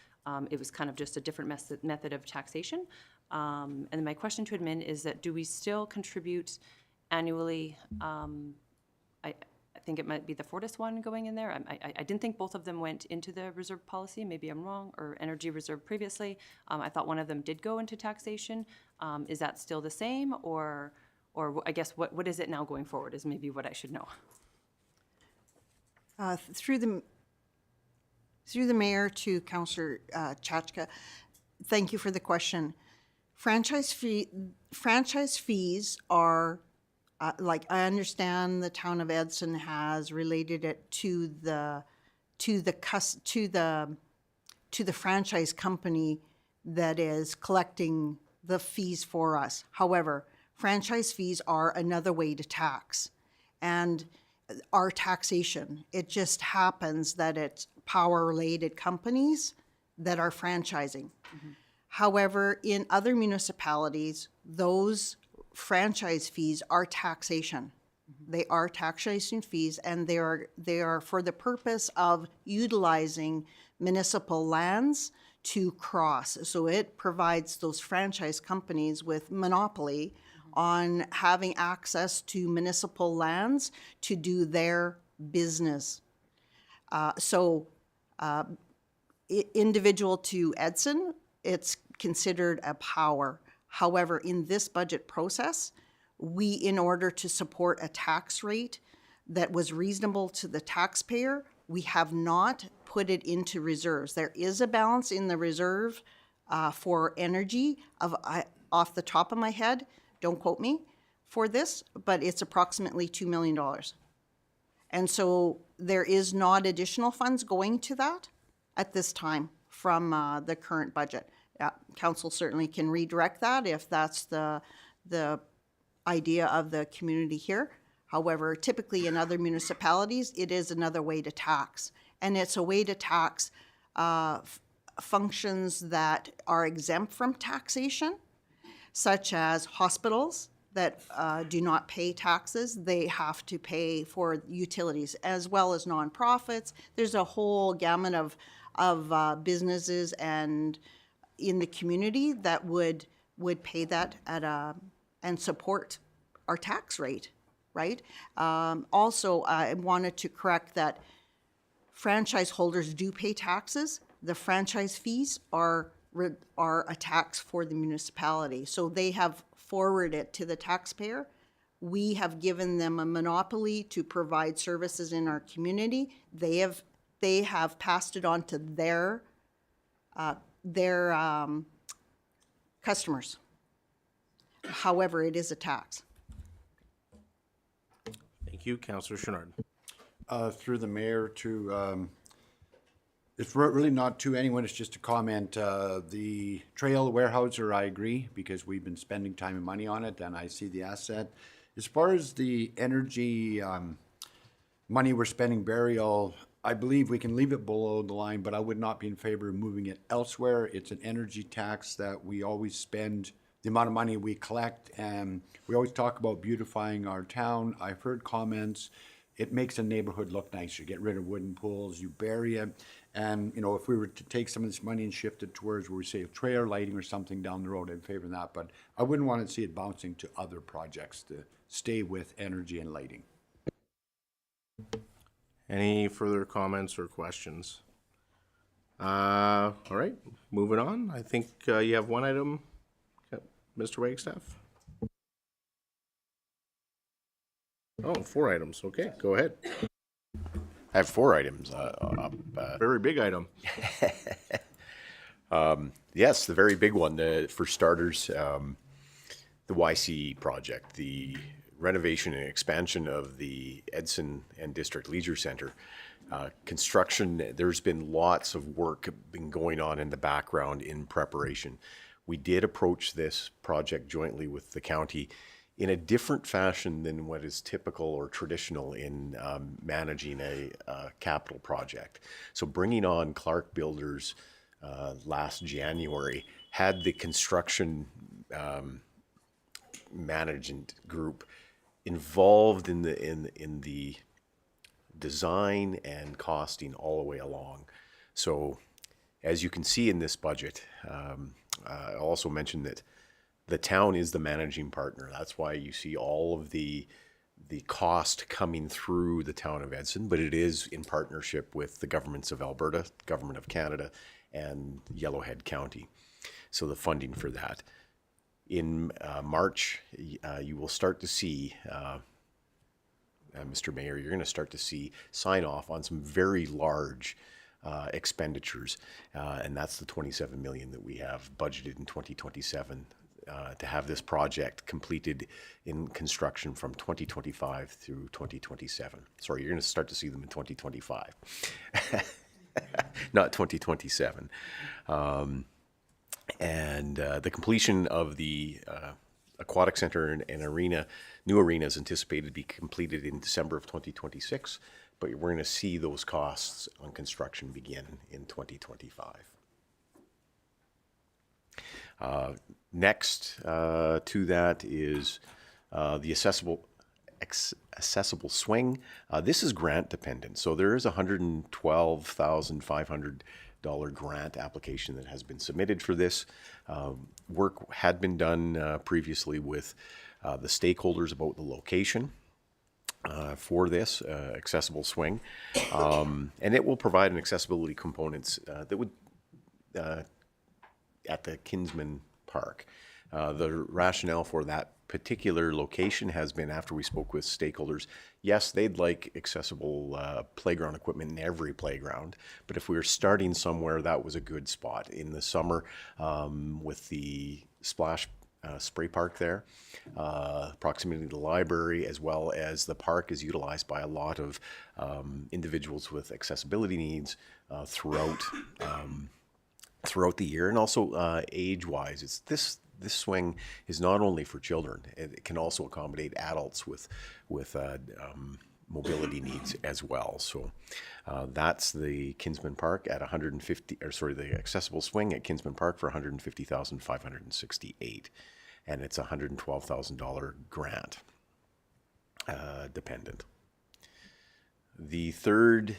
Speaker 8: it was kind of just a different method of taxation. And my question to admin is that do we still contribute annually? I think it might be the Fortis one going in there. I didn't think both of them went into the reserve policy. Maybe I'm wrong, or energy reserve previously. I thought one of them did go into taxation. Is that still the same, or I guess what is it now going forward is maybe what I should know.
Speaker 3: Through the mayor to Councillor Chachka, thank you for the question. Franchise fees are I understand the town of Edson has related it to the franchise company that is collecting the fees for us. However, franchise fees are another way to tax, and our taxation. It just happens that it's power-related companies that are franchising. However, in other municipalities, those franchise fees are taxation. They are taxation fees, and they are for the purpose of utilizing municipal lands to cross. So it provides those franchise companies with monopoly on having access to municipal lands to do their business. Individual to Edson, it's considered a power. However, in this budget process, we, in order to support a tax rate that was reasonable to the taxpayer, we have not put it into reserves. There is a balance in the reserve for energy of, off the top of my head, don't quote me for this, but it's approximately $2 million. And so there is not additional funds going to that at this time from the current budget. Council certainly can redirect that if that's the idea of the community here. However, typically in other municipalities, it is another way to tax. And it's a way to tax functions that are exempt from taxation, such as hospitals that do not pay taxes. They have to pay for utilities, as well as nonprofits. There's a whole gamut of businesses and in the community that would pay that at and support our tax rate, right? Also, I wanted to correct that franchise holders do pay taxes. The franchise fees are a tax for the municipality. So they have forwarded it to the taxpayer. We have given them a monopoly to provide services in our community. They have passed it on to their customers. However, it is a tax.
Speaker 1: Thank you, Councillor Chenard.
Speaker 12: Through the mayor to, it's really not to anyone, it's just a comment. The trail warehouser, I agree, because we've been spending time and money on it, and I see the asset. As far as the energy money we're spending burial, I believe we can leave it below the line, but I would not be in favor of moving it elsewhere. It's an energy tax that we always spend, the amount of money we collect, and we always talk about beautifying our town. I've heard comments, it makes a neighborhood look nicer. Get rid of wooden pools, you bury it. And, you know, if we were to take some of this money and shift it towards where we say a trail lighting or something down the road, I'd favor that. But I wouldn't want to see it bouncing to other projects to stay with energy and lighting.
Speaker 1: Any further comments or questions? All right, moving on. I think you have one item, Mr. Wagstaff. Oh, 4 items. Okay, go ahead.
Speaker 2: I have 4 items.
Speaker 1: Very big item.
Speaker 2: Yes, the very big one. For starters, the YC project, the renovation and expansion of the Edson and District Leisure Center. Construction, there's been lots of work been going on in the background in preparation. We did approach this project jointly with the county in a different fashion than what is typical or traditional in managing a capital project. So bringing on Clark Builders last January had the construction management group involved in the design and costing all the way along. So as you can see in this budget, I also mentioned that the town is the managing partner. That's why you see all of the cost coming through the town of Edson, but it is in partnership with the governments of Alberta, Government of Canada, and Yellowhead County. So the funding for that. In March, you will start to see, Mr. Mayor, you're going to start to see sign off on some very large expenditures, and that's the $27 million that we have budgeted in 2027 to have this project completed in construction from 2025 through 2027. Sorry, you're going to start to see them in 2025, not 2027. And the completion of the aquatic center and arena, new arena is anticipated to be completed in December of 2026. but we're going to see those costs on construction begin in 2025. Next to that is the accessible swing. This is grant dependent, so there is a $112,500 grant application that has been submitted for this. Work had been done previously with the stakeholders about the location for this accessible swing, and it will provide an accessibility components that would at the Kinsman Park. The rationale for that particular location has been, after we spoke with stakeholders, yes, they'd like accessible playground equipment in every playground, but if we were starting somewhere, that was a good spot. In the summer, with the splash spray park there, proximity to the library, as well as the park is utilized by a lot of individuals with accessibility needs throughout the year, and also age-wise. It's this swing is not only for children; it can also accommodate adults with mobility needs as well. So that's the Kinsman Park at the accessible swing at Kinsman Park for $150,568, and it's a $112,000 grant dependent. The third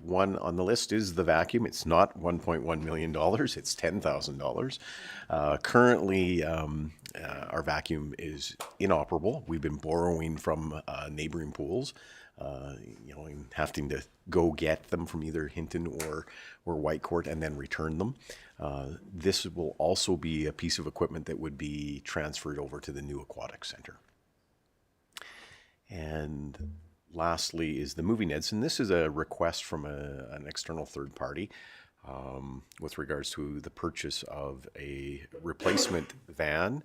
Speaker 2: one on the list is the vacuum. It's not $1.1 million, it's $10,000. Currently, our vacuum is inoperable. We've been borrowing from neighboring pools, and having to go get them from either Hinton or Whitecourt and then return them. This will also be a piece of equipment that would be transferred over to the new aquatic center. And lastly is the moving nets, and this is a request from an external third party with regards to the purchase of a replacement van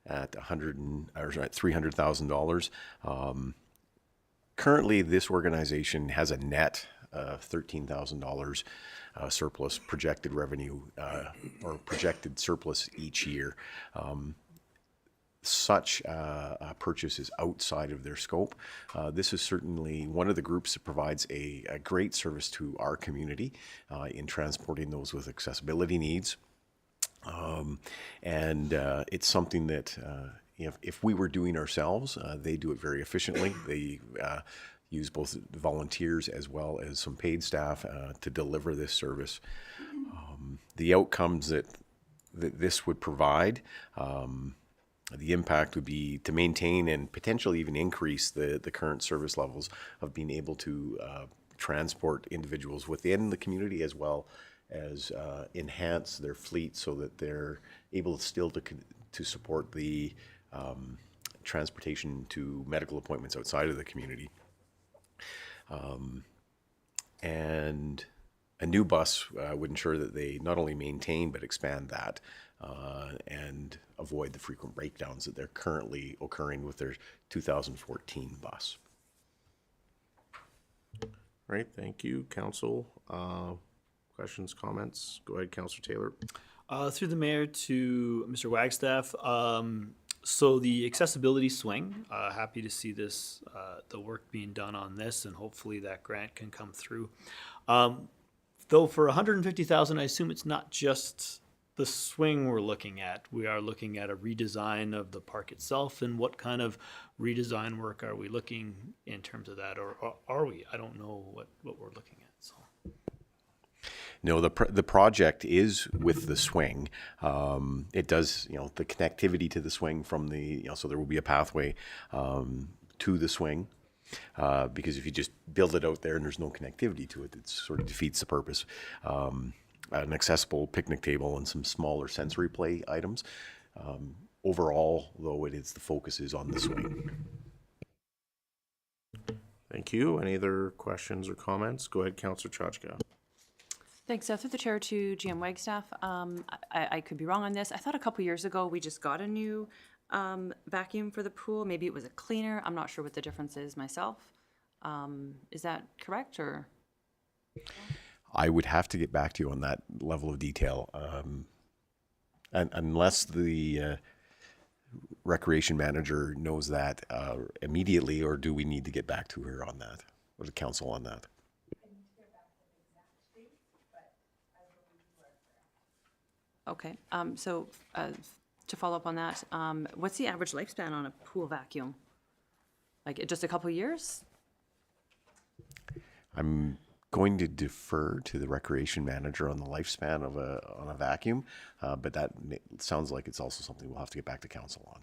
Speaker 2: at $300,000. Currently, this organization has a net $13,000 surplus projected revenue or projected surplus each year. Such a purchase is outside of their scope. This is certainly one of the groups that provides a great service to our community in transporting those with accessibility needs. And it's something that if we were doing ourselves, they do it very efficiently. They use both volunteers as well as some paid staff to deliver this service. The outcomes that this would provide, the impact would be to maintain and potentially even increase the current service levels of being able to transport individuals within the community, as well as enhance their fleet so that they're able still to support the transportation to medical appointments outside of the community. And a new bus would ensure that they not only maintain but expand that and avoid the frequent breakdowns that they're currently occurring with their 2014 bus.
Speaker 1: Right, thank you, Council. Questions, comments? Go ahead, Councillor Taylor.
Speaker 11: Through the mayor to Mr. Wagstaff. So the accessibility swing, happy to see this, the work being done on this, and hopefully that grant can come through. Though for $150,000, I assume it's not just the swing we're looking at. We are looking at a redesign of the park itself. And what kind of redesign work are we looking in terms of that, or are we? I don't know what we're looking at. So.
Speaker 2: No, the project is with the swing. It does, the connectivity to the swing from the, so there will be a pathway to the swing. Because if you just build it out there and there's no connectivity to it, it sort of defeats the purpose. An accessible picnic table and some smaller sensory play items. Overall, though, the focus is on the swing.
Speaker 1: Thank you. Any other questions or comments? Go ahead, Councillor Chachka.
Speaker 8: Thanks. Through the chair to GM Wagstaff. I could be wrong on this. I thought a couple years ago we just got a new vacuum for the pool. Maybe it was a cleaner. I'm not sure what the difference is myself. Is that correct, or?
Speaker 2: I would have to get back to you on that level of detail, and unless the recreation manager knows that immediately, or do we need to get back to her on that? with the council on that.
Speaker 8: Okay, so to follow up on that, what's the average lifespan on a pool vacuum? Like just a couple of years?
Speaker 2: I'm going to defer to the recreation manager on the lifespan of a vacuum, but that sounds like it's also something we'll have to get back to council on.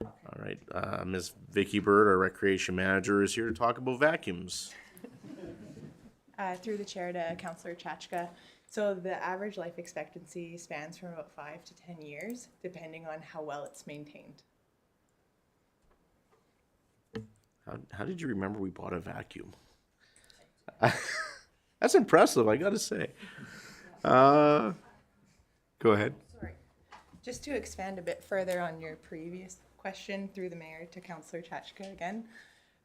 Speaker 1: All right, Ms. Vicky Bird, our recreation manager, is here to talk about vacuums.
Speaker 19: Through the chair to Councillor Chachka. So the average life expectancy spans from about 5 to 10 years, depending on how well it's maintained.
Speaker 1: How did you remember we bought a vacuum? That's impressive, I gotta say. Go ahead.
Speaker 19: Sorry. Just to expand a bit further on your previous question through the mayor to Councillor Chachka again,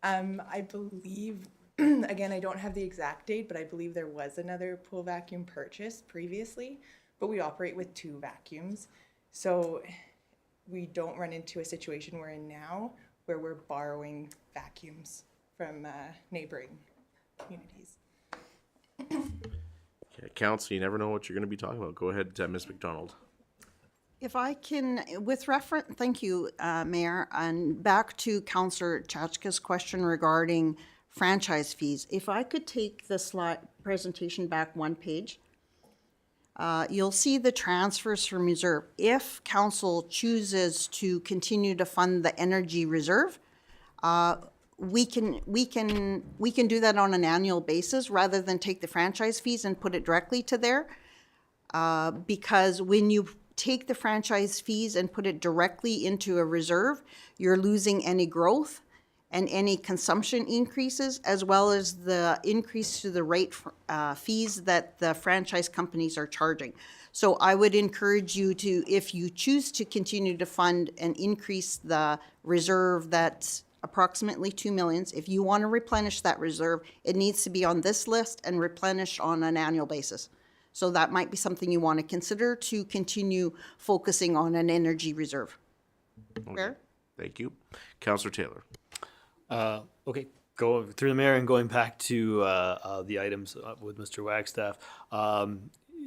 Speaker 19: I believe, again, I don't have the exact date, but I believe there was another pool vacuum purchased previously, but we operate with 2 vacuums. So we don't run into a situation we're in now where we're borrowing vacuums from neighboring communities.
Speaker 1: Okay, council, you never know what you're gonna be talking about. Go ahead, Ms. McDonald.
Speaker 3: If I can, with reference, thank you, Mayor, and back to Councillor Chachka's question regarding franchise fees. If I could take the slide presentation back 1 page, you'll see the transfers from reserve. If council chooses to continue to fund the energy reserve, we can do that on an annual basis rather than take the franchise fees and put it directly to there. Because when you take the franchise fees and put it directly into a reserve, you're losing any growth and any consumption increases, as well as the increase to the rate fees that the franchise companies are charging. So I would encourage you to, if you choose to continue to fund and increase the reserve that's approximately 2 million, if you want to replenish that reserve, it needs to be on this list and replenished on an annual basis. So that might be something you want to consider to continue focusing on an energy reserve. Fair?
Speaker 1: Thank you. Councillor Taylor.
Speaker 11: Okay, go through the mayor and going back to the items with Mr. Wagstaff.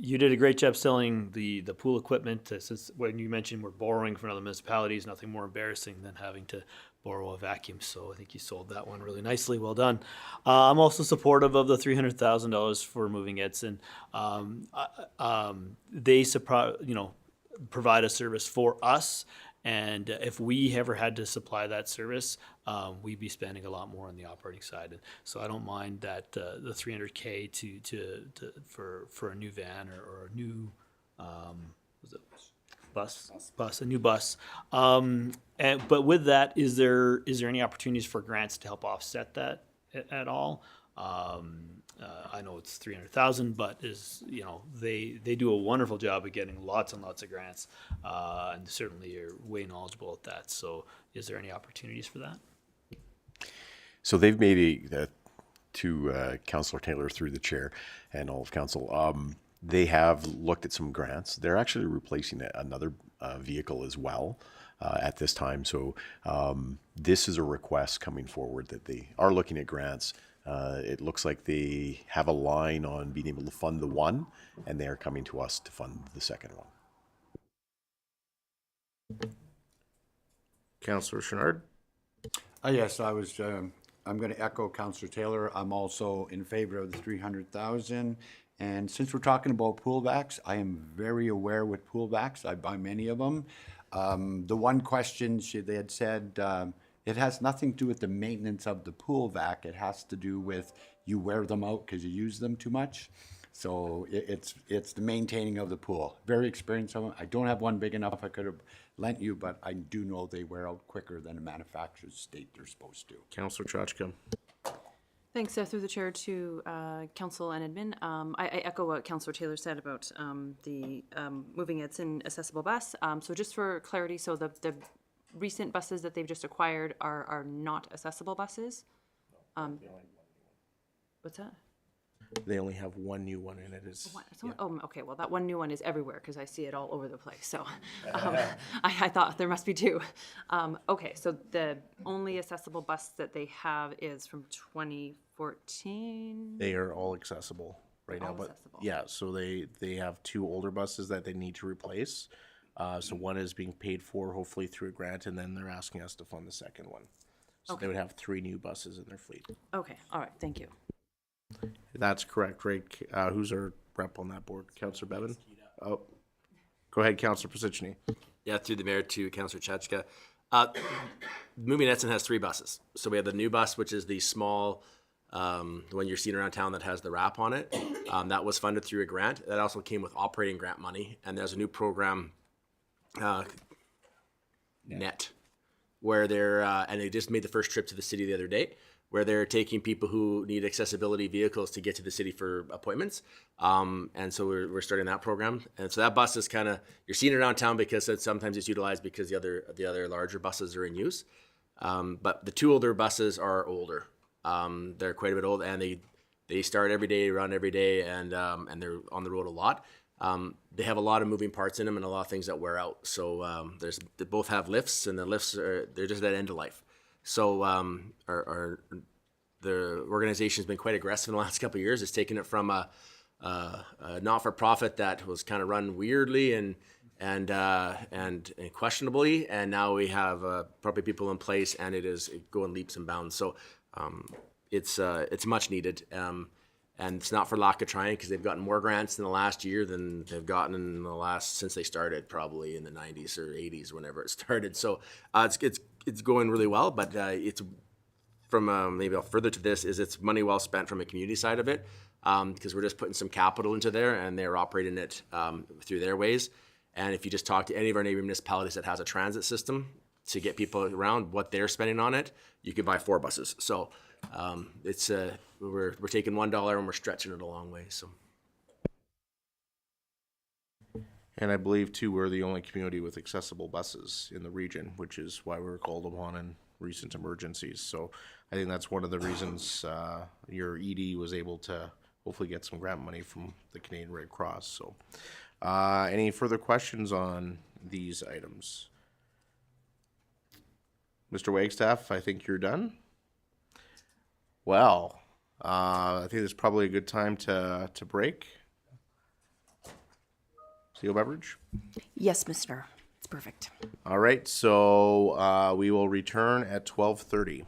Speaker 11: You did a great job selling the pool equipment. Since when you mentioned we're borrowing from other municipalities, nothing more embarrassing than having to borrow a vacuum. So I think you sold that one really nicely. Well done. I'm also supportive of the $300,000 for moving Edson. They provide a service for us. And if we ever had to supply that service, we'd be spending a lot more on the operating side. And so I don't mind that the $300K for a new van or a new a new bus. But with that, is there any opportunities for grants to help offset that at all? I know it's $300,000, but they do a wonderful job of getting lots and lots of grants, and certainly you're way knowledgeable at that. So, is there any opportunities for that?
Speaker 2: So they've made to Councillor Taylor through the chair and all of council. They have looked at some grants. They're actually replacing another vehicle as well at this time. So this is a request coming forward that they are looking at grants. It looks like they have a line on being able to fund the one, and they are coming to us to fund the second one.
Speaker 1: Councillor Chenard.
Speaker 12: Yes, I'm going to echo Councillor Taylor. I'm also in favor of the 300,000. And since we're talking about pool vacs, I am very aware with pool vacs. I buy many of them. The one question they had said, it has nothing to do with the maintenance of the pool vac. It has to do with you wear them out because you use them too much. So it's the maintaining of the pool. Very experienced on them. I don't have one big enough I could have lent you, but I do know they wear out quicker than the manufacturers state they're supposed to.
Speaker 1: Councillor Chachka.
Speaker 8: Thanks. Through the chair to council and admin. I echo what Councillor Taylor said about the moving Edson accessible bus. So just for clarity, so the recent buses that they've just acquired are not accessible buses. What's that?
Speaker 1: They only have one new one in it.
Speaker 8: Oh, okay. Well, that one new one is everywhere because I see it all over the place. So I thought there must be two. Okay, so the only accessible bus that they have is from 2014 14.
Speaker 1: They are all accessible right now,
Speaker 8: All
Speaker 1: but
Speaker 8: accessible.
Speaker 1: yeah, so they have 2 older buses that they need to replace. So one is being paid for hopefully through a grant, and then they're asking us to fund the second one. So they would have 3 new buses in their fleet.
Speaker 8: Okay, all right, thank you.
Speaker 1: That's correct, right? Who's our rep on that board? Councillor Bevan? Oh, go ahead, Councillor Pacicini.
Speaker 6: Yeah, through the mayor to Councillor Chachka. Moving Edson has 3 buses. So we have the new bus, which is the small, the one you're seeing around town that has the wrap on it. That was funded through a grant. That also came with operating grant money. And there's a new program, NET, where they're, and they just made the first trip to the city the other day, where they're taking people who need accessibility vehicles to get to the city for appointments. And so we're starting that program. And so that bus is kind of, you're seeing it around town because sometimes it's utilized because the other larger buses are in use. But the 2 older buses are older. They're quite a bit old, and they start every day, run every day, and they're on the road a lot. They have a lot of moving parts in them and a lot of things that wear out. So they both have lifts, and the lifts they're just at end of life. So the organization's been quite aggressive in the last couple of years. It's taken it from a not-for-profit that was kind of run weirdly and questionably, and now we have proper people in place, and it is going leaps and bounds. So it's much needed, and it's not for lack of trying, because they've gotten more grants in the last year than they've gotten in the last since they started, probably in the 90s or 80s, whenever it started. So it's going really well, but it's from maybe I'll further to this is it's money well spent from a community side of it, because we're just putting some capital into there, and they're operating it through their ways. And if you just talk to any of our neighboring municipalities that has a transit system to get people around, what they're spending on it, you could buy 4 buses. So it's we're taking $1 and we're stretching it a long way. So.
Speaker 1: And I believe, too, we're the only community with accessible buses in the region, which is why we were called upon in recent emergencies. So I think that's one of the reasons your ED was able to hopefully get some grant money from the Canadian Red Cross. So any further questions on these items? Mr. Wagstaff, I think you're done. Well, I think it's probably a good time to break. Seal beverage?
Speaker 9: Yes, Mr. It's perfect.
Speaker 1: All right, so we will return at 12:30.